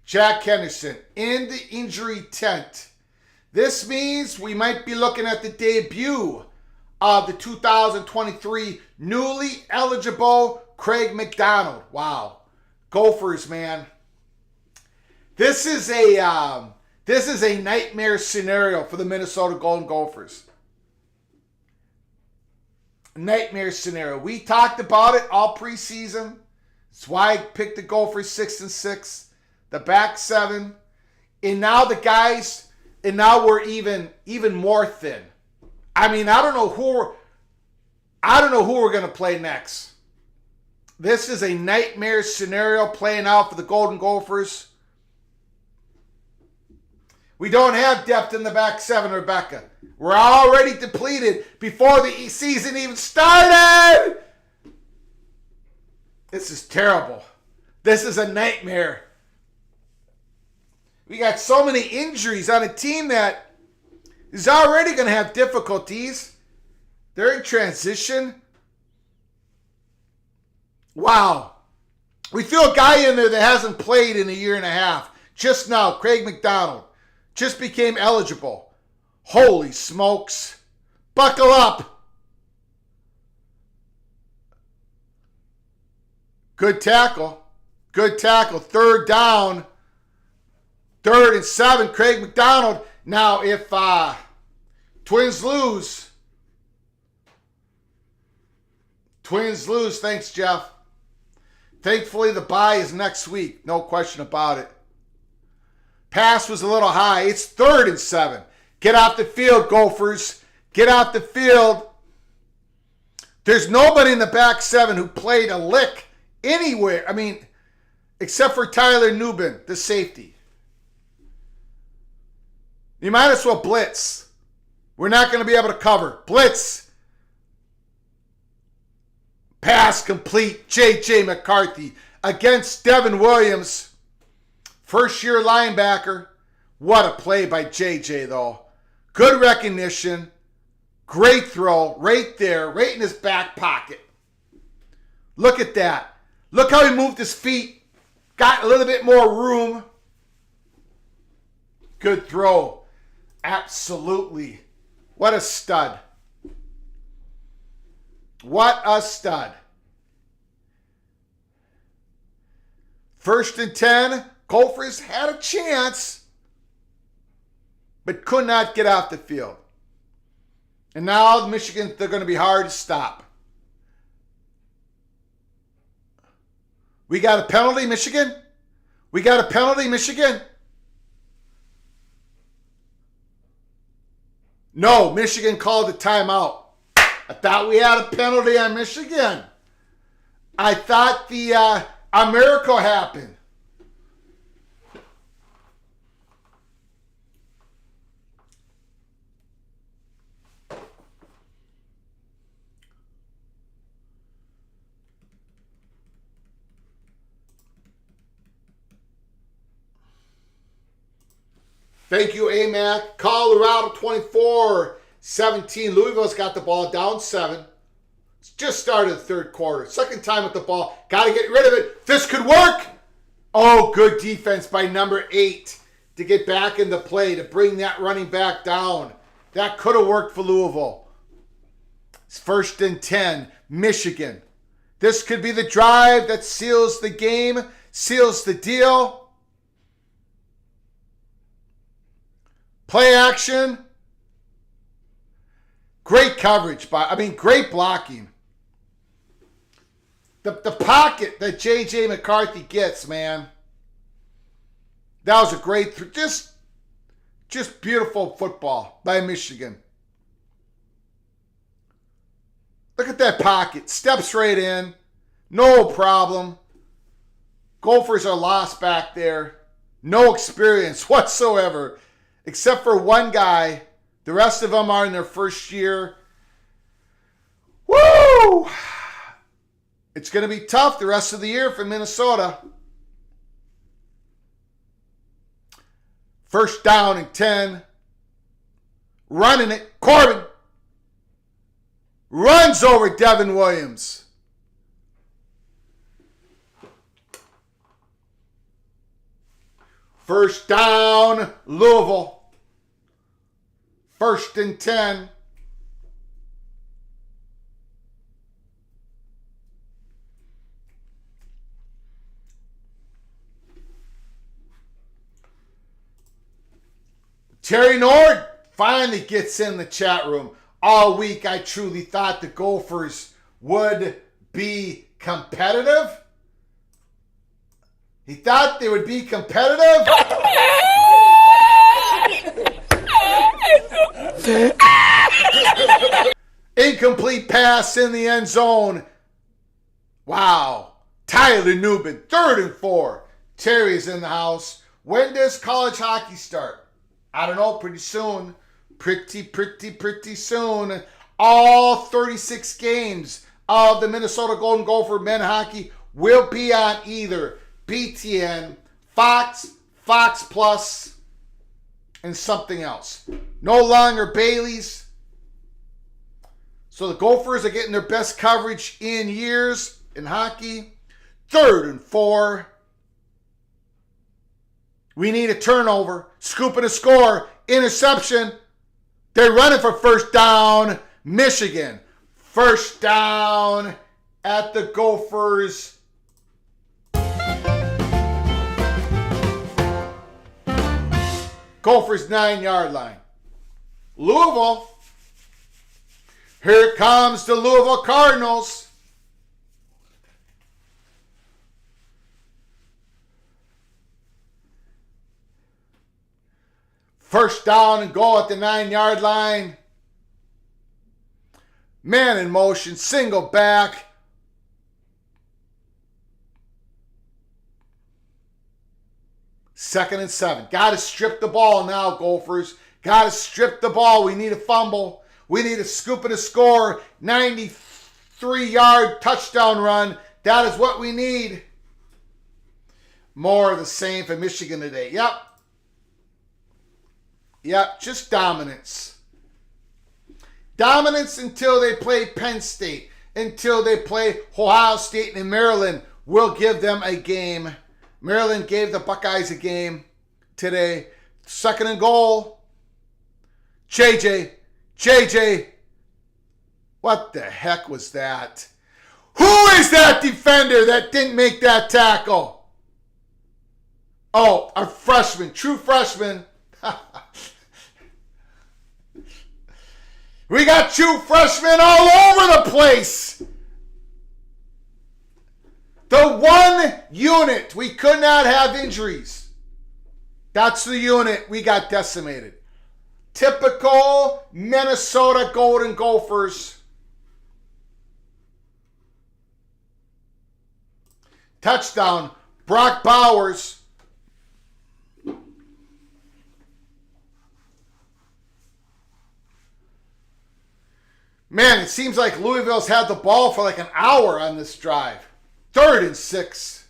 Jack Henderson in the injury tent. This means we might be looking at the debut of the 2023 newly eligible Craig McDonald. Wow. Gophers, man. This is a nightmare scenario for the Minnesota Golden Gophers. Nightmare scenario. We talked about it all preseason. That's why I picked the Gophers 6-6. The back 7. And now the guys, and now we're even more thin. I mean, I don't know who we're going to play next. This is a nightmare scenario playing out for the Golden Gophers. We don't have depth in the back 7, Rebecca. We're already depleted before the season even started. This is terrible. This is a nightmare. We got so many injuries on a team that is already going to have difficulties. They're in transition. Wow. We threw a guy in there that hasn't played in a year and a half. Just now, Craig McDonald just became eligible. Holy smokes. Buckle up. Good tackle. Good tackle. 3rd down. 3rd and 7, Craig McDonald. Now, if Twins lose, thanks, Jeff. Thankfully, the bye is next week. No question about it. Pass was a little high. It's 3rd and 7. Get off the field, Gophers. Get off the field. There's nobody in the back 7 who played a lick anywhere. I mean, except for Tyler Nubin, the safety. You might as well blitz. We're not going to be able to cover. Blitz. Pass complete. J.J. McCarthy against Devin Williams. First-year linebacker. What a play by J.J., though. Good recognition. Great throw right there, right in his back pocket. Look at that. Look how he moved his feet. Got a little bit more room. Good throw. Absolutely. What a stud. What a stud. First and 10. Gophers had a chance, but could not get off the field. And now Michigan, they're going to be hard to stop. We got a penalty, Michigan? We got a penalty, Michigan? No, Michigan called a timeout. I thought we had a penalty on Michigan. I thought a miracle happened. Thank you, AMAC. Colorado 24-17. Louisville's got the ball down 7. It's just started the third quarter. Second time with the ball. Got to get rid of it. This could work. Oh, good defense by number 8 to get back into play, to bring that running back down. That could have worked for Louisville. It's first and 10. Michigan. This could be the drive that seals the game, seals the deal. Play action. Great coverage, great blocking. The pocket that J.J. McCarthy gets, man. That was a great, just beautiful football by Michigan. Look at that pocket. Steps right in. No problem. Gophers are lost back there. No experience whatsoever. Except for one guy. The rest of them are in their first year. Woo! It's going to be tough the rest of the year for Minnesota. First down and 10. Running it. Corbin runs over Devin Williams. First down, Louisville. First and 10. Terry Nord finally gets in the chat room. All week I truly thought the Gophers would be competitive. He thought they would be competitive. Incomplete pass in the end zone. Wow. Tyler Nubin, 3rd and 4. Terry's in the house. When does college hockey start? I don't know, pretty soon. Pretty soon. All 36 games of the Minnesota Golden Gopher men hockey will be on either BTN, Fox, Fox Plus, and something else. No longer Bailey's. So the Gophers are getting their best coverage in years in hockey. 3rd and 4. We need a turnover. Scooping a score. Interception. They're running for first down. Michigan. First down at the Gophers. Gophers 9-yard line. Louisville. Here comes the Louisville Cardinals. First down and goal at the 9-yard line. Man in motion, single back. Second and 7. Got to strip the ball now, Gophers. Got to strip the ball. We need a fumble. We need a scoop and a score. 93-yard touchdown run. That is what we need. More of the same for Michigan today. Yep, just dominance. Dominance until they play Penn State. Until they play Ohio State and Maryland. We'll give them a game. Maryland gave the Buckeyes a game today. Second and goal. JJ. What the heck was that? Who is that defender that didn't make that tackle? Oh, a freshman, true freshman. We got true freshmen all over the place. The one unit we could not have injuries. That's the unit we got decimated. Typical Minnesota Golden Gophers. Touchdown, Brock Bowers. Man, it seems like Louisville's had the ball for like an hour on this drive. 3rd and 6.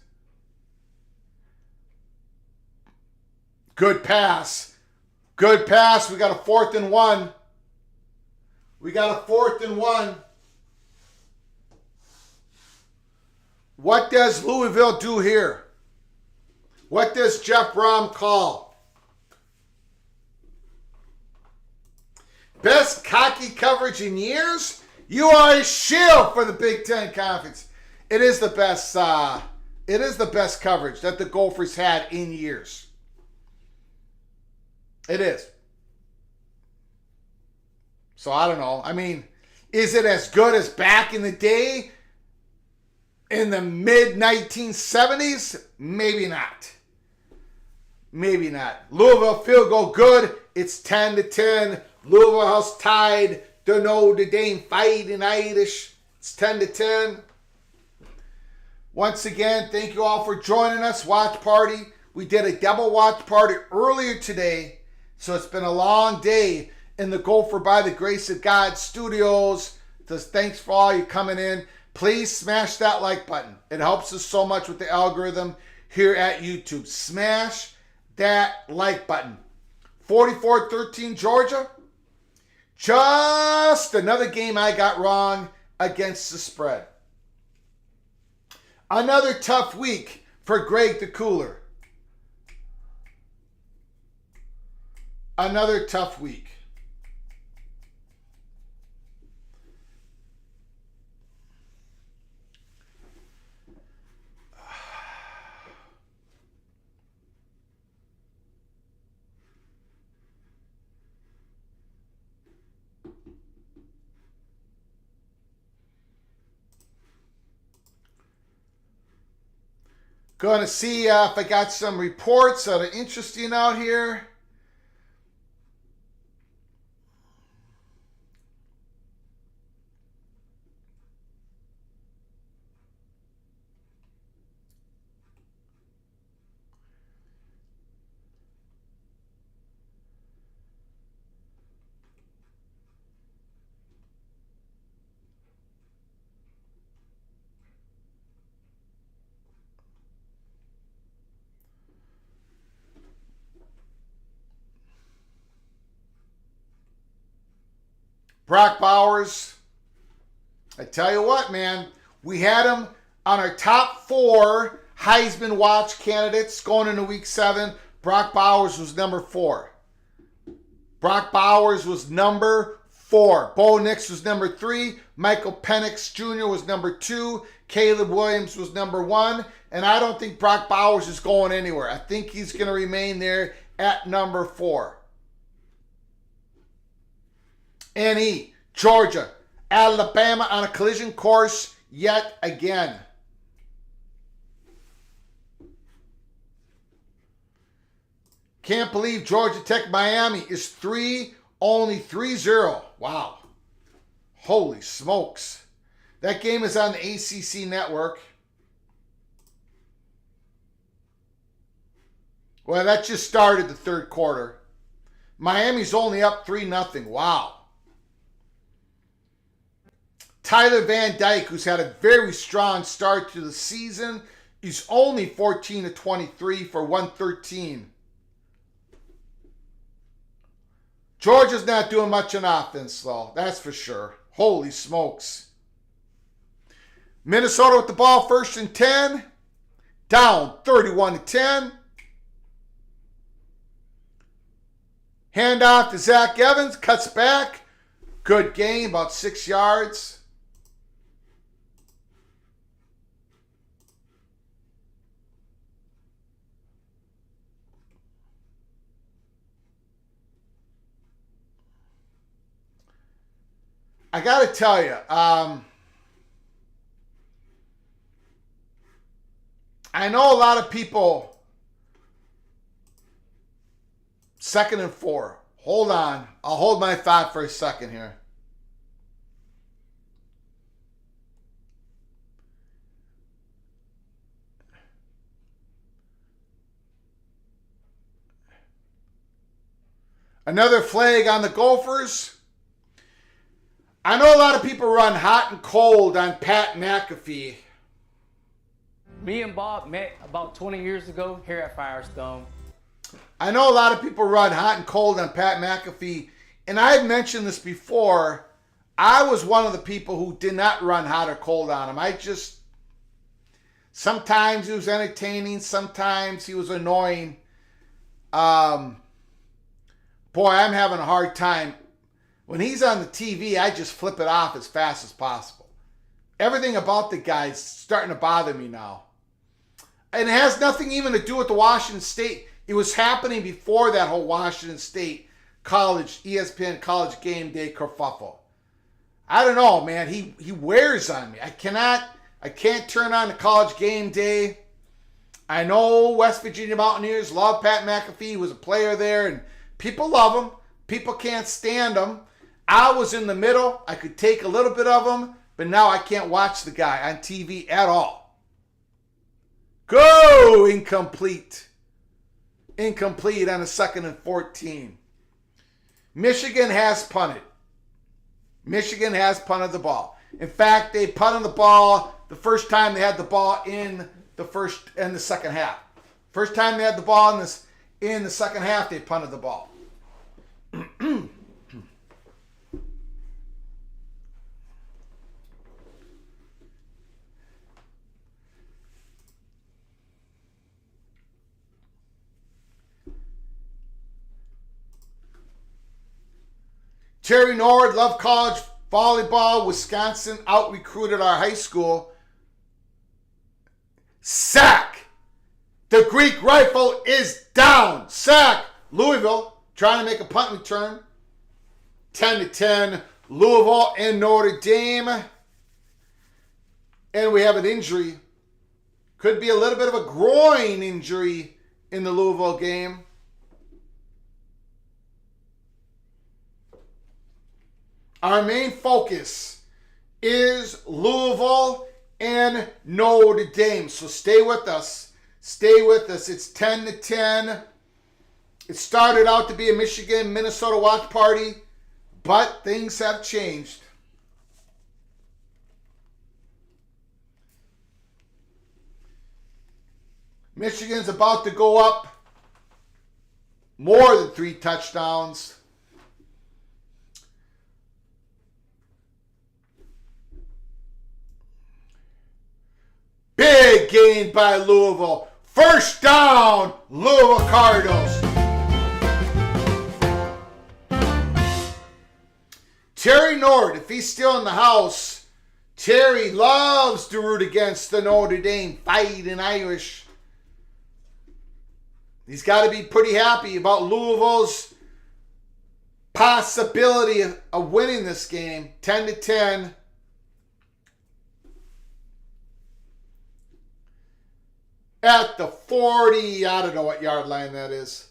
Good pass. Good pass. We got a 4th and 1. We got a 4th and 1. What does Louisville do here? What does Jeff Brom call? Best cocky coverage in years? You are a shield for the Big Ten Conference. It is the best. It is the best coverage that the Gophers had in years. It is. So I don't know. I mean, is it as good as back in the day in the mid 1970s? Maybe not. Maybe not. Louisville field goal good. It's 10-10. Louisville has tied the Notre Dame Fighting Irish. It's 10-10. Once again, thank you all for joining us. Watch party. We did a double watch party earlier today, so it's been a long day in the Gopher by the Grace of God studios. Just thanks for all you coming in. Please smash that like button. It helps us so much with the algorithm here at YouTube. Smash that like button. 44-13 Georgia. Just another game I got wrong against the spread. Another tough week for Greg the Cooler. Another tough week. Going to see if I got some reports that are interesting out here. Brock Bowers, I tell you what, man, we had him on our top 4 Heisman Watch candidates going into week 7. Brock Bowers was number 4. Brock Bowers was number 4. Bo Nix was number 3. Michael Penix Jr. was number 2. Caleb Williams was number 1. And I don't think Brock Bowers is going anywhere. I think he's going to remain there at number 4. NE, Georgia, Alabama on a collision course yet again. Can't believe Georgia Tech Miami is only 3-0. Wow. Holy smokes. That game is on the ACC network. Well, that just started the third quarter. Miami's only up 3-0. Wow. Tyler Van Dyke, who's had a very strong start to the season, he's only 14-23 for 113. Georgia's not doing much on offense, though. That's for sure. Holy smokes. Minnesota with the ball, 1st and 10. Down 31-10. Handoff to Zach Evans. Cuts back. Good gain, about 6 yards. I got to tell you, I know a lot of people, 2nd and 4. Hold on. I'll hold my thought for a second here. Another flag on the Gophers. I know a lot of people run hot and cold on Pat McAfee. Me and Bob met about 20 years ago here at Firestone. I know a lot of people run hot and cold on Pat McAfee, and I've mentioned this before. I was one of the people who did not run hot or cold on him. Sometimes he was entertaining, sometimes he was annoying. Boy, I'm having a hard time. When he's on the TV, I just flip it off as fast as possible. Everything about the guy is starting to bother me now. And it has nothing even to do with the Washington State. It was happening before that whole Washington State college, ESPN college game day kerfuffle. I don't know, man. He wears on me. I can't turn on the college game day. I know West Virginia Mountaineers love Pat McAfee. He was a player there, and people love him. People can't stand him. I was in the middle. I could take a little bit of him, but now I can't watch the guy on TV at all. Go! Incomplete. Incomplete on a 2nd and 14. Michigan has punted. Michigan has punted the ball. In fact, they punted the ball the first time they had the ball in the second half. First time they had the ball in the second half, they punted the ball. Terry Nord, loved college volleyball. Wisconsin out-recruited our high school. Sack! The Greek rifle is down. Sack! Louisville trying to make a punt return. 10-10. Louisville and Notre Dame. And we have an injury. Could be a little bit of a groin injury in the Louisville game. Our main focus is Louisville and Notre Dame. So stay with us. Stay with us. It's 10-10. It started out to be a Michigan-Minnesota watch party, but things have changed. Michigan's about to go up more than 3 touchdowns. Big gain by Louisville. First down, Louisville Cardinals. Terry Nord, if he's still in the house, Terry loves to root against the Notre Dame Fighting Irish. He's got to be pretty happy about Louisville's possibility of winning this game. 10-10. At the 40, I don't know what yard line that is.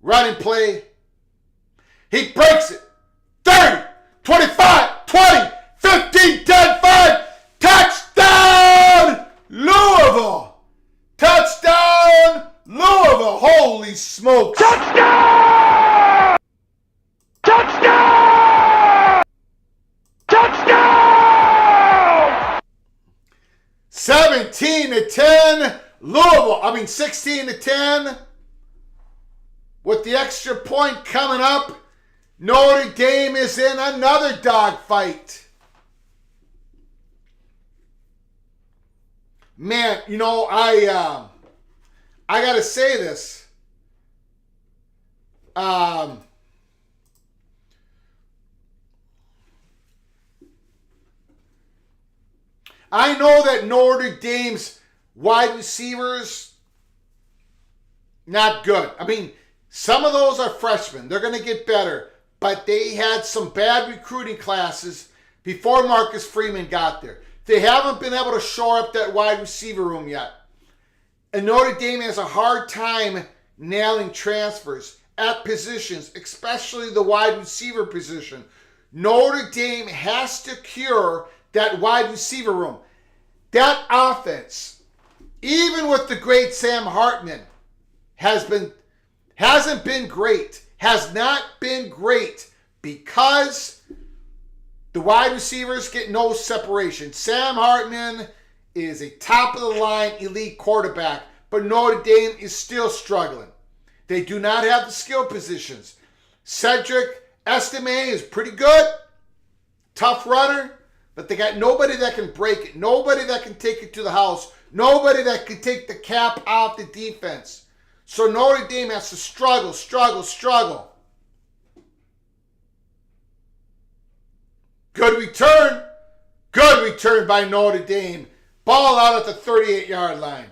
Running play. He breaks it. 30, 25, 20, 15, 10, 5. Touchdown, Louisville. Touchdown, Louisville. Holy smokes. Touchdown! Touchdown! Touchdown! 17-10, Louisville. 16-10. With the extra point coming up, Notre Dame is in another dogfight. Man, I gotta say this. I know that Notre Dame's wide receivers, not good. Some of those are freshmen. They're going to get better. but they had some bad recruiting classes before Marcus Freeman got there. They haven't been able to shore up that wide receiver room yet. And Notre Dame has a hard time nailing transfers at positions, especially the wide receiver position. Notre Dame has to cure that wide receiver room. That offense, even with the great Sam Hartman, hasn't been great. Has not been great because the wide receivers get no separation. Sam Hartman is a top-of-the-line elite quarterback, but Notre Dame is still struggling. They do not have the skill positions. Cedric Estime is pretty good, tough runner, but they got nobody that can break it, nobody that can take it to the house, nobody that can take the cap off the defense. So Notre Dame has to struggle. Good return by Notre Dame. Ball out at the 38-yard line.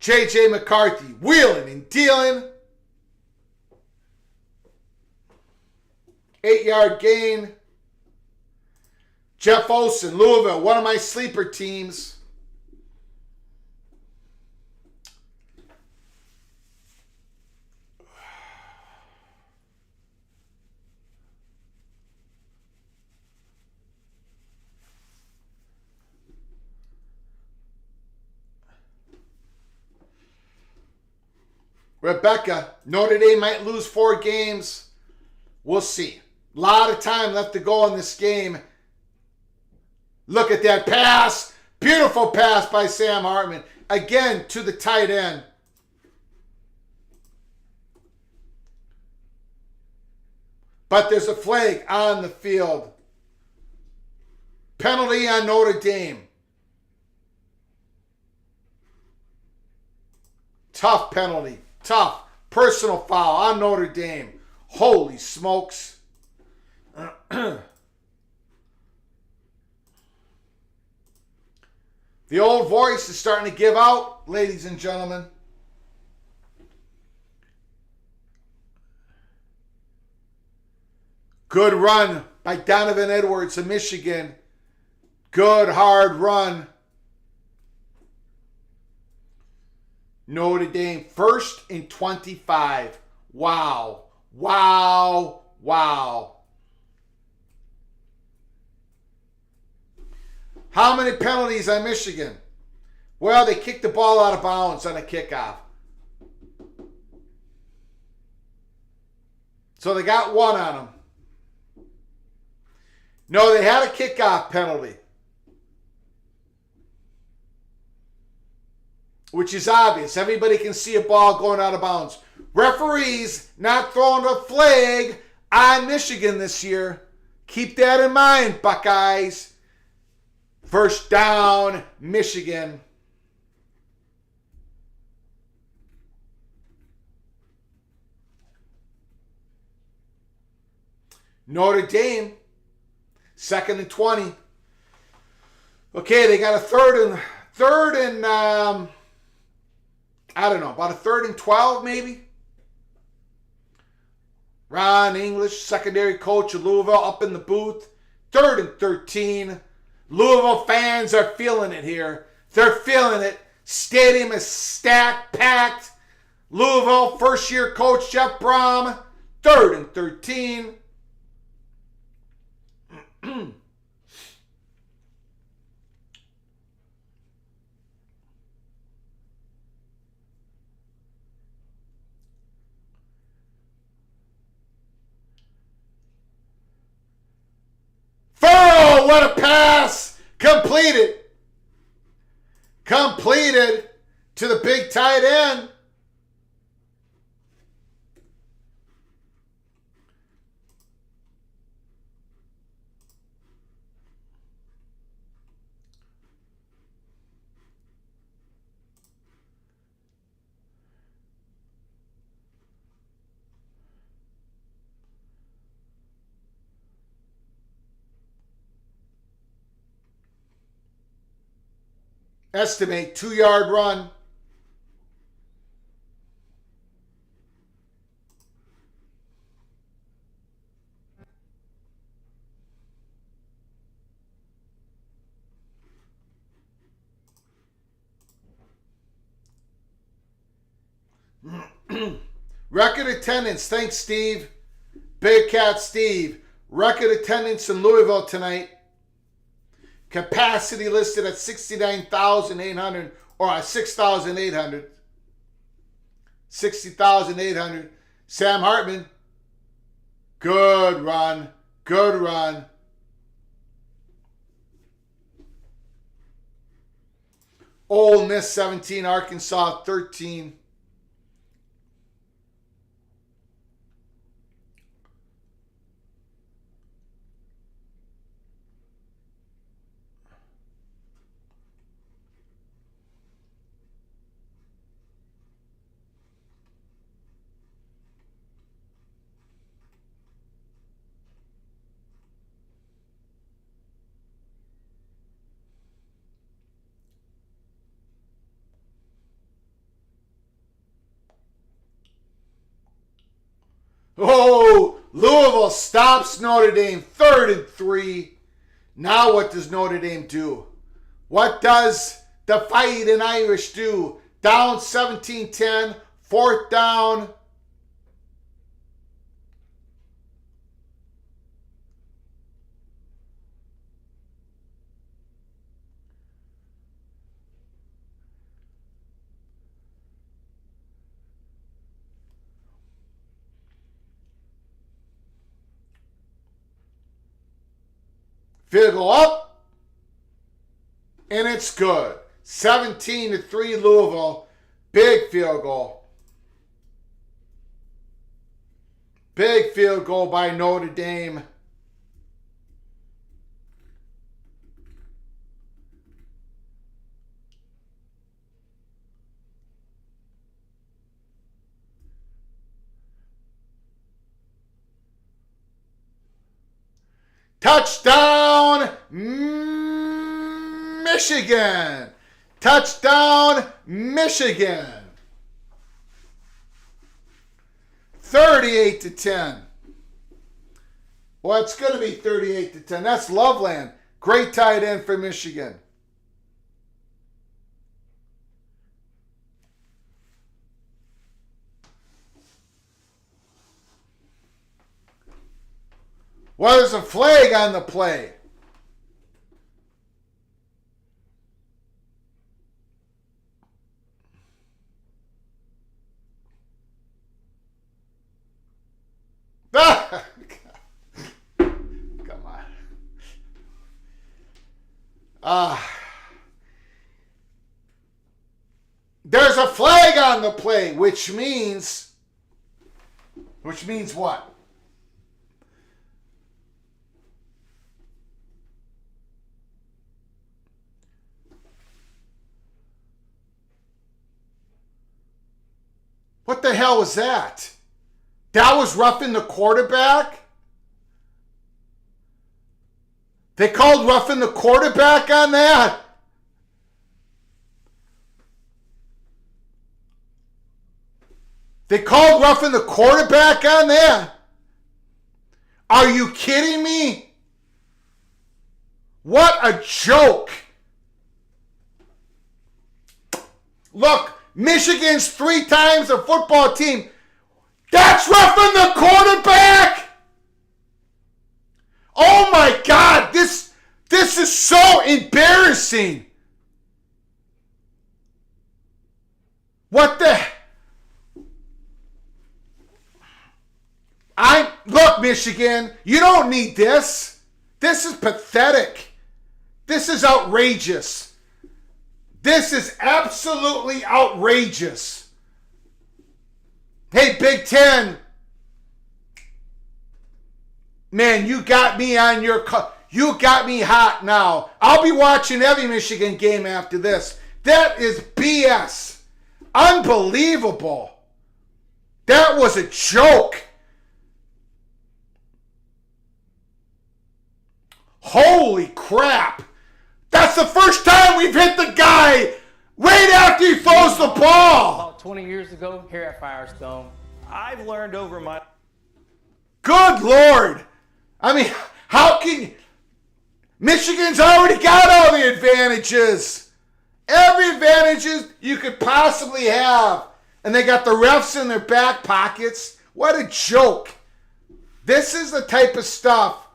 J.J. McCarthy wheeling and dealing. 8-yard gain. Jeff Olson, Louisville, one of my sleeper teams. Rebecca, Notre Dame might lose 4 games. We'll see. A lot of time left to go in this game. Look at that pass. Beautiful pass by Sam Hartman. Again, to the tight end. But there's a flag on the field. Penalty on Notre Dame. Tough penalty. Tough. Personal foul on Notre Dame. Holy smokes. The old voice is starting to give out, ladies and gentlemen. Good run by Donovan Edwards of Michigan. Good hard run. Notre Dame 1st and 25. Wow. How many penalties on Michigan? Well, they kicked the ball out of bounds on a kickoff. So they got 1 on them. No, they had a kickoff penalty. Which is obvious. Everybody can see a ball going out of bounds. Referees not throwing a flag on Michigan this year. Keep that in mind, Buckeyes. First down, Michigan. Notre Dame, 2nd and 20. Okay, they got a third and I don't know, about a 3rd and 12 maybe. Ron English, secondary coach of Louisville, up in the booth. 3rd and 13. Louisville fans are feeling it here. They're feeling it. Stadium is stacked, packed. Louisville, first-year coach Jeff Brom. 3rd and 13. Oh, what a pass! Completed to the big tight end. Estimate 2-yard run. Record attendance. Thanks, Steve. Big Cat Steve. Record attendance in Louisville tonight. Capacity listed at 69,800 or 6,800. 60,800. Sam Hartman. Good run. Good run. Ole Miss 17, Arkansas 13. Oh, Louisville stops Notre Dame 3rd and 3. Now what does Notre Dame do? What does the Fighting Irish do? Down 17-10, 4th down. Field goal up, and it's good. 17-3 Louisville. Big field goal. Big field goal by Notre Dame. Touchdown, Michigan. Touchdown, Michigan. 38-10. Well, it's going to be 38-10. That's Loveland. Great tight end for Michigan. Well, there's a flag on the play. Come on. There's a flag on the play, which means what? What the hell was that? That was roughing the quarterback? They called roughing the quarterback on that? They called roughing the quarterback on that? Are you kidding me? What a joke. Look, Michigan's 3 times a football team. That's roughing the quarterback. Oh my God, this is so embarrassing. What the? Look, Michigan, you don't need this. This is pathetic. This is outrageous. This is absolutely outrageous. Hey, Big Ten. Man, you got me on your... You got me hot now. I'll be watching every Michigan game after this. That is BS. Unbelievable. That was a joke. Holy crap. That's the first time we've hit the guy right after he throws the ball. About 20 years ago, here at Firestone, I've learned over my... Good Lord. I mean, how can... Michigan's already got all the advantages. Every advantages you could possibly have. And they got the refs in their back pockets. What a joke. This is the type of stuff,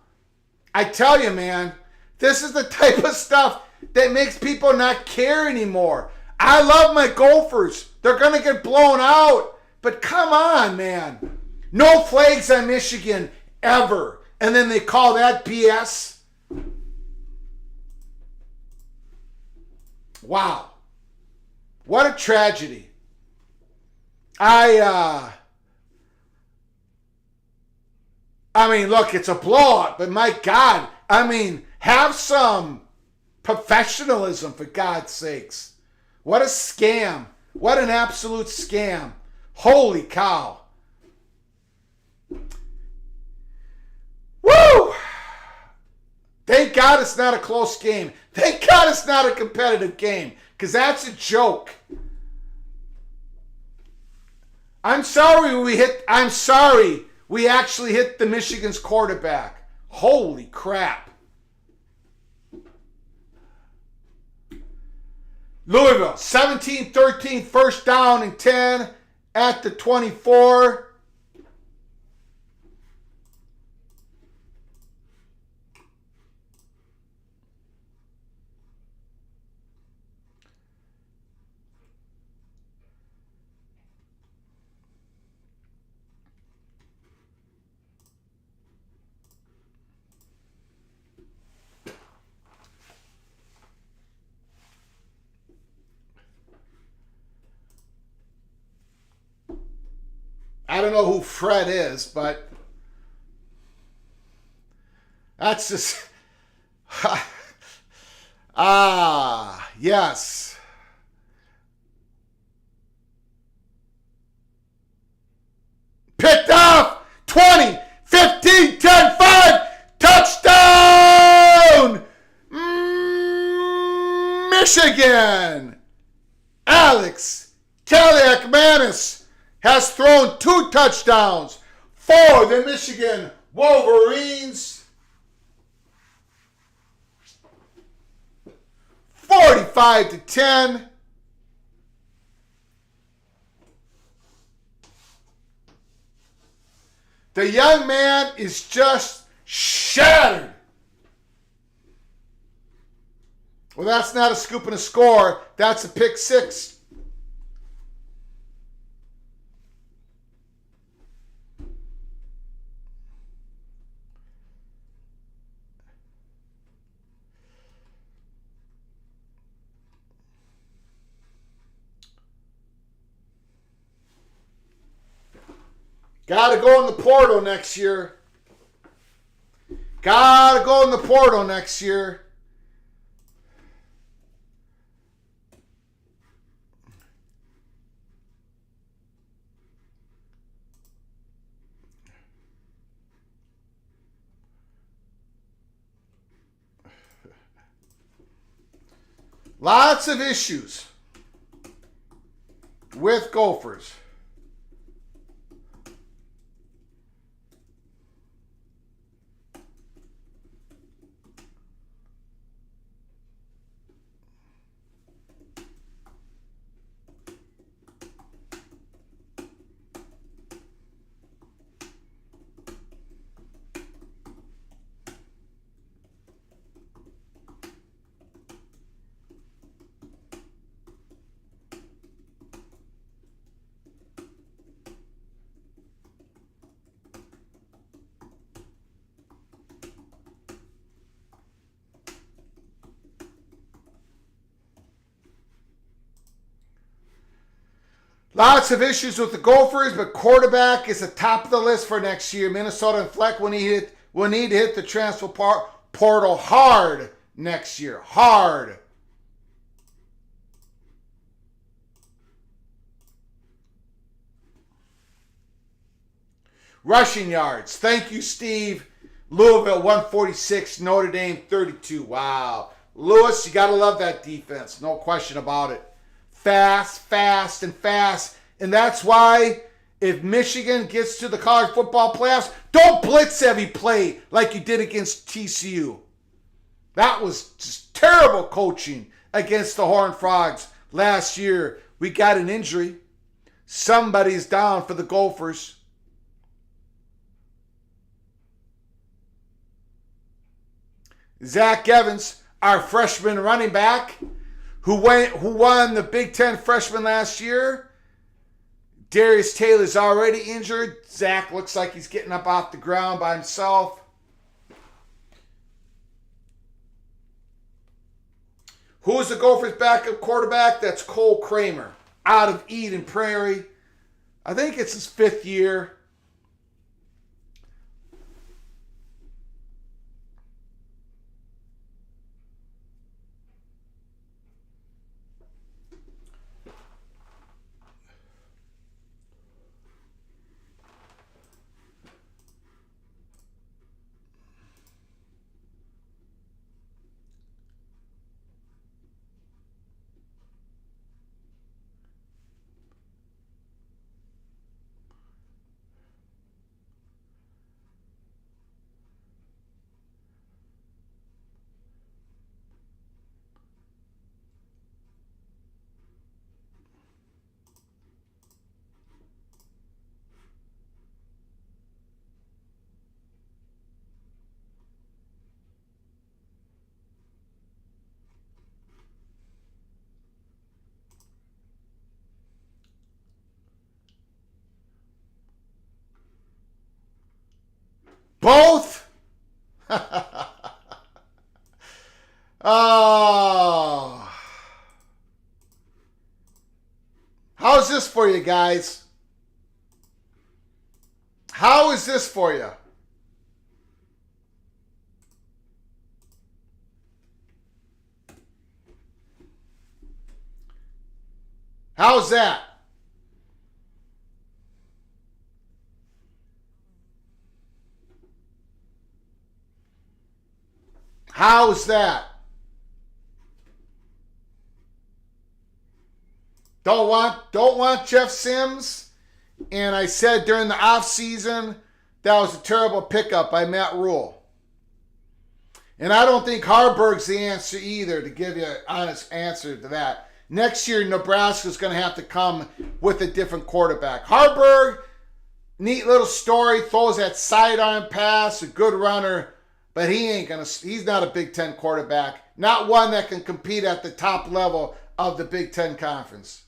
I tell you, man, this is the type of stuff that makes people not care anymore. I love my Gophers. They're going to get blown out. But come on, man. No flags on Michigan ever. And then they call that BS. Wow. What a tragedy. I mean, look, it's a blowout, but my God, I mean, have some professionalism, for God's sakes. What a scam. What an absolute scam. Holy cow. Woo! Thank God it's not a close game. Thank God it's not a competitive game, because that's a joke. I'm sorry we actually hit the Michigan's quarterback. Holy crap. Louisville, 17-13, first down and 10 at the 24. I don't know who Fred is, but that's just... yes. Picked off! 20, 15, 10, 5! Touchdown! Michigan! Alex Kaliakmanis has thrown 2 touchdowns for the Michigan Wolverines. 45-10. The young man is just shattered. Well, that's not a scoop and a score. That's a pick 6. Gotta go in the portal next year. Gotta go in the portal next year. Lots of issues with Gophers. Lots of issues with the Gophers, but quarterback is the top of the list for next year. Minnesota and Fleck will need to hit the transfer portal hard next year. Hard. Rushing yards. Thank you, Steve. Louisville 146, Notre Dame 32. Wow. Lewis, you got to love that defense. No question about it. Fast, fast, and fast. And that's why if Michigan gets to the college football playoffs, don't blitz every play like you did against TCU. That was just terrible coaching against the Horned Frogs last year. We got an injury. Somebody's down for the Gophers. Zach Evans, our freshman running back, who won the Big Ten freshman last year. Darius Taylor's already injured. Zach looks like he's getting up off the ground by himself. Who's the Gophers' backup quarterback? That's Cole Kramer out of Eden Prairie. I think it's his 5th year. Both? Oh. How's this for you guys? How is this for you? How's that? How's that? Don't want Jeff Sims. And I said during the offseason, that was a terrible pickup by Matt Rule. And I don't think Harburg's the answer either, to give you an honest answer to that. Next year, Nebraska's going to have to come with a different quarterback. Harburg, neat little story, throws that sidearm pass, a good runner. But he's not a Big Ten quarterback. Not one that can compete at the top level of the Big Ten Conference.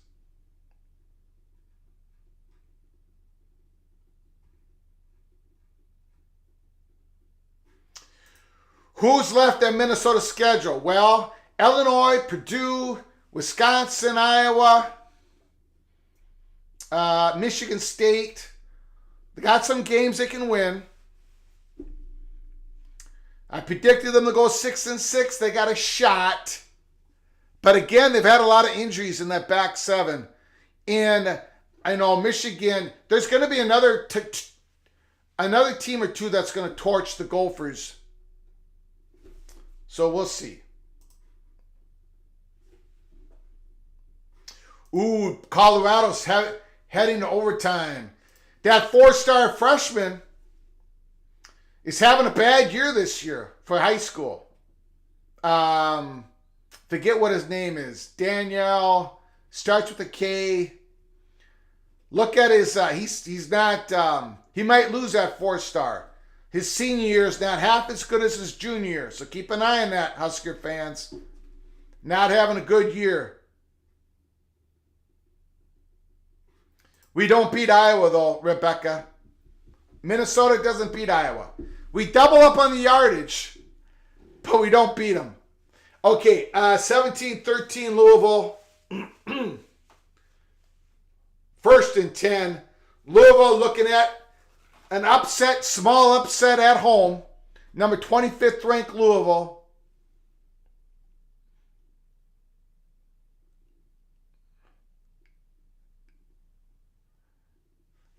Who's left at Minnesota's schedule? Well, Illinois, Purdue, Wisconsin, Iowa, Michigan State. They got some games they can win. I predicted them to go 6-6. They got a shot. But again, they've had a lot of injuries in that back seven. And I know Michigan, there's going to be another team or two that's going to torch the Gophers. So we'll see. Ooh, Colorado's heading to overtime. That 4-star freshman is having a bad year this year for high school. Forget what his name is. Danielle, starts with a K. Look at his, he's not, he might lose that 4-star. His senior year is not half as good as his junior year. So keep an eye on that, Husker fans. Not having a good year. We don't beat Iowa though, Rebecca. Minnesota doesn't beat Iowa. We double up on the yardage, but we don't beat them. Okay, 17-13 Louisville. 1st and 10. Louisville looking at an upset, small upset at home. Number 25th ranked Louisville.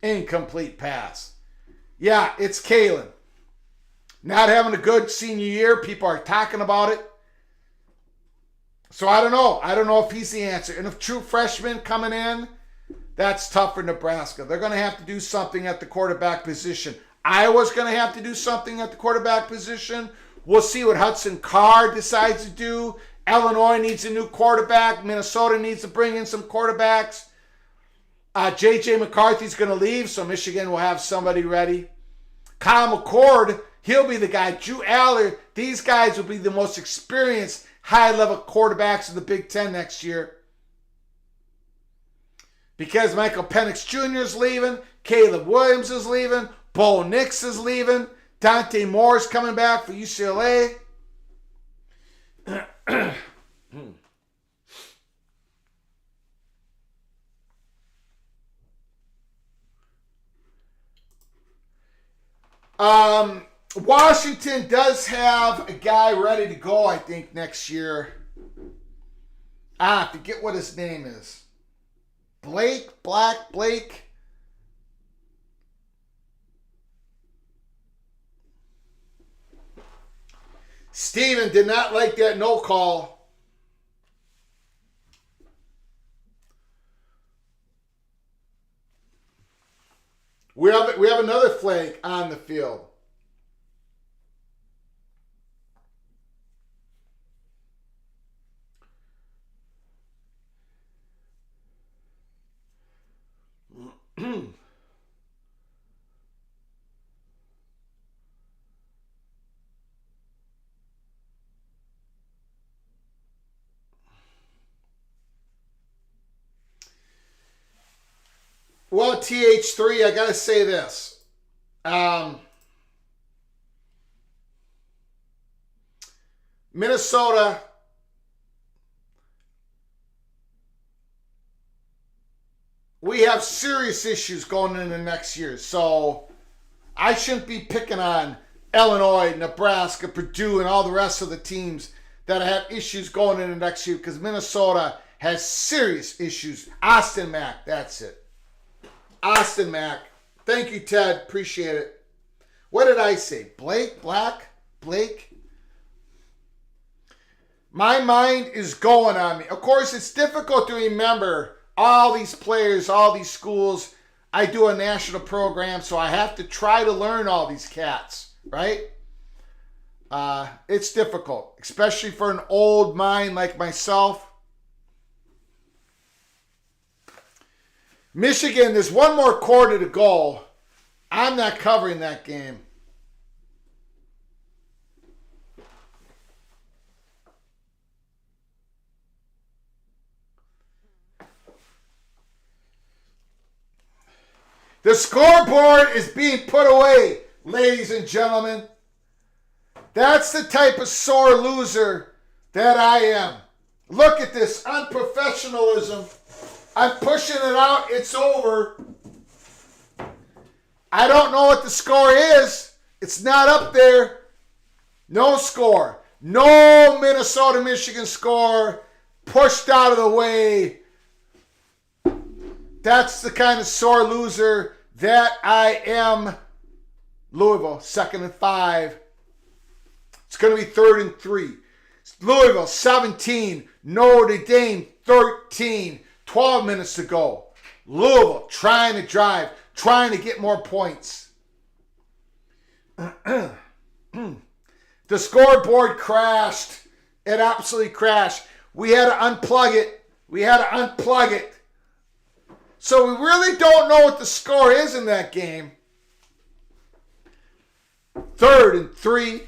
Incomplete pass. Yeah, it's Kalen. Not having a good senior year. People are talking about it. So I don't know. I don't know if he's the answer. And if true freshman coming in, that's tough for Nebraska. They're going to have to do something at the quarterback position. Iowa's going to have to do something at the quarterback position. We'll see what Hudson Card decides to do. Illinois needs a new quarterback. Minnesota needs to bring in some quarterbacks. J.J. McCarthy's going to leave, so Michigan will have somebody ready. Kyle McCord, he'll be the guy. Drew Aller, these guys will be the most experienced high-level quarterbacks in the Big Ten next year. Because Michael Penix Jr. is leaving, Caleb Williams is leaving, Bo Nix is leaving, Dante Moore's coming back for UCLA. Washington does have a guy ready to go, I think, next year. I forget what his name is. Blake. Steven did not like that no call. We have another flag on the field. Well, TH3, I got to say this. Minnesota, we have serious issues going into next year. So I shouldn't be picking on Illinois, Nebraska, Purdue, and all the rest of the teams that have issues going into next year because Minnesota has serious issues. Austin Mack, that's it. Austin Mack. Thank you, Ted. Appreciate it. What did I say? Blake? My mind is going on me. Of course, it's difficult to remember all these players, all these schools. I do a national program, so I have to try to learn all these cats, right? It's difficult, especially for an old mind like myself. Michigan, there's one more quarter to go. I'm not covering that game. The scoreboard is being put away, ladies and gentlemen. That's the type of sore loser that I am. Look at this unprofessionalism. I'm pushing it out. It's over. I don't know what the score is. It's not up there. No score. No Minnesota-Michigan score. Pushed out of the way. That's the kind of sore loser that I am. Louisville, 2nd and 5. It's going to be 3rd and 3. Louisville, 17. Notre Dame, 13. 12 minutes to go. Louisville trying to drive, trying to get more points. The scoreboard crashed. It absolutely crashed. We had to unplug it. So we really don't know what the score is in that game. 3rd and 3.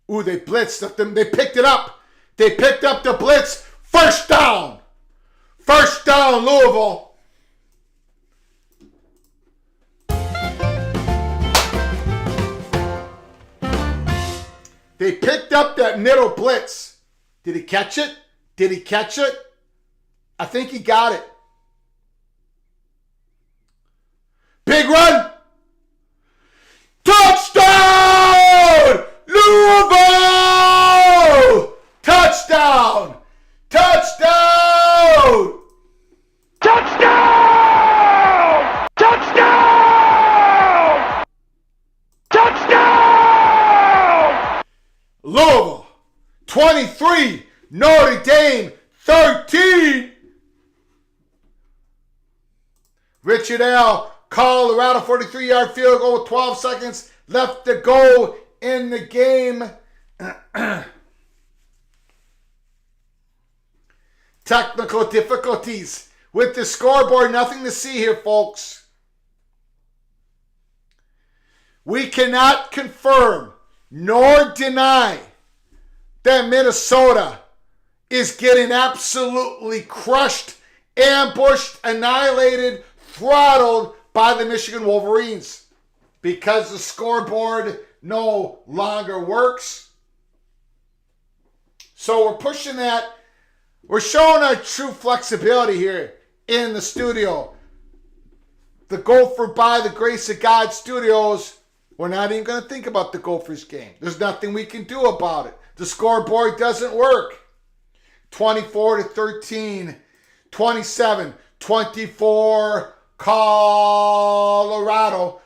Ooh, they blitzed them. They picked it up. They picked up the blitz. First down. First down, Louisville. They picked up that middle blitz. Did he catch it? I think he got it. Big run. Touchdown! Louisville! Touchdown! Touchdown! Touchdown! Touchdown! Touchdown! Louisville, 23. Notre Dame, 13. Richard L. Colorado 43-yard field goal with 12 seconds left to go in the game. Technical difficulties with the scoreboard. Nothing to see here, folks. We cannot confirm nor deny that Minnesota is getting absolutely crushed, ambushed, annihilated, throttled by the Michigan Wolverines because the scoreboard no longer works. So we're pushing that. We're showing our true flexibility here in the studio. The Gopher by the Grace of God Studios. We're not even going to think about the Gophers game. There's nothing we can do about it. The scoreboard doesn't work. 24-13, 27, 24, Colorado.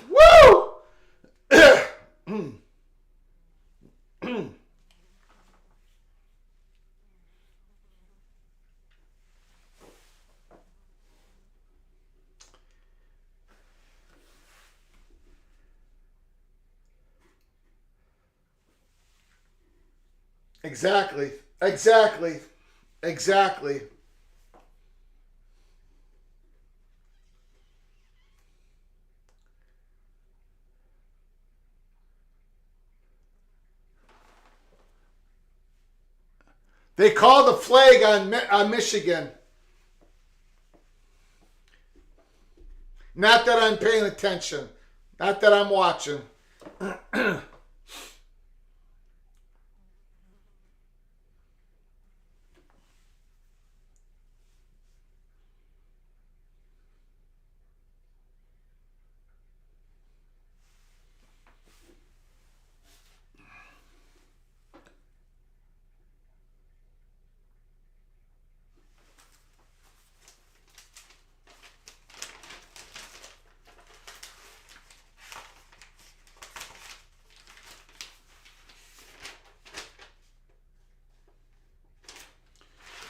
Woo! Exactly. They called the flag on Michigan. Not that I'm paying attention. Not that I'm watching.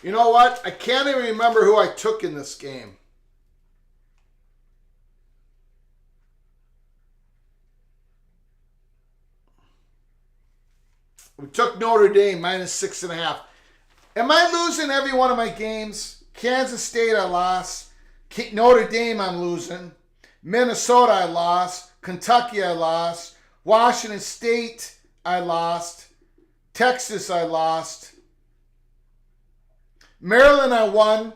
You know what? I can't even remember who I took in this game. We took Notre Dame -6.5. Am I losing every one of my games? Kansas State I lost. Notre Dame I'm losing. Minnesota I lost. Kentucky I lost. Washington State I lost. Texas I lost. Maryland I won.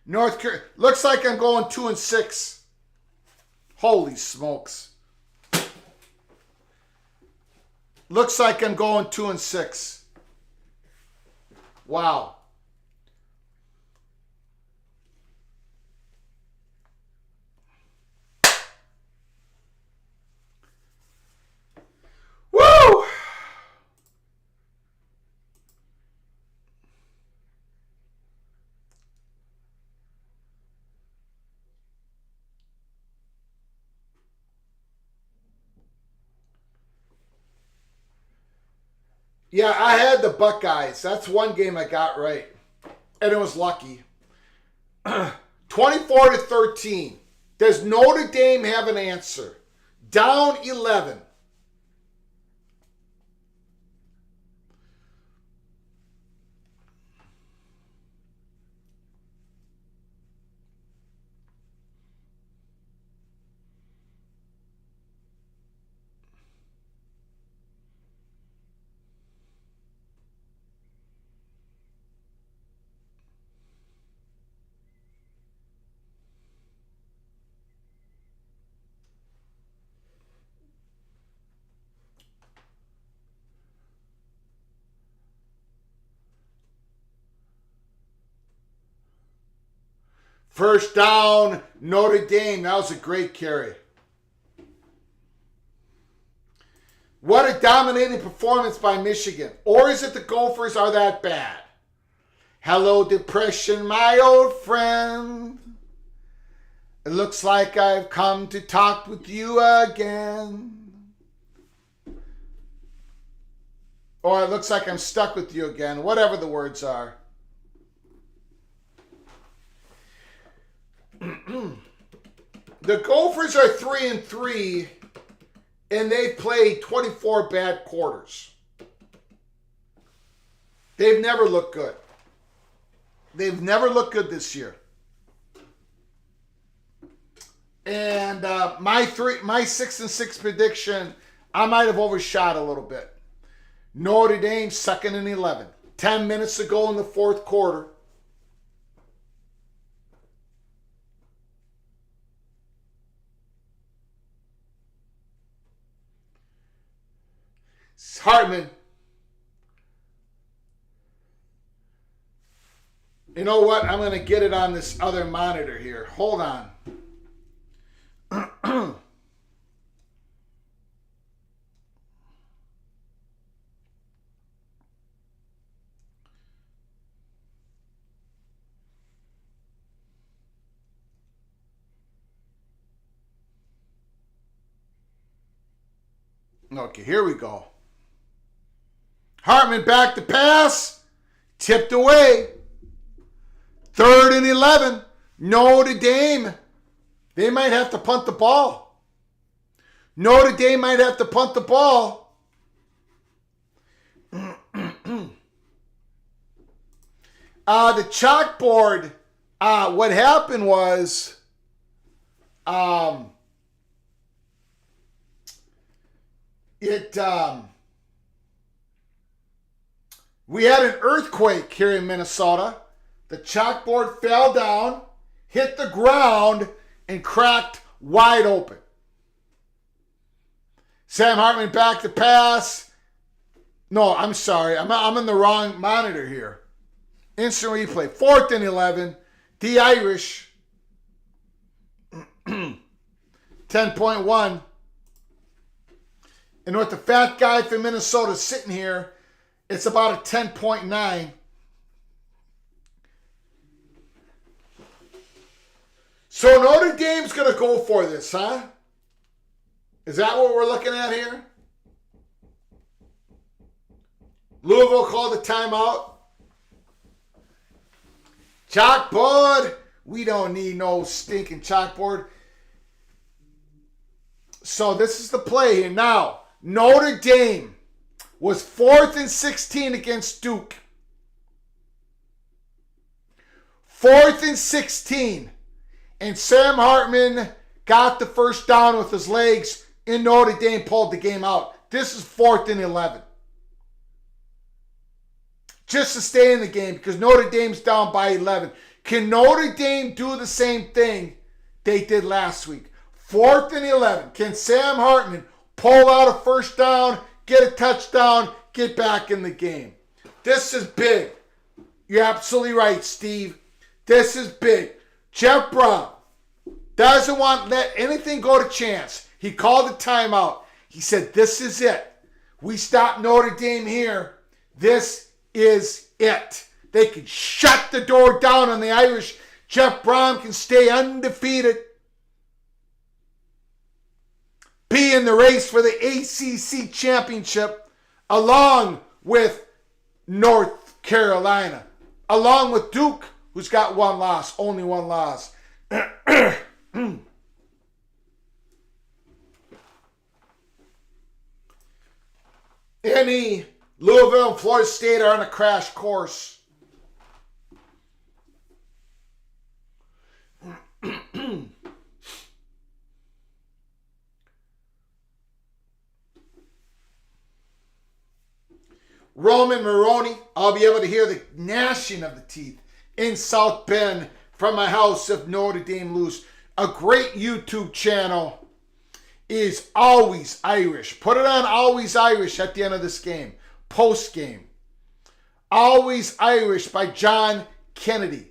North Carolina. Looks like I'm going 2-6. Holy smokes. Looks like I'm going 2-6. Wow. Woo! Yeah, I had the Buckeyes. That's one game I got right. And it was lucky. 24-13. Does Notre Dame have an answer? Down 11. First down, Notre Dame. That was a great carry. What a dominating performance by Michigan. Or is it the Gophers are that bad? Hello, depression, my old friend. It looks like I've come to talk with you again. Or it looks like I'm stuck with you again. Whatever the words are. The Gophers are 3-3, and they've played 24 bad quarters. They've never looked good. They've never looked good this year. And my 6-6 prediction, I might have overshot a little bit. Notre Dame 2nd and 11. 10 minutes to go in the fourth quarter. Hartman. You know what? I'm going to get it on this other monitor here. Hold on. Okay, here we go. Hartman back to pass. Tipped away. 3rd and 11. Notre Dame. They might have to punt the ball. Notre Dame might have to punt the ball. The chalkboard, what happened was, we had an earthquake here in Minnesota. The chalkboard fell down, hit the ground, and cracked wide open. Sam Hartman back to pass. No, I'm sorry. I'm in the wrong monitor here. Instant replay. 4th and 11. The Irish. 10.1. And with the fat guy from Minnesota sitting here, it's about a 10.9. So Notre Dame's going to go for this, huh? Is that what we're looking at here? Louisville called the timeout. Chalkboard. We don't need no stinking chalkboard. So this is the play here. Now, Notre Dame was 4th and 16 against Duke. 4th and 16. And Sam Hartman got the first down with his legs, and Notre Dame pulled the game out. This is 4th and 11. Just to stay in the game because Notre Dame's down by 11. Can Notre Dame do the same thing they did last week? 4th and 11. Can Sam Hartman pull out a first down, get a touchdown, get back in the game? This is big. You're absolutely right, Steve. This is big. Jeff Brown doesn't want to let anything go to chance. He called a timeout. He said, this is it. We stop Notre Dame here. This is it. They can shut the door down on the Irish. Jeff Brown can stay undefeated. Be in the race for the ACC championship along with North Carolina. Along with Duke, who's got one loss, only one loss. Any Louisville and Florida State are on a crash course. Roman Maroney, I'll be able to hear the gnashing of the teeth in South Bend from my house if Notre Dame lose. A great YouTube channel is Always Irish. Put it on Always Irish at the end of this game. Post game. Always Irish by John Kennedy.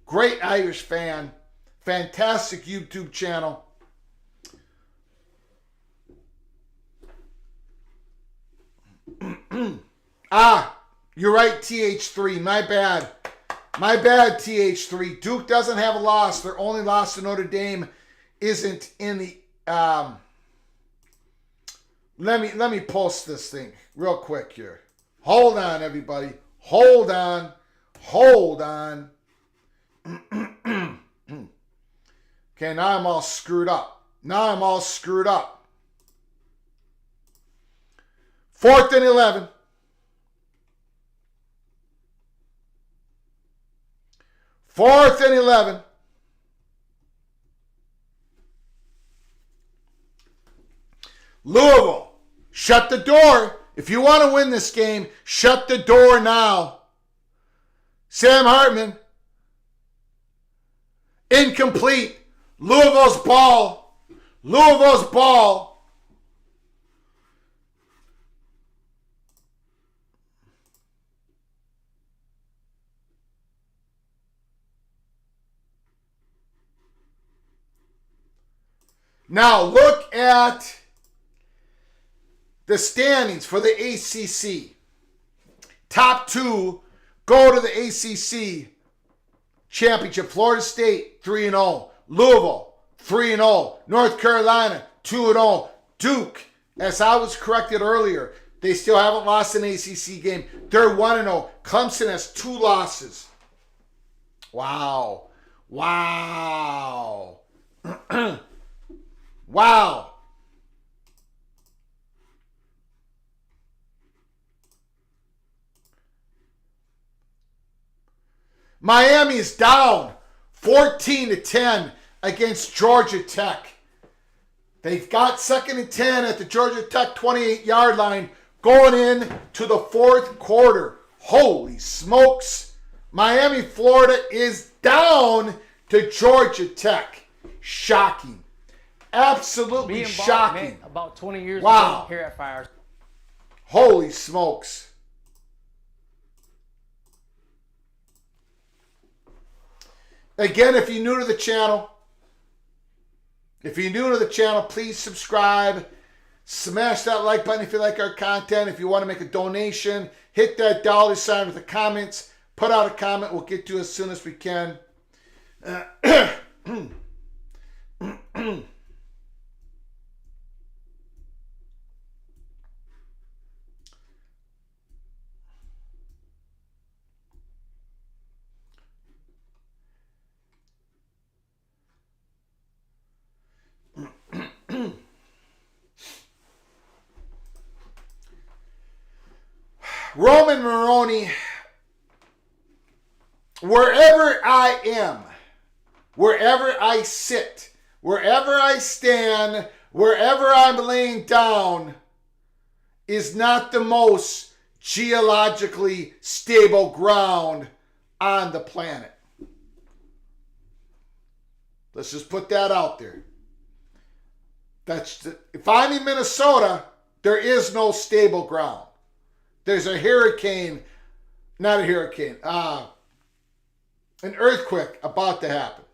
Great Irish fan. Fantastic YouTube channel. You're right, TH3. My bad. My bad, TH3. Duke doesn't have a loss. Their only loss to Notre Dame isn't in the... Let me post this thing real quick here. Hold on, everybody. Hold on. Hold on. Okay, now I'm all screwed up. 4th and 11. 4th and 11. Louisville, shut the door. If you want to win this game, shut the door now. Sam Hartman, incomplete. Louisville's ball. Louisville's ball. Now look at the standings for the ACC. Top 2 go to the ACC championship. Florida State 3-0. Louisville 3-0. North Carolina 2-0. Duke, as I was corrected earlier, they still haven't lost an ACC game. They're 1-0. Clemson has 2 losses. Wow. Wow. Wow. Miami is down 14-10 against Georgia Tech. They've got 2nd and 10 at the Georgia Tech 28-yard line going in to the 4th quarter. Holy smokes. Miami, Florida is down to Georgia Tech. Shocking. Absolutely Me and Bob shocking. met about 20 years Wow. ago here at Fire. Holy smokes. Again, if you're new to the channel, please subscribe. Smash that like button if you like our content. If you want to make a donation, hit that $ with the comments. Put out a comment. We'll get to it as soon as we can. Roman Maroney, wherever I am, wherever I sit, wherever I stand, wherever I'm laying down, is not the most geologically stable ground on the planet. Let's just put that out there. If I'm in Minnesota, there is no stable ground. There's a hurricane, not a hurricane, an earthquake about to happen.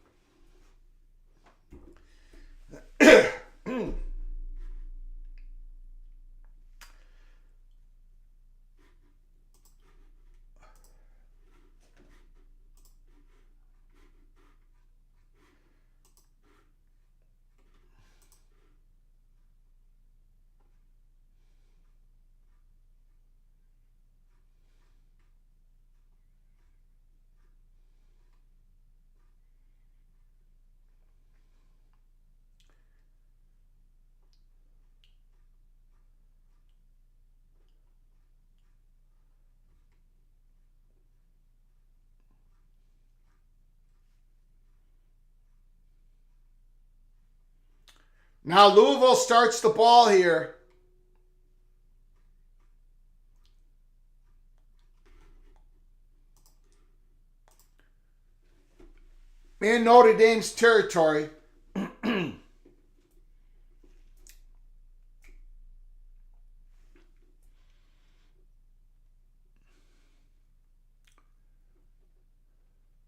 Now Louisville starts the ball here. In Notre Dame's territory.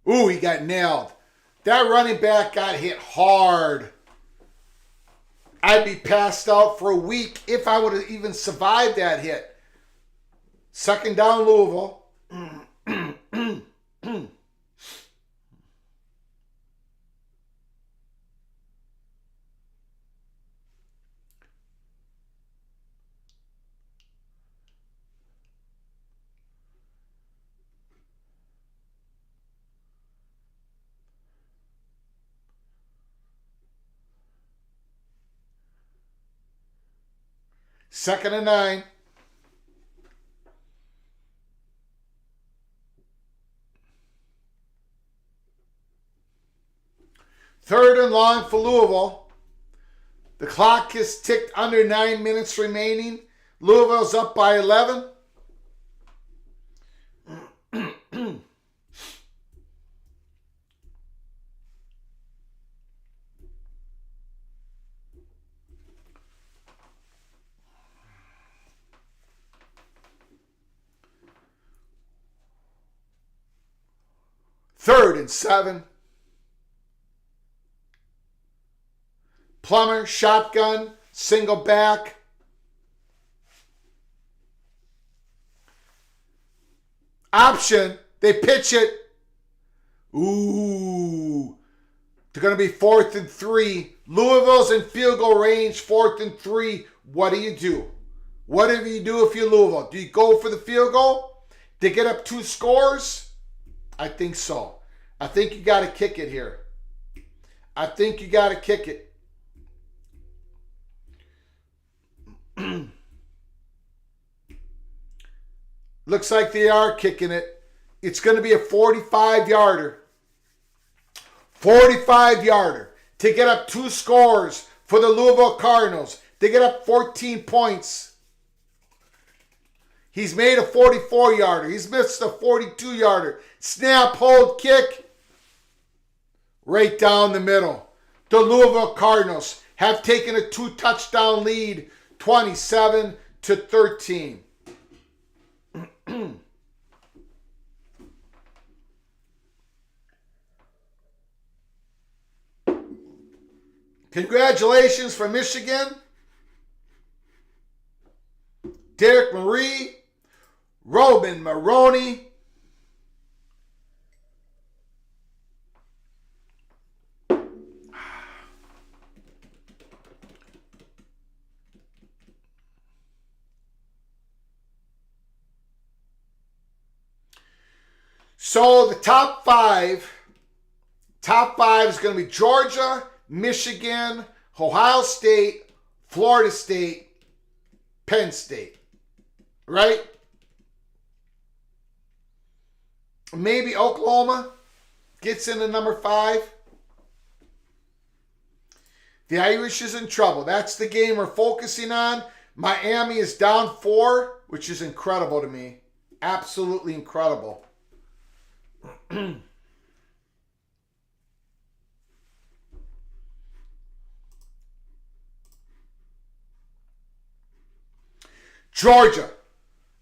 Ooh, he got nailed. That running back got hit hard. I'd be passed out for a week if I would have even survived that hit. 2nd down, Louisville. Second and 9. Third and long for Louisville. The clock is ticked under 9 minutes remaining. Louisville's up by 11. Third and 7. Plummer, shotgun, single back. Option, they pitch it. Ooh. They're going to be 4th and 3. Louisville's in field goal range, 4th and 3. What do you do? What do you do if you're Louisville? Do you go for the field goal? To get up 2 scores? I think so. I think you got to kick it here. I think you got to kick it. Looks like they are kicking it. It's going to be a 45-yarder. 45-yarder to get up 2 scores for the Louisville Cardinals. They get up 14 points. He's made a 44-yarder. He's missed a 42-yarder. Snap, hold, kick. Right down the middle. The Louisville Cardinals have taken a 2-touchdown lead, 27-13. Congratulations for Michigan. Derek Marie, Robin Maroney. So the top five is going to be Georgia, Michigan, Ohio State, Florida State, Penn State. Right? Maybe Oklahoma gets into number 5. The Irish is in trouble. That's the game we're focusing on. Miami is down 4, which is incredible to me. Absolutely incredible. Georgia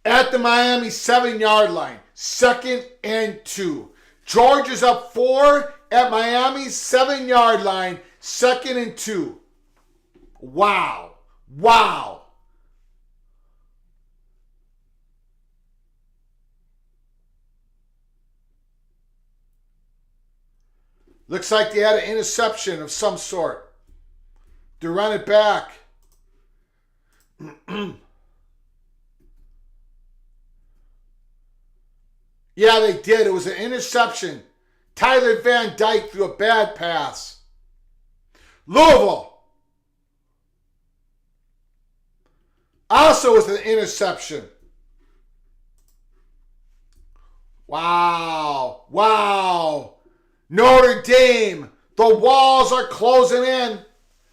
at the Miami 7-yard line. 2nd and 2. Georgia's up 4 at Miami's 7-yard line. 2nd and 2. Wow. Wow. Looks like they had an interception of some sort. To run it back. Yeah, they did. It was an interception. Tyler Van Dyke threw a bad pass. Louisville. Also was an interception. Wow. Wow. Notre Dame. The walls are closing in.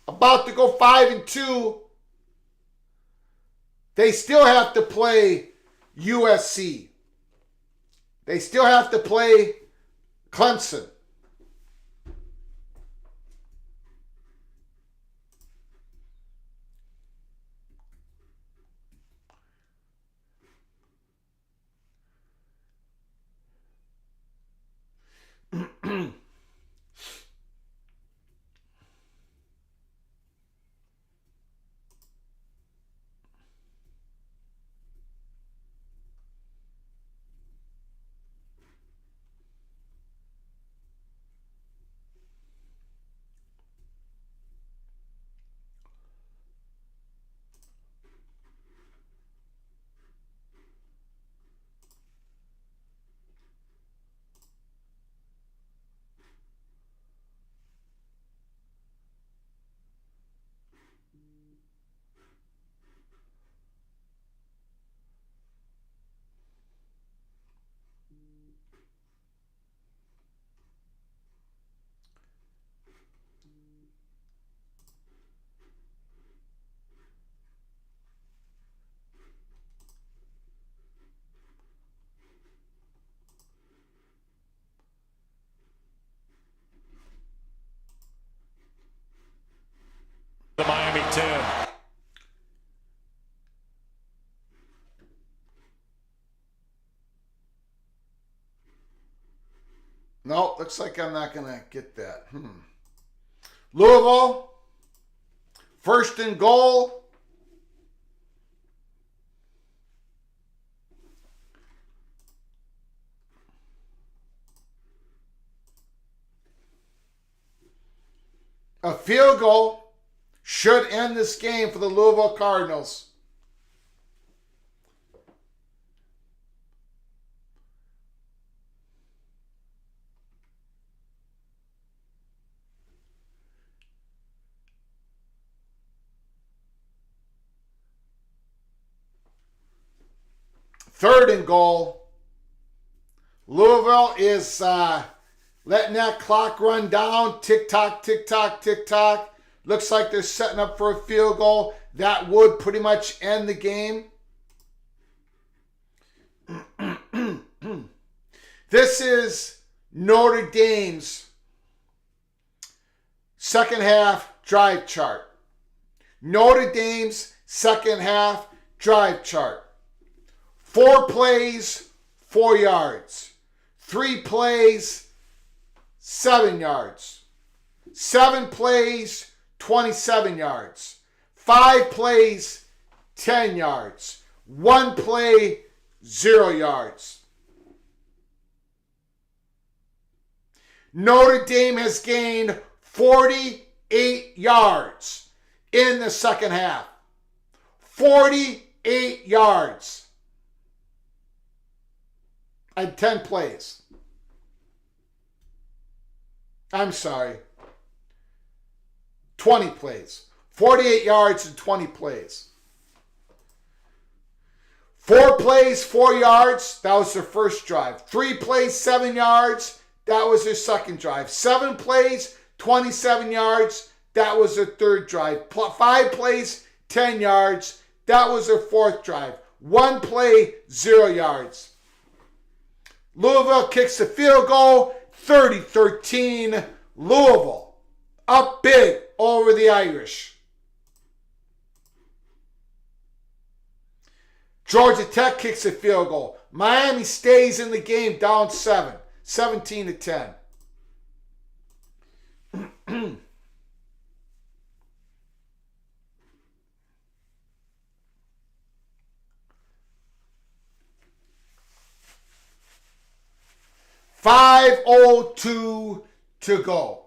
About to go 5 and 2. They still have to play USC. They still have to play Clemson. 10. No, looks like I'm not going to get that. Louisville, first and goal. A field goal should end this game for the Louisville Cardinals. Third and goal. Louisville is letting that clock run down. Tick tock, tick tock, tick tock. Looks like they're setting up for a field goal. That would pretty much end the game. This is Notre Dame's second half drive chart. Notre Dame's second half drive chart. 4 plays, 4 yards. 3 plays, 7 yards. 7 plays, 27 yards. 5 plays, 10 yards. 1 play, 0 yards. Notre Dame has gained 48 yards in the second half. 48 yards. And 10 plays. I'm sorry. 20 plays. 48 yards and 20 plays. 4 plays, 4 yards. That was their first drive. 3 plays, 7 yards. That was their second drive. 7 plays, 27 yards. That was their third drive. 5 plays, 10 yards. That was their fourth drive. 1 play, 0 yards. Louisville kicks the field goal, 30-13. Louisville up big over the Irish. Georgia Tech kicks a field goal. Miami stays in the game down 7, 17-10. $5:02 to go.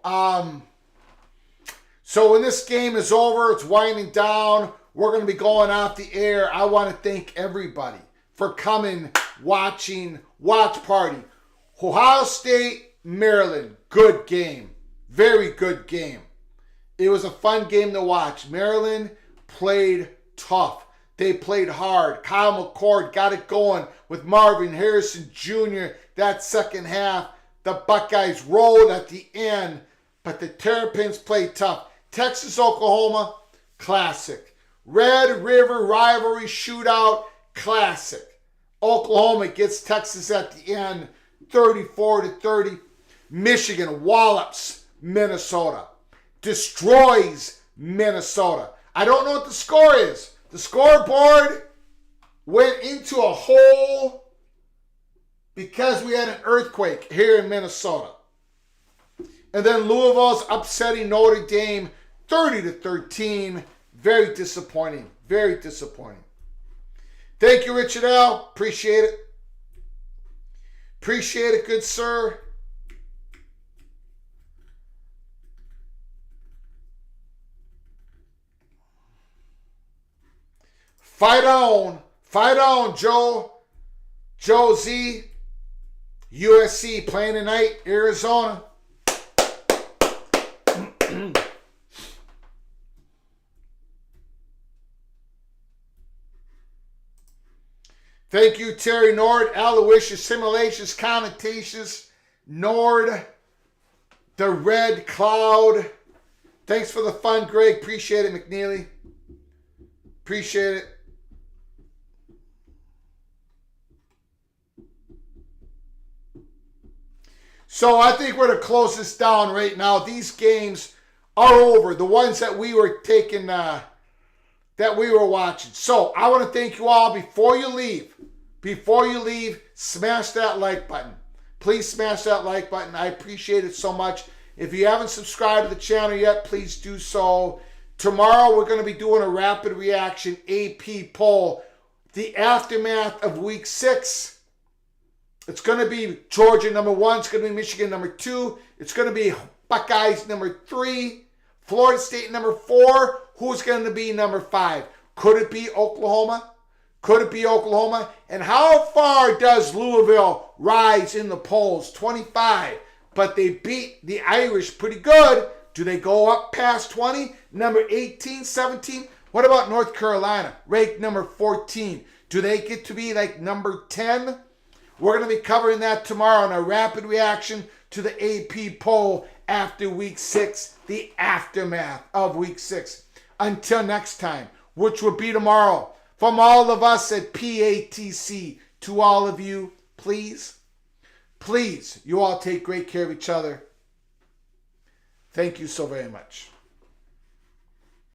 So when this game is over, it's winding down. We're going to be going off the air. I want to thank everybody for coming, watching, watch party. Ohio State, Maryland, good game. Very good game. It was a fun game to watch. Maryland played tough. They played hard. Kyle McCord got it going with Marvin Harrison Jr. That second half, the Buckeyes rolled at the end, but the Terrapins played tough. Texas, Oklahoma, classic. Red River rivalry shootout, classic. Oklahoma gets Texas at the end, 34-30. Michigan wallops Minnesota, destroys Minnesota. I don't know what the score is. The scoreboard went into a hole because we had an earthquake here in Minnesota. And then Louisville's upsetting Notre Dame 30-13. Very disappointing. Very disappointing. Thank you, Richard L. Appreciate it. Appreciate it, good sir. Fight on, Joe. Joe Z. USC playing tonight, Arizona. Thank you, Terry Nord, Aloysius, Simulations, Connotations, Nord, the Red Cloud. Thanks for the fun, Greg. Appreciate it, McNeely. Appreciate it. So I think we're going to close this down right now. These games are over. The ones that we were taking that we were watching. So I want to thank you all. Before you leave, smash that like button. Please smash that like button. I appreciate it so much. If you haven't subscribed to the channel yet, please do so. Tomorrow we're going to be doing a rapid reaction AP poll. The aftermath of week 6. It's going to be Georgia number 1. It's going to be Michigan number 2. It's going to be Buckeyes number 3. Florida State number 4. Who's going to be number 5? Could it be Oklahoma? Could it be Oklahoma? And how far does Louisville rise in the polls? 25. But they beat the Irish pretty good. Do they go up past 20? Number 18, 17? What about North Carolina? Ranked number 14. Do they get to be like number 10? We're going to be covering that tomorrow in a rapid reaction to the AP poll after week 6, the aftermath of week 6. Until next time, which will be tomorrow, from all of us at PATC, to all of you, please, you all take great care of each other. Thank you so very much.